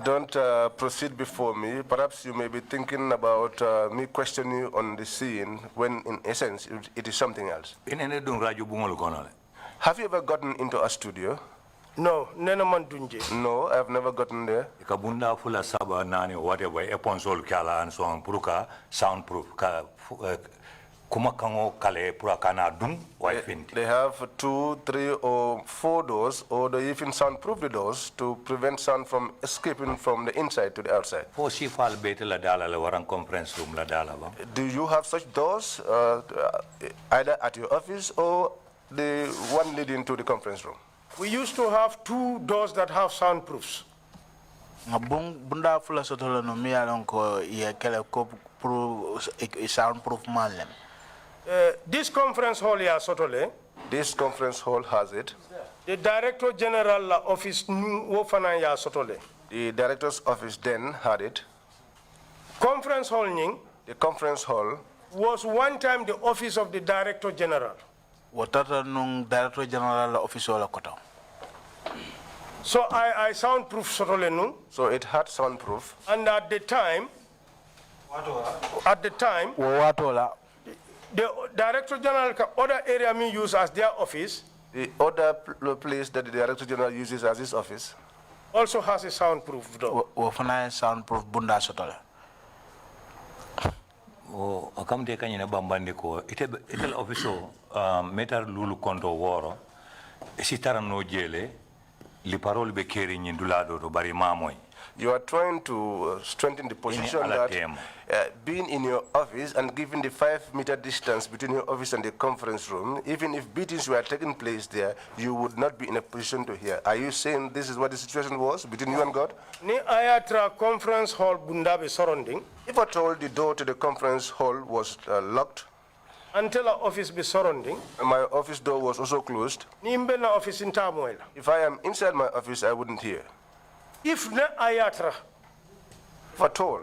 Don't proceed before me. Perhaps you may be thinking about me questioning you on the scene when in essence it is something else. Have you ever gotten into a studio? No, no, I have never gotten there. Kabunda fula saba nani whatever eponsol kala and so on puruka soundproof kumakango kale purakana dung wife. They have 2, 3, or 4 doors, or they even soundproof the doors to prevent sound from escaping from the inside to the outside. Conference room la dala. Do you have such doors either at your office or the one leading to the conference room? We used to have 2 doors that have soundproofs. Bunda fula sotola no mi alon ko ye kele ko pro soundproof malem. This conference hall here sotole. This conference hall has it. The Director General office nu wofana ya sotole. The director's office then had it. Conference hall ning. The conference hall was one time the office of the Director General. Watata nung Director General office wala koto. So I soundproof sotole nu. So it had soundproof. And at the time, the Director General other area me use as their office. The other place that the Director General uses as his office also has a soundproof door. Wofana soundproof bunda sotole. O akam de kanyina bambande ko itel office metar lulu konto woro sitara no jele li parole be keri nyindulado to bari mamoy. You are trying to strengthen the position that being in your office and given the 5-meter distance between your office and the conference room, even if beatings were taking place there, you would not be in a position to hear. Are you saying this is what the situation was between you and God? Ni ayatra conference hall bundabe surrounding. If at all the door to the conference hall was locked, until our office be surrounding, and my office door was also closed, if I am inside my office, I wouldn't hear. If na ayatra, if at all,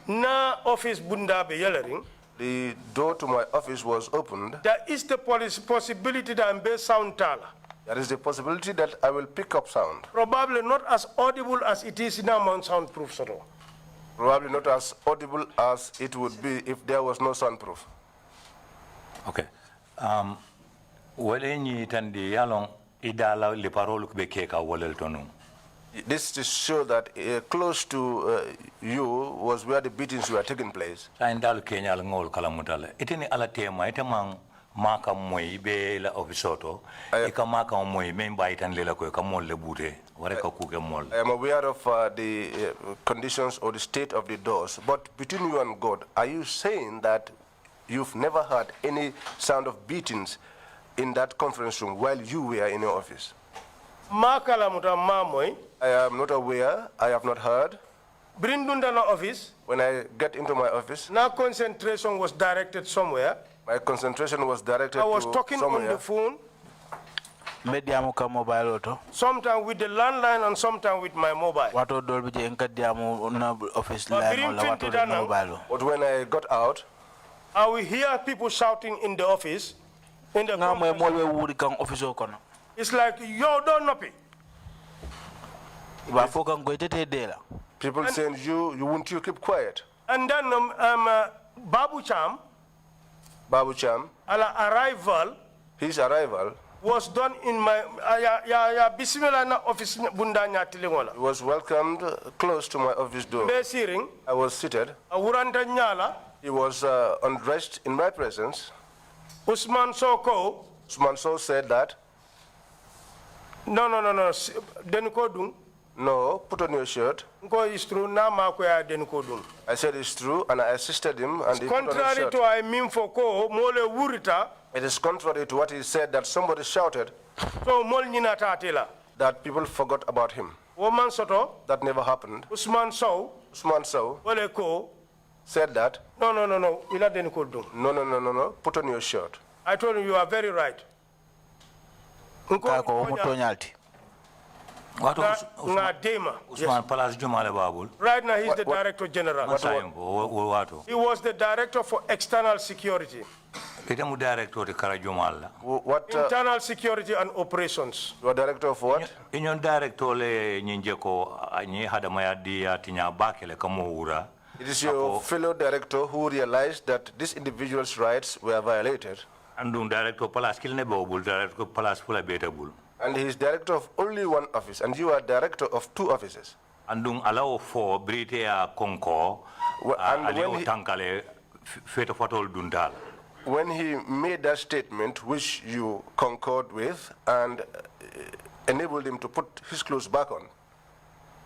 na office bunda be yellering, the door to my office was opened, there is the possibility that I'm based sound tala. There is the possibility that I will pick up sound. Probably not as audible as it is in our soundproof at all. Probably not as audible as it would be if there was no soundproof. Okay. Wale tandi yalong idala le parole be keka walel tonu. This is show that close to you was where the beatings were taking place. Indal Kenya ngol kalamutale. Itini ala tema itemang maka moy be la ofisoto. Ika maka moy memba itan lela ko ka mol le bute. Ware ka kuke mol. I am aware of the conditions or the state of the doors, but between you and God, are you saying that you've never heard any sound of beatings in that conference room while you were in your office? I am not aware. I have not heard. Office. When I get into my office, now concentration was directed somewhere. My concentration was directed I was talking somewhere. On the phone. Mobile auto. Sometimes with the landline and sometimes with my mobile. Office line. But when I got out, I will hear people shouting in the office. In the it's like, yo, don't know it. People saying, won't you keep quiet? And then Babu Cham, arrival, his arrival was done in my office. He was welcomed close to my office door. I was seated. He was undressed in my presence. Usman So said that. No. Denukodung. No, put on your shirt. It's true. I said it's true, and I assisted him, and he put on his Contrary shirt. to I mean for ko mole wurita. It is contrary to what he said that somebody shouted So mol nyina tatela. that people forgot about him. Woman soto. That never happened. Usman Sow. Usman Sow Wale ko. said that. No. Ila den ko dum. No. Put on your shirt. I told you are very right. Usman Palas Jumale Babul. Right now he's the Director General. He was the Director for External Security. Itamu director de Karajumala. What? Internal Security and Operations. You are director of what? Inyon director le nyinjeko anyi hadamaya dia tinya bakele kamuura. It is your fellow director who realized that this individual's rights were violated. Andung director Palas kilne babul director Palas fula beta bul. And he is director of only one office, and you are director of two offices. Andung allow for Britea Conco and allow tankale feto fatol dundal. When he made that statement, which you concurred with, and enabled him to put his clothes back on.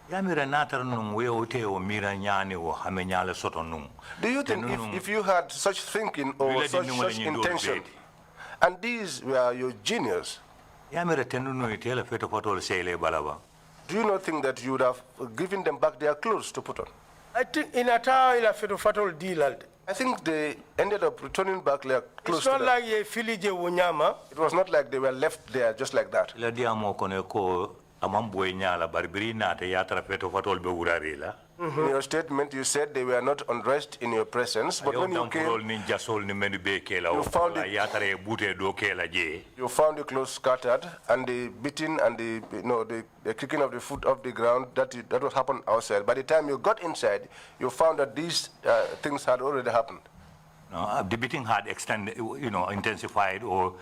Do you think if you had such thinking or such intention, and these were your genius, do you not think that you would have given them back their clothes to put on? I think in a fatal deal. I think they ended up returning back their clothes. It's not like a filije wunyama. It was not like they were left there just like that. In your statement, you said they were not undressed in your presence, but when you came, you found the clothes scattered, and the beating and the kicking of the foot off the ground, that was happened outside. By the time you got inside, you found that these things had already happened. No, the beating had extended, intensified or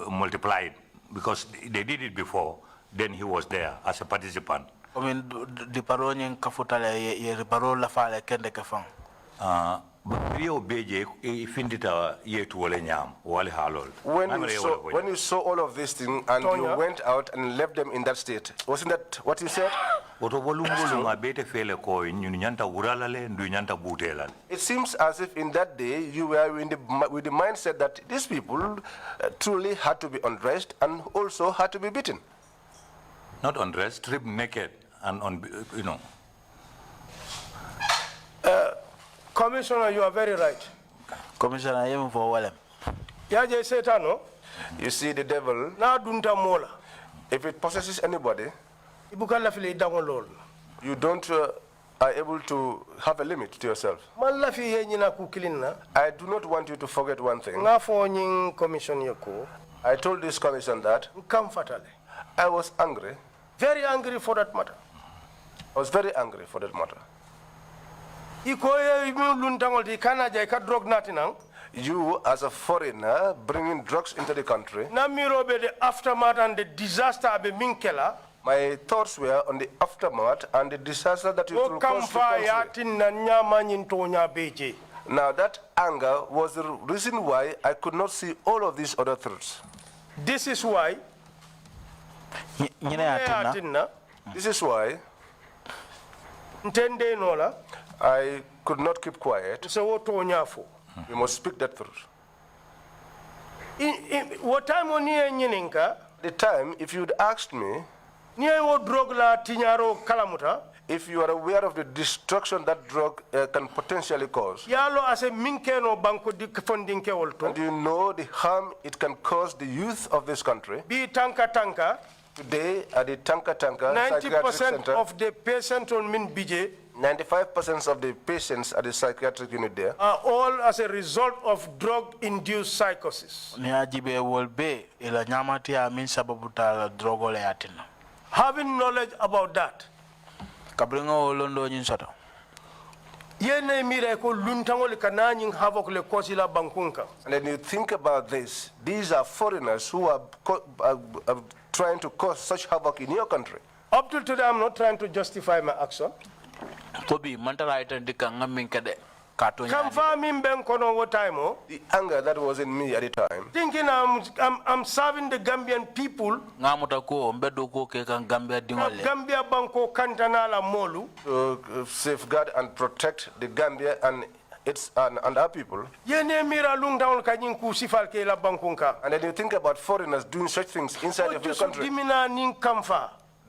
multiplied, because they did it before. Then he was there as a participant. I mean, the paronian kafutale ye reparo la fale kende kafang. Rio beje findita ye to nyam wale halol. When you saw all of these things and you went out and left them in that state, wasn't that what you said? It seems as if in that day you were with the mindset that these people truly had to be undressed and also had to be beaten. Not undressed, stripped naked and Commissioner, you are very right. Commissioner, even for Walem. You see, the devil, if it possesses anybody, you don't are able to have a limit to yourself. I do not want you to forget one thing. I told this commission that I was angry. Very angry for that matter. I was very angry for that matter. You, as a foreigner, bringing drugs into the country. The aftermath and the disaster of Minkela. My thoughts were on the aftermath and the disaster that you threw across the country. Now that anger was the reason why I could not see all of these other truths. This is why. This is why I could not keep quiet. We must speak that truth. What time on the time, if you'd asked me, if you are aware of the destruction that drug can potentially cause, and you know the harm it can cause the youth of this country, today at the Tanka 90% of the patients on Min BJ, 95% of the patients at the psychiatric unit there are all as a result of drug-induced psychosis. Having knowledge about that, and then you think about this, these are foreigners who are trying to cause such havoc in your country. Up till today, I'm not trying to justify my action. Kamfa mimben kono wo time. The anger that was in me at the time. Thinking I'm serving the Gambian people. Gambia banko kantana la molu. To safeguard and protect the Gambia and its and our people. And then you think about foreigners doing such things inside of your country.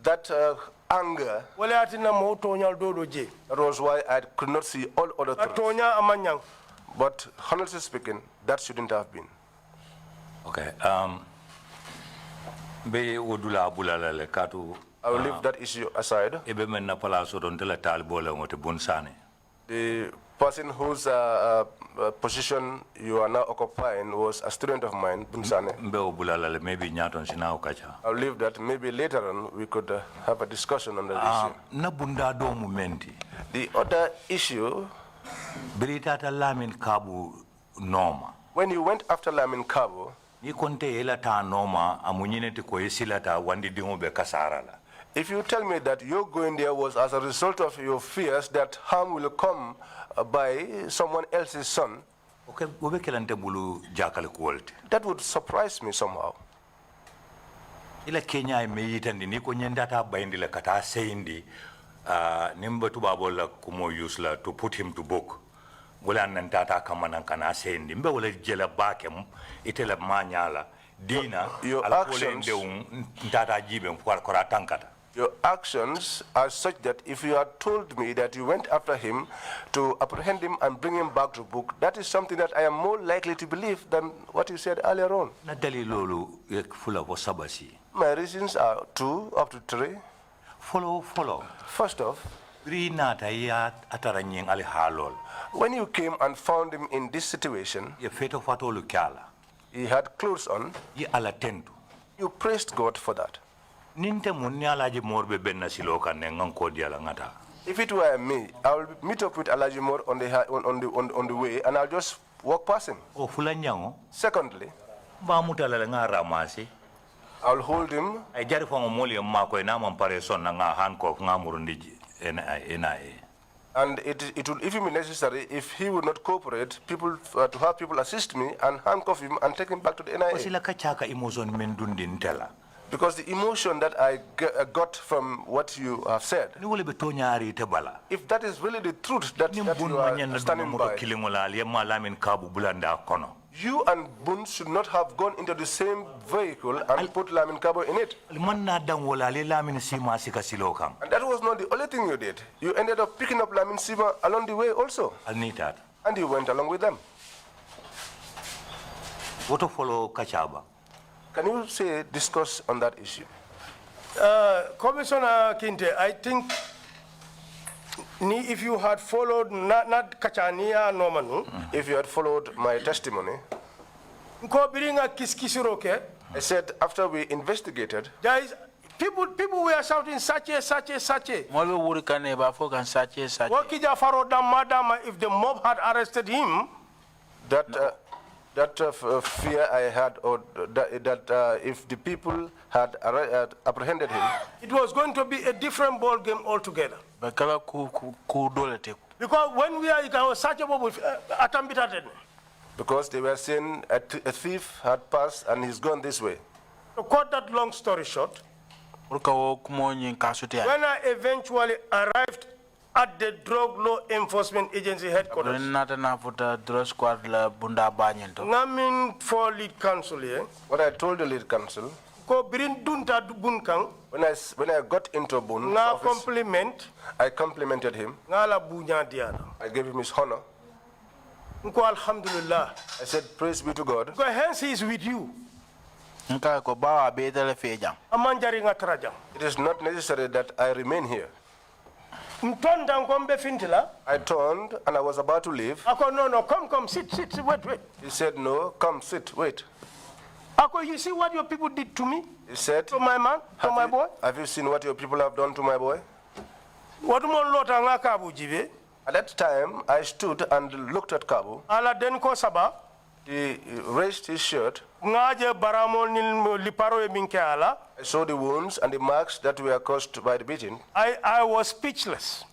That anger, that was why I could not see all other things. But honestly speaking, that shouldn't have been. Okay. Be wodula bulala le katu. I will leave that issue aside. Ebe menna palaso don tele talbole ngote bunsane. The person whose position you are now occupying was a student of mine, Bunsane. Maybe I'll leave that. Maybe later on we could have a discussion on that issue. The other issue, when you went after Lamin Cabo, if you tell me that your going there was as a result of your fears that harm will come by someone else's son, that would surprise me somehow. Ila Kenya imeyitandi niko nyendata baindile kata seindi nimba tubabola kumo yusla to put him to book. Wala nantata kamana kana seindi mbe wala jela bakem itela manyala dina ala kole ndata jibe kwa tankata. Your actions are such that if you had told me that you went after him to apprehend him and bring him back to book, that is something that I am more likely to believe than what you said earlier on. My reasons are 2 up to 3. Follow. First off, when you came and found him in this situation, he had clothes on. You praised God for that. If it were me, I will meet up with Alaji Moore on the way, and I'll just walk past him. Secondly, I'll hold him. And it will, if it be necessary, if he would not cooperate, to have people assist me and handcuff him and take him back to the NIA. Because the emotion that I got from what you have said, if that is really the truth that you are standing by, you and Bun should not have gone into the same vehicle and put Lamin Cabo in it. And that was not the only thing you did. You ended up picking up Lamin Sima along the way also. And you went along with them. What to follow Kachaba? Can you discuss on that issue? Commissioner Kinte, I think if you had followed not Kachania Normanu, if you had followed my testimony, I said after we investigated, people were shouting Sache. If the mob had arrested him, that fear I had, or that if the people had apprehended him, it was going to be a different ball game altogether. Because when we are such a because they were saying a thief had passed and he's gone this way. To cut that long story short, when I eventually arrived at the Drug Law Enforcement Agency headquarters, for lead counsel here, what I told the lead counsel, when I got into Bun's office, I complimented him. I gave him his honor. I said, praise be to God. Hence he is with you. It is not necessary that I remain here. I turned and I was about to leave. No, come, sit, wait. He said, no, come, sit, wait. You see what your people did to me? He said, to my man, to my boy? Have you seen what your people have done to my boy? At that time, I stood and looked at Kabu. He raised his shirt. I saw the wounds and the marks that were caused by the beating. I was speechless.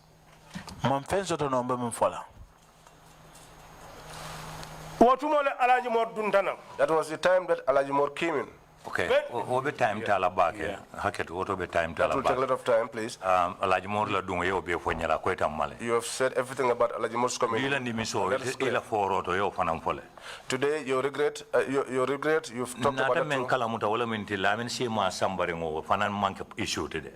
That was the time that Alajimor came in. Okay. Over time tala back. Haket over time tala That will back. take a lot of time, please. Alajimor la dunga yo be fonyala kweta male. You have said everything about Alajimor's coming. Ila ni miso ila foroto yo fanam fole. Today, you regret, you've talked about Nada it. men kala muta wala minti la men si ma sambari ngo fanan manke issue today.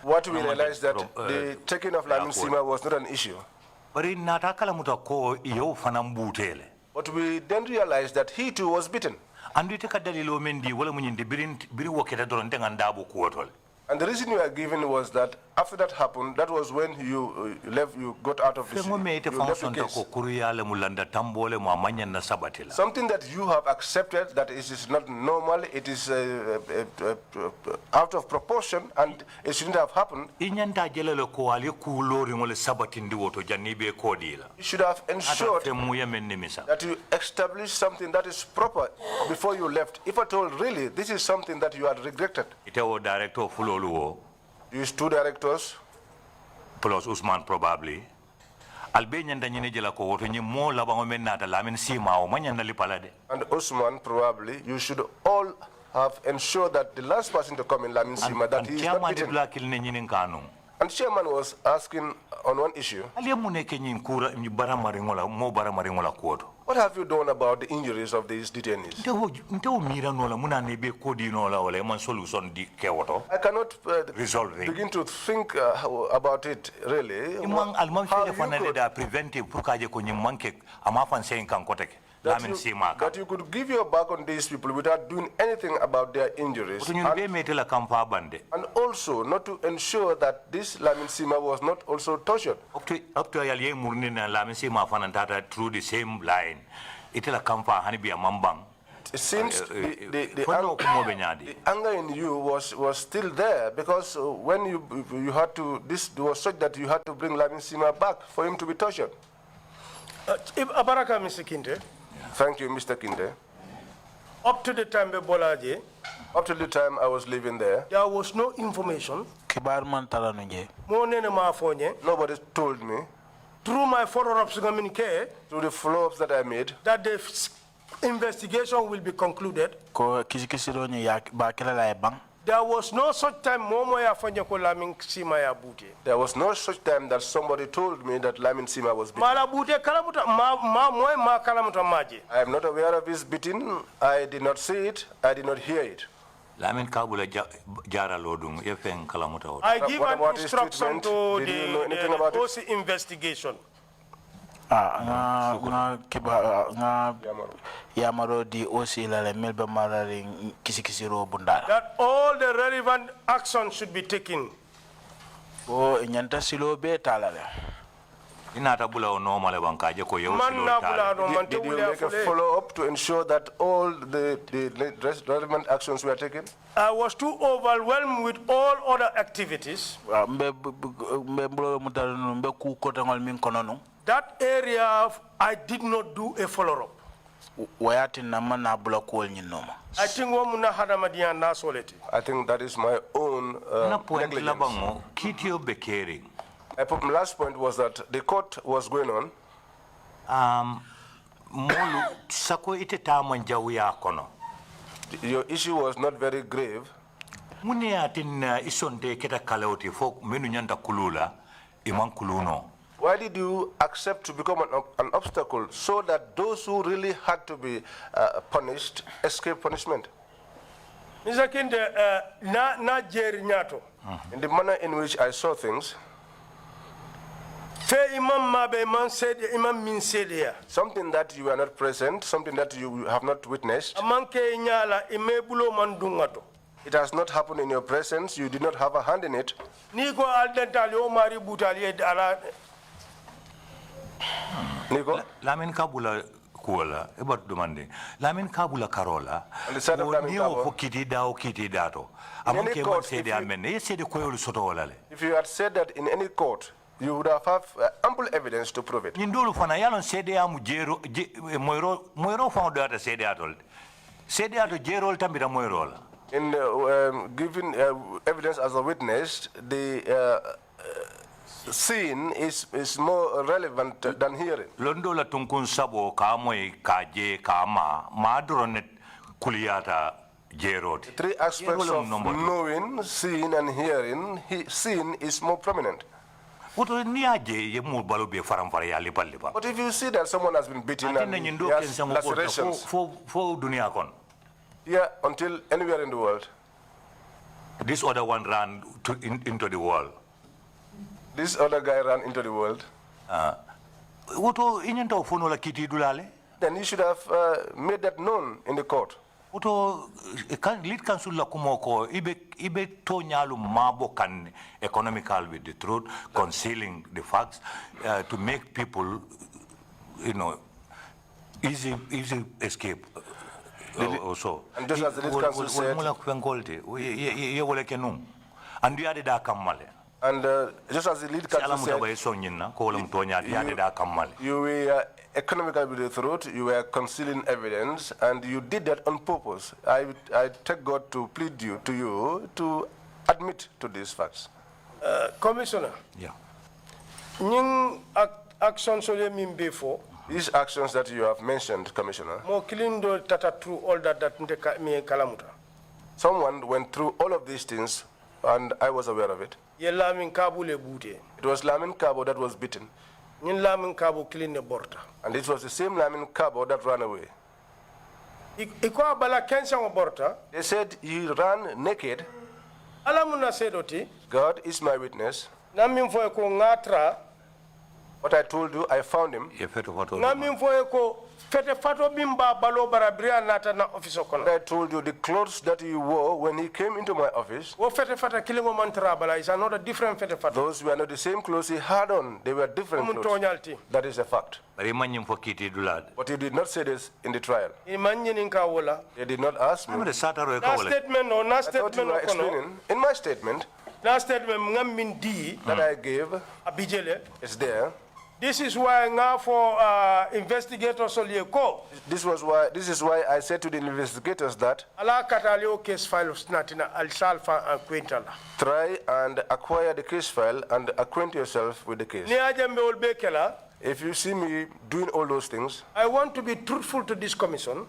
What we realized that the taking of Lamin Sima was not an issue. Bari nata kala muta ko yo fanam butele. But we then realized that he too was beaten. Andu ite kadalilo mendi wala munyindi biri woketa doronte ngandabo kuotole. And the reason you are given was that after that happened, that was when you left, you got out of the case. Something that you have accepted that it is not normal, it is out of proportion, and it shouldn't have happened. You should have ensured that you establish something that is proper before you left. If at all, really, this is something that you had regretted. These two directors plus Usman probably Albanian danyine jela ko woto nyi mo labango men nata lamin sima o manyanda lipalade. And Usman probably you should all have ensured that the last person to come in Lamin Sima that he is not beaten. And chairman was asking on one issue. What have you done about the injuries of these detainees? I cannot begin to think about it really. That you could give your back on these people without doing anything about their injuries. And also not to ensure that this Lamin Sima was not also tortured. Up to Lamin Sima through the same line. It seems the anger in you was still there because when you had to, this was such that you had to bring Lamin Sima back for him to be tortured. Abaraka, Mr. Kinte. Thank you, Mr. Kinde. Up to the time Bolaje, up to the time I was living there, there was no information. Nobody told me. Through my follow-ups communique, through the follow-ups that I made, that the investigation will be concluded. There was no such time there was no such time that somebody told me that Lamin Sima was beaten. I am not aware of his beating. I did not see it. I did not hear it. I give an instruction to the OC investigation. That all the relevant actions should be taken. Did you make a follow-up to ensure that all the relevant actions were taken? I was too overwhelmed with all other activities. That area, I did not do a follow-up. I think that is my own negligence. My last point was that the court was going on. Your issue was not very grave. Why did you accept to become an obstacle so that those who really had to be punished escape punishment? In the manner in which I saw things, something that you are not present, something that you have not witnessed, it has not happened in your presence, you did not have a hand in it. Nico? Lamin Kabula Kuala, about demanding. Lamin Kabula Carola, on the side of Lamin Kabula. If you had said that in any court, you would have ample evidence to prove it. In giving evidence as a witness, the seeing is more relevant than hearing. Londo la tunkun sabo ka moy ka je ka ma dronet kuliyata jerot. Three aspects of knowing, seeing, and hearing. Seeing is more prominent. But if you see that someone has been beaten and he has lacerations, yeah, until anywhere in the world. This other one ran into the wall. This other guy ran into the world. Then you should have made that known in the court. Lead counsel la kumoko ibe to nyalu mabo kan economical with the truth, concealing the facts to make people, easy escape. Also, and just as the lead counsel said, and just as the lead counsel said, you were economical with the truth, you were concealing evidence, and you did that on purpose. I take God to plead to you to admit to these facts. Commissioner. Yeah. Actions before. These actions that you have mentioned, Commissioner. Someone went through all of these things, and I was aware of it. It was Lamin Cabo that was beaten. And it was the same Lamin Cabo that ran away. They said he ran naked. God is my witness. What I told you, I found him. What I told you, the clothes that he wore when he came into my office, those were not the same clothes he had on. They were different clothes. That is a fact. But he did not say this in the trial. He did not ask me. I thought you were explaining. In my statement that I gave, it's there. This is why now for investigators This is why I said to the investigators that try and acquire the case file and acquaint yourself with the case. If you see me doing all those things, I want to be truthful to this commission.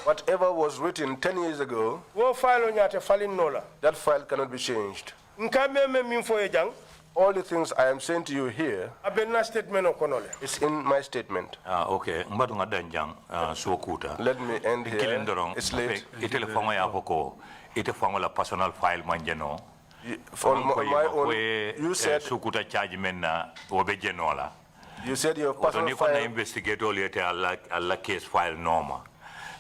Whatever was written 10 years ago, that file cannot be changed. All the things I am saying to you here, it's in my statement. Okay. Let me end here. It's late. Personal file manjeno. For my own, you said your personal file. Investigator la case file normal.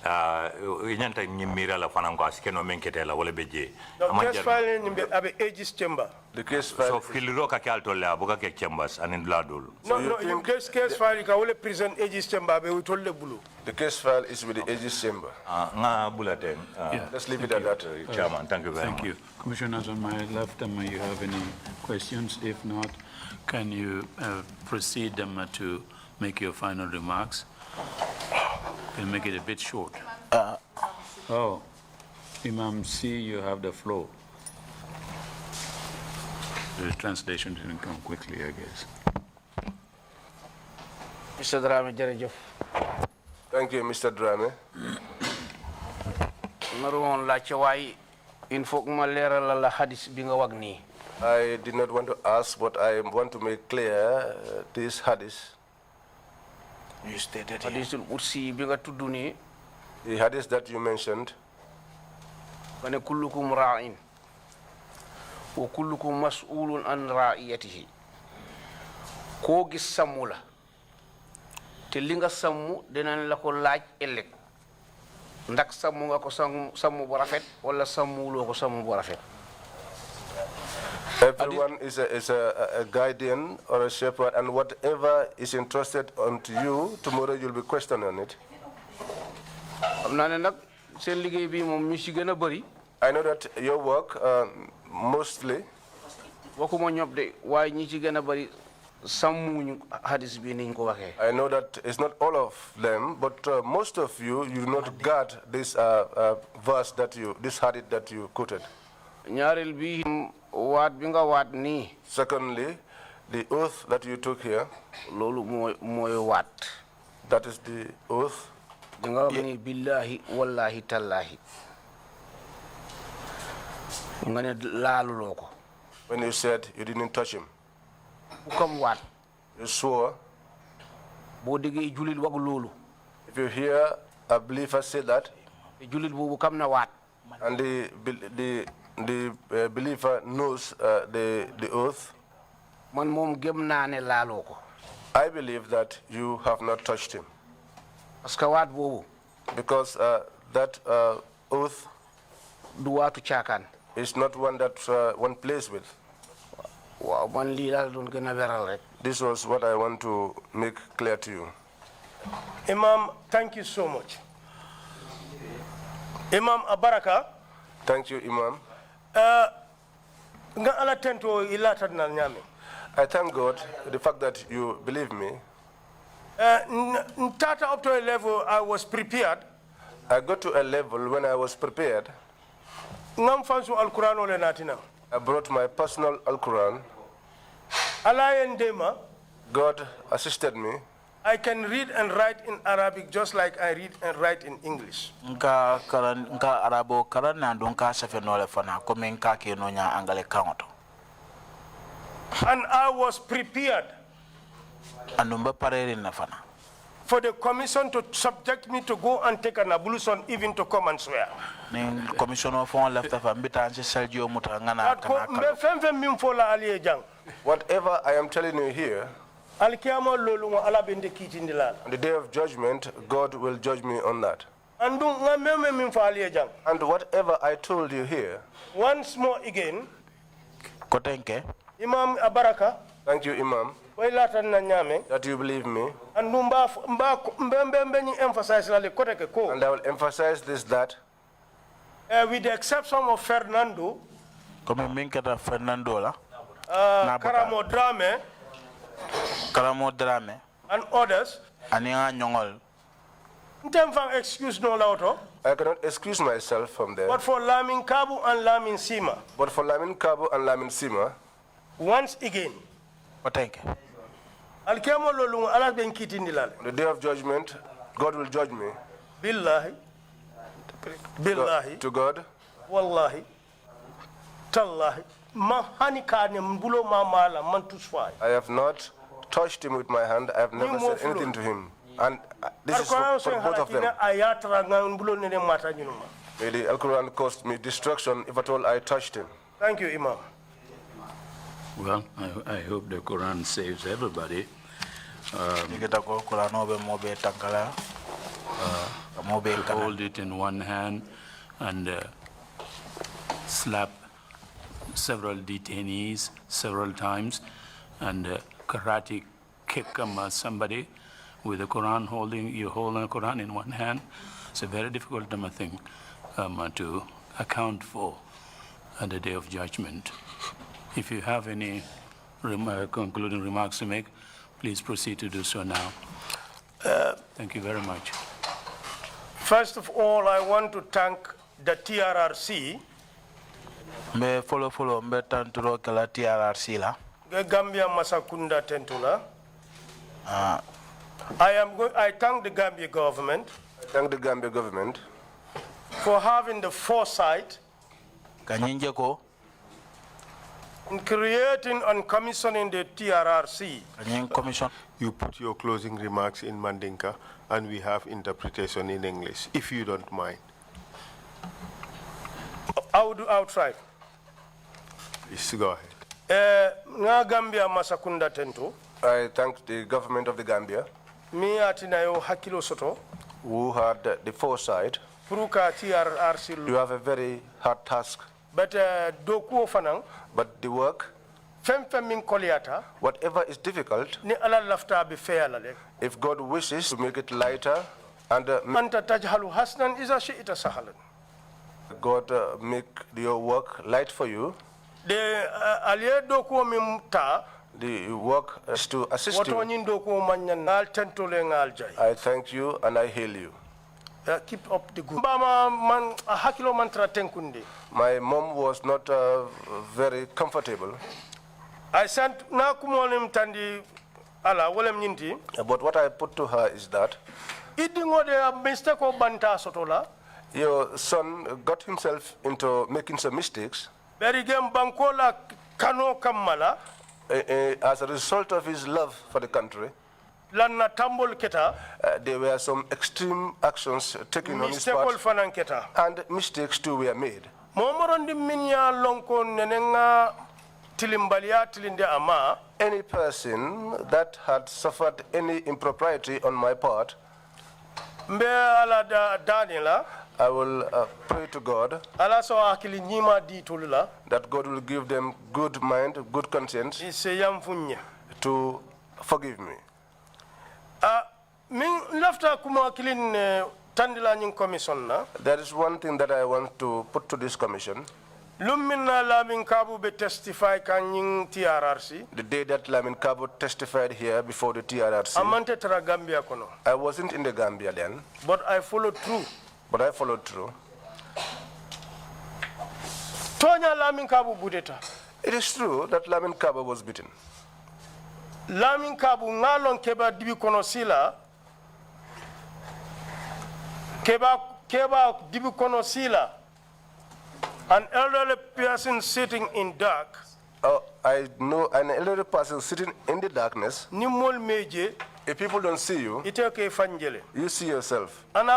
Inyanta nyimira la fanango askeno menkete la wole beje. The case file abe Aegis chamber. The case file. So filiroka ke alto le abuka ke chambers anin bladul. No, you case file ka wole prison Aegis chamber abe utolle bulu. The case file is with the Aegis chamber. Nga bulletin. Let's leave it at that. Chairman, thank you very much. Thank you. Commissioners on my left, you have any questions? If not, can you proceed to make your final remarks? We'll make it a bit short. Imam C, you have the floor. The translation didn't come quickly, I guess. Mr. Dramneh, Jerejef. Thank you, Mr. Dramneh. I did not want to ask, but I want to make clear this hadith. You stated the hadith that you mentioned. كلكم راع وكلكم مسؤول عن رعيته كوغي سامولا تلينغا سامو دينان لاكو لاج إلك ndax sammu nga ko sammu bu rafet wala sammu ko sammu bu rafet. Everyone is a guardian or a shepherd, and whatever is entrusted unto you, tomorrow you'll be questioned on it. I know that your work mostly. I know that it's not all of them, but most of you do not guard this verse this hadith that you quoted. ñaarel bi waat bi nga waat nii. Secondly, the oath that you took here. loolu mooy waat. That is the oath. di nga wax ni billahi wallahi tallahi. nga ne laaluloo ko. When you said you didn't touch him. Come what? You swore. If you hear a believer say that, and the believer knows the oath, I believe that you have not touched him. Because that oath is not one that one plays with. This was what I want to make clear to you. Imam, thank you so much. Imam Abaraka. Thank you, Imam. I thank God for the fact that you believe me. Up to a level I was prepared. I got to a level when I was prepared. I brought my personal Al-Quran. God assisted me. I can read and write in Arabic just like I read and write in English. And I was prepared for the commission to subject me to go and take an ablution, even to come and swear. Whatever I am telling you here, on the day of judgment, God will judge me on that. And whatever I told you here, once more again, Imam Abaraka, thank you, Imam, that you believe me. And I will emphasize this, that with the exception of Fernando, Dramneh, and others, excuse no lauto. I cannot excuse myself from there. But for Lamin Kabu and Lamin Sima. But for Lamin Kabu and Lamin Sima. Once again. Thank you. On the day of judgment, God will judge me. Billahi. Billahi. To God. Wallahi. Tallahi. I have not touched him with my hand. I have never said anything to him. And this is for both of them. May the Al-Quran cost me destruction if at all I touched him. Thank you, Imam. Well, I hope the Quran saves everybody. To hold it in one hand and slap several detainees several times and karate kick somebody with the Quran you hold the Quran in one hand. It's a very difficult thing to account for at the day of judgment. If you have any concluding remarks to make, please proceed to do so now. Thank you very much. First of all, I want to thank the TRRC. Gambia Masakunda Tentula. I thank the Gambia government. I thank the Gambia government for having the foresight in creating and commissioning the TRRC. You put your closing remarks in Mandinka, and we have interpretation in English, if you don't mind. I'll try. Please go ahead. Gambia Masakunda Tento. I thank the government of the Gambia who had the foresight. You have a very hard task. But the work, whatever is difficult, if God wishes to make it lighter, and God make your work light for you, the work is to assist you. I thank you and I hail you. keep up the good. My mom was not very comfortable. I sent na kumonim tandi ala wolem nyinti. But what I put to her is that mistake of banta sotola. Your son got himself into making some mistakes. Berigem bankola kano kamala. As a result of his love for the country, Lanna tambol keta. There were some extreme actions taken on his part, and mistakes too were made. Any person that had suffered any impropriety on my part, I will pray to God that God will give them good mind, good conscience to forgive me. There is one thing that I want to put to this commission. The day that Lamin Kabo testified here before the TRRC, I wasn't in the Gambia then. But I followed through. It is true that Lamin Kabo was beaten. Lamin Kabu ngalon keba dibi kono sila keba dibi kono sila, an elderly person sitting in dark. Oh, I know an elderly person sitting in the darkness. Nimol meje. If people don't see you, you see yourself. And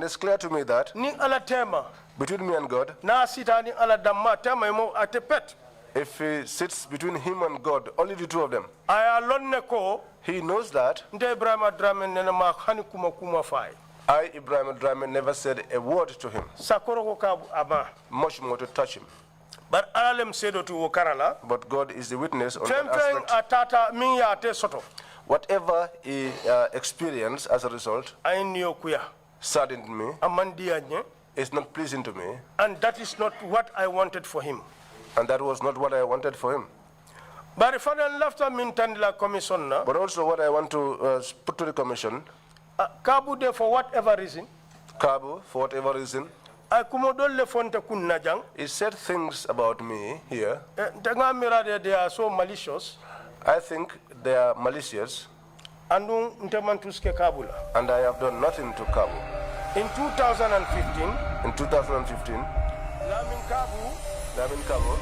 it's clear to me that between me and God, if he sits between him and God, only the two of them, he knows that I, Ebrima Dramneh, never said a word to him, much more to touch him. But God is the witness on that aspect. Whatever he experienced as a result saddened me, is not pleasing to me. And that is not what I wanted for him. And that was not what I wanted for him. But if I left commission, but also what I want to put to the commission, Kabu de for whatever reason, he said things about me here. They are so malicious. I think they are malicious. And I have done nothing to Kabu. In 2015, Lamin Kabo,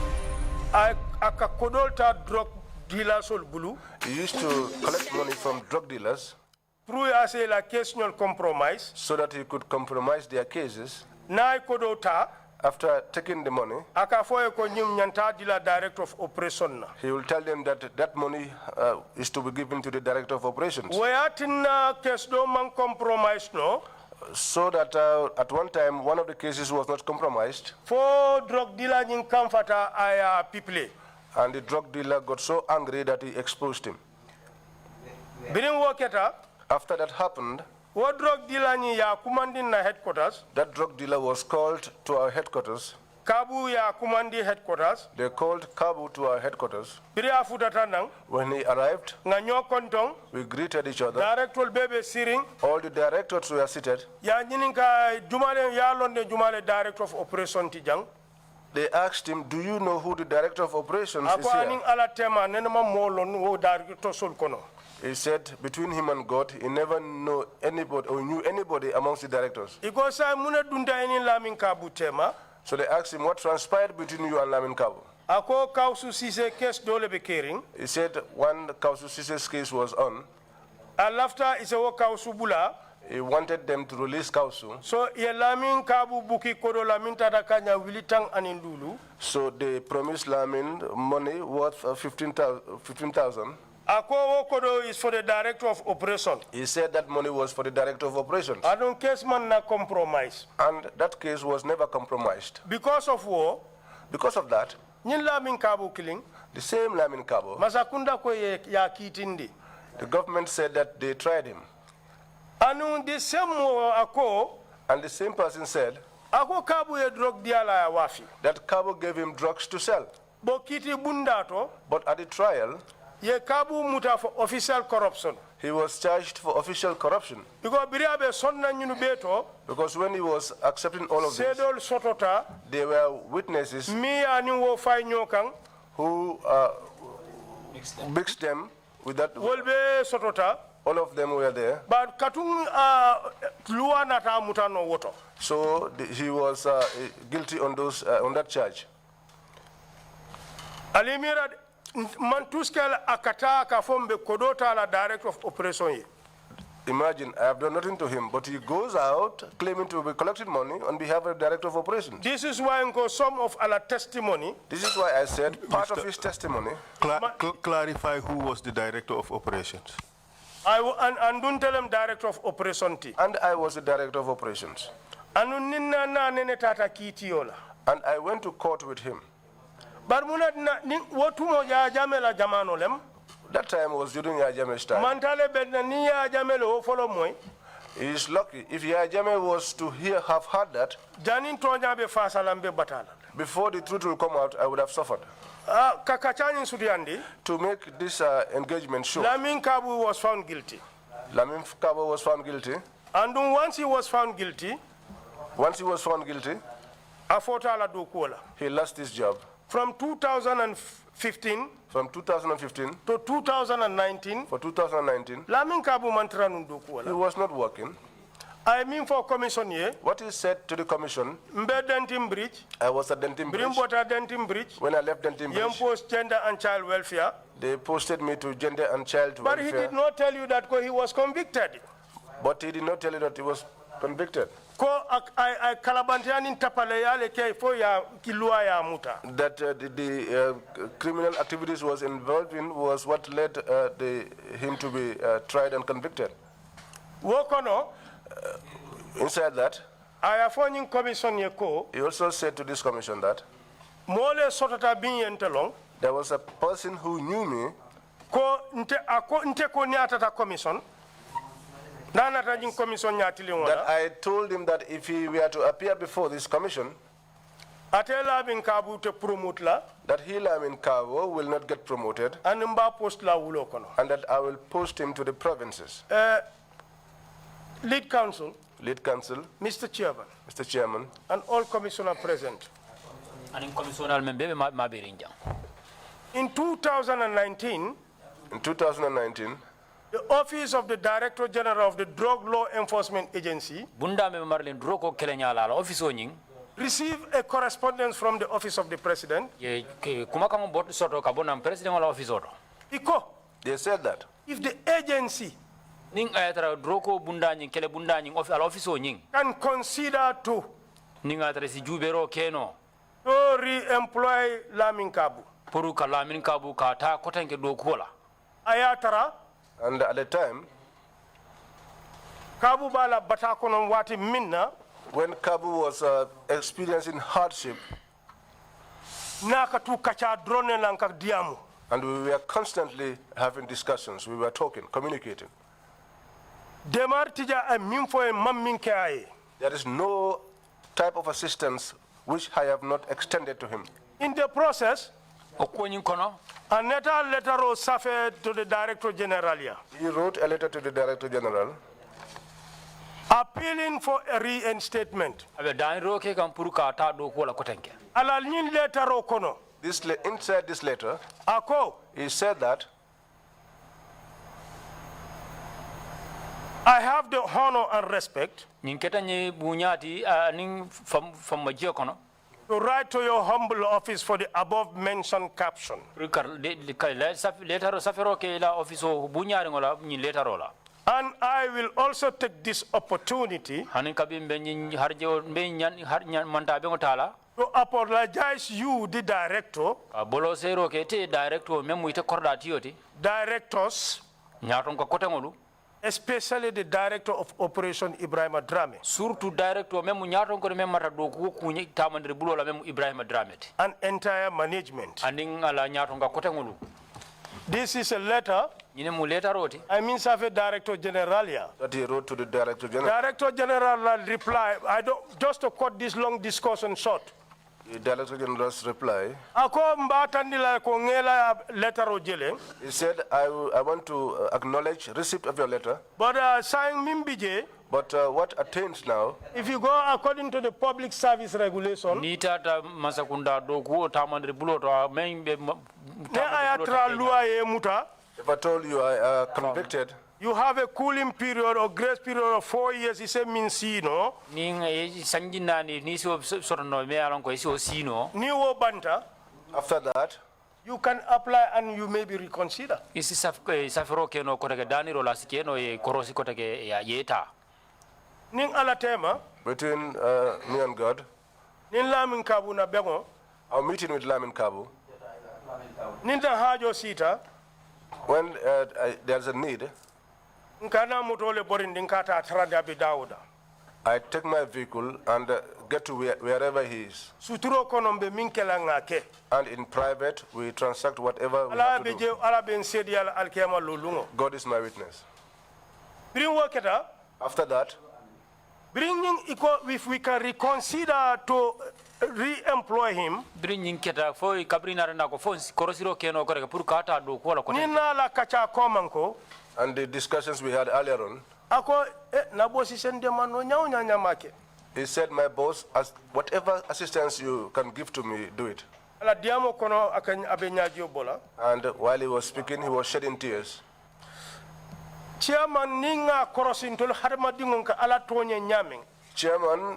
drug dealers bulu. He used to collect money from drug dealers so that he could compromise their cases. After taking the money, he will tell them that that money is to be given to the director of operations. So that at one time, one of the cases was not compromised. And the drug dealer got so angry that he exposed him. After that happened, that drug dealer was called to our headquarters. They called Kabu to our headquarters. When he arrived, we greeted each other. All the directors were seated. They asked him, do you know who the director of operations is here? He said, between him and God, he never knew anybody or knew anybody amongst the directors. So they asked him, what transpired between you and Lamin Kabo? He said one Kausu Sise's case was on. He wanted them to release Kausu. So they promised Lamin money worth 15,000. Is for the director of operations. He said that money was for the director of operations. I don't case man na compromise. And that case was never compromised. Because of war. Because of that. Lamin Kabo killing. The same Lamin Kabo. Masakunda ko ya kitindi. The government said that they tried him. And the same ako. And the same person said. Ako Kabo ye drug dealer wafi. That Kabo gave him drugs to sell. Bokiti bundato. But at the trial. Ye Kabu muta for official corruption. He was charged for official corruption. Because when he was accepting all of this, there were witnesses who mixed them with that. All of them were there. But So he was guilty on those on that charge. Alimira Mantuskal Akata Kafombe Kodota la director of operation. Imagine, I have done nothing to him, but he goes out claiming to be collecting money on behalf of the director of operations. This is why some of our testimony. This is why I said part of his testimony. Clarify who was the director of operations. And don't tell him director of operations. And I was the director of operations. And I went to court with him. That time was during Yajame's time. He is lucky. If Yajame was to have heard that, before the truth will come out, I would have suffered. To make this engagement sure, Lamin Kabu was found guilty. Lamin Kabu was found guilty. And once he was found guilty, he lost his job. From 2015 to 2019, Lamin Kabu he was not working. I mean for commission here. What he said to the commission, Bridge. I was at Denton Bridge. Bridge. When I left Denton Bridge, post gender and child welfare. They posted me to gender and child welfare. But he did not tell you that he was convicted. But he did not tell you that he was convicted. That the criminal activities was involved in was what led him to be tried and convicted. Inside that, he also said to this commission that there was a person who knew me that I told him that if he were to appear before this commission, that he, Lamin Kabo, will not get promoted, and that I will post him to the provinces. Lead counsel, Mr. Chairman, and all commissioners present. In 2019, the Office of the Director General of the Drug Law Enforcement Agency received a correspondence from the Office of the President. They said that if the agency can consider to re-employ Lamin Kabu. Ayatara. And at the time, Kabu bala batakonon wati minna, when Kabu was experiencing hardship, nakatu kacha drone lanka diamu. And we were constantly having discussions, we were talking, communicating. There is no type of assistance which I have not extended to him. In the process, a letter was sent to the Director General. He wrote a letter to the Director General appealing for a reinstatement. Inside this letter, he said that I have the honor and respect to write to your humble office for the above mentioned caption. And I will also take this opportunity to apologize you, the director, directors, especially the director of Operation Ebrima Dramneh. And entire management. This is a letter. I mean, Safe Director General. That he wrote to the Director General. Director General replied, just to cut this long discussion short. The Director General's reply. He said, I want to acknowledge receipt of your letter. But But what attains now? if you go according to the public service regulation, if I told you I convicted, you have a cooling period or grace period of 4 years. He said, means no. Ni wo banta. After that, you can apply and you may be reconsidered. Ning ala tema between me and God, nin lamin kabu na bengo our meeting with Lamin Kabu, nin ta hajo sita when there's a need, nkana motole borin din kata trada bi Dauda. I take my vehicle and get to wherever he is. Suturo konombe minkela ngake. And in private, we transact whatever we have to do. God is my witness. After that, if we can reconsider to re-employ him, and the discussions we had earlier on, he said, my boss, as whatever assistance you can give to me, do it. And while he was speaking, he was shedding tears. Chairman,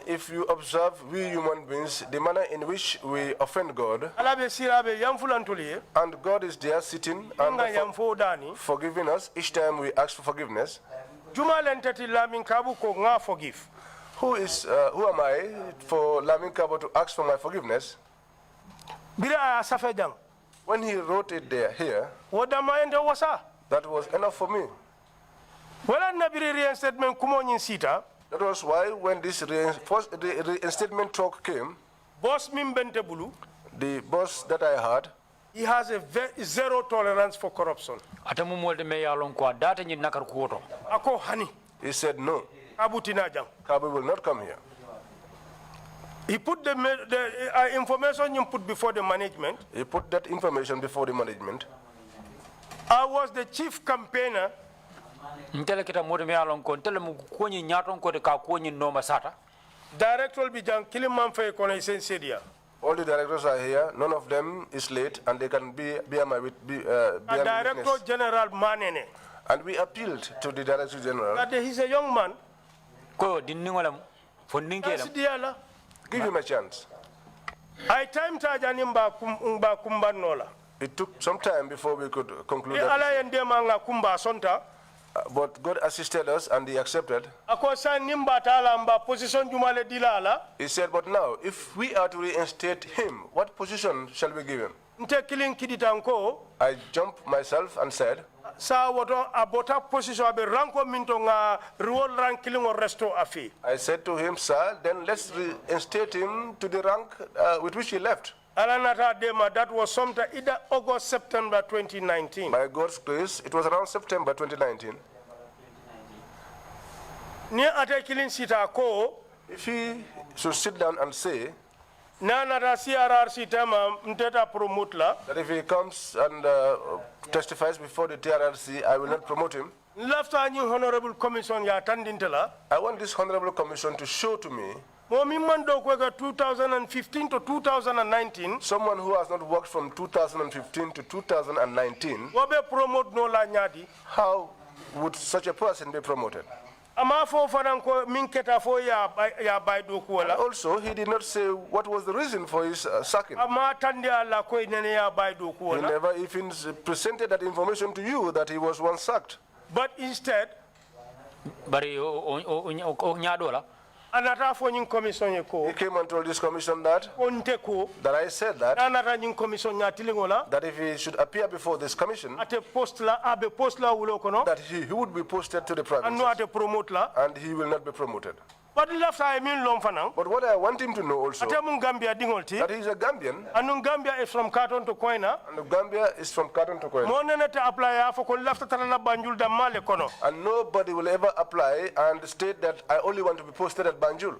if you observe, we human beings, the manner in which we offend God, and God is there sitting and forgiving us each time we ask for forgiveness. Who am I for Lamin Kabu to ask for my forgiveness? When he wrote it here, that was enough for me. That was why when this reinstatement talk came, the boss that I had, he has a zero tolerance for corruption. He said no. Kabu will not come here. He put the information you put before the management. He put that information before the management. I was the chief campaigner. Director will be Jan Kilimanfe Konesensedia. All the directors are here. None of them is late, and they can be my Director General Manene. And we appealed to the Director General. That he's a young man. Give him a chance. I time Tajanimba Kumbanola. It took some time before we could conclude that. But God assisted us and he accepted. He said, but now, if we are to reinstate him, what position shall we give him? I jumped myself and said, I said to him, sir, then let's reinstate him to the rank with which he left. That was sometime either August, September 2019. By God's grace, it was around September 2019. If he should sit down and say that if he comes and testifies before the TRRC, I will not promote him. Honorable Commission, I want this Honorable Commission to show to me 2015 to 2019. Someone who has not worked from 2015 to 2019. How would such a person be promoted? And also, he did not say what was the reason for his sacking. He never even presented that information to you that he was once sacked. But instead, he came and told this commission that I said that if he should appear before this commission, that he would be posted to the provinces and he will not be promoted. But what I want him to know also, that he is a Gambian, and Gambia is from Carton to Koina, and Gambia is from Carton to Koina. And nobody will ever apply and state that I only want to be posted at Banjul.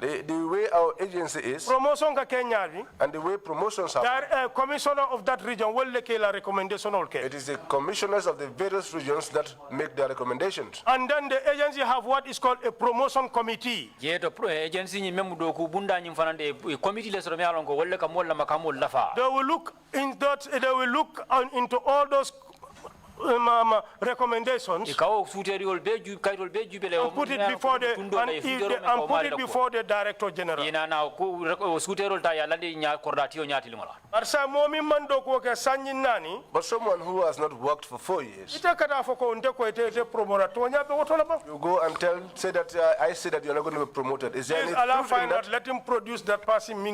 The way our agency is, promotion ka kenyari, and the way promotions happen, commissioner of that region will make a recommendation. it is the commissioners of the various regions that make their recommendations. And then the agency have what is called a promotion committee. Agency ni memu do ku bunda ni fanande committee le so me alon ko wolle ka molla makamol lafa. They will look into all those recommendations and put it before the director general. But someone who has not worked for 4 years, you go and say that I say that you're not going to be promoted. Is there any proof in that? Let him produce that person.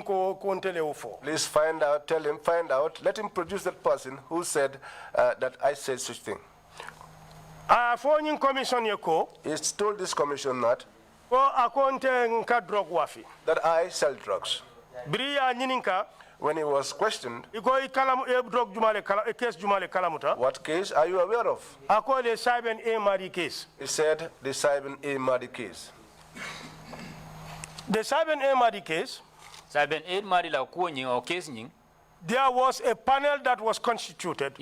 Please find out, tell him, find out, let him produce that person who said that I said such thing. He's told this commission that I sell drugs. When he was questioned, what case are you aware of? He said the Simon A. Madi case. The Simon A. Madi case, there was a panel that was constituted.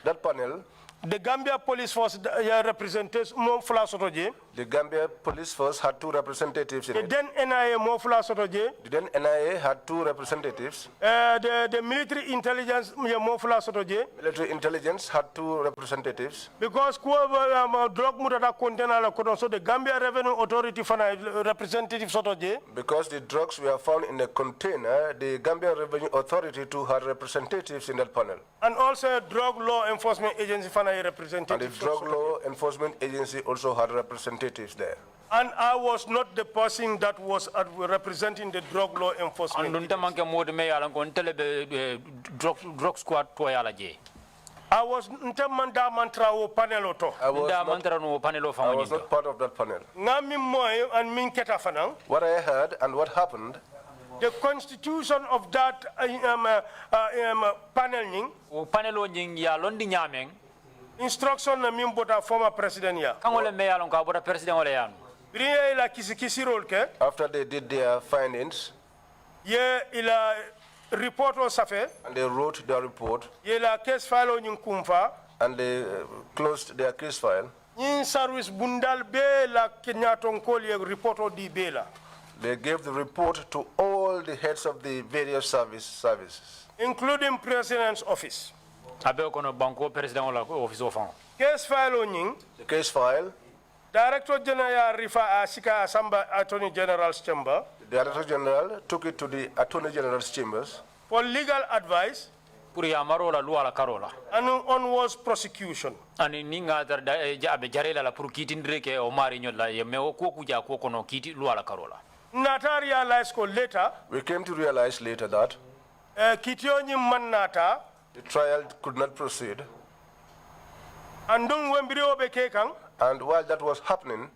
That panel, the Gambia Police Force representatives, the Gambia Police Force had 2 representatives in it. Then NIA Then NIA had 2 representatives. The military intelligence Military intelligence had 2 representatives. Because drug mutata container so the Gambia Revenue Authority representatives because the drugs were found in a container, the Gambia Revenue Authority too had representatives in that panel. And also Drug Law Enforcement Agency representatives. And the Drug Law Enforcement Agency also had representatives there. And I was not the person that was representing the Drug Law Enforcement Agency. I was not part of that panel. What I heard and what happened, the constitution of that paneling, instruction na mimbota former president ya. After they did their findings, report was safe, and they wrote their report, case file and they closed their case file. In service bundal be la kenyaton report di bela. They gave the report to all the heads of the various services, including President's office. Case file the case file. Director General refer Sika Asamba Attorney General's chamber. The Director General took it to the Attorney General's chambers for legal advice and onwards prosecution. Nata realized later. We came to realize later that the trial could not proceed. And while that was happening,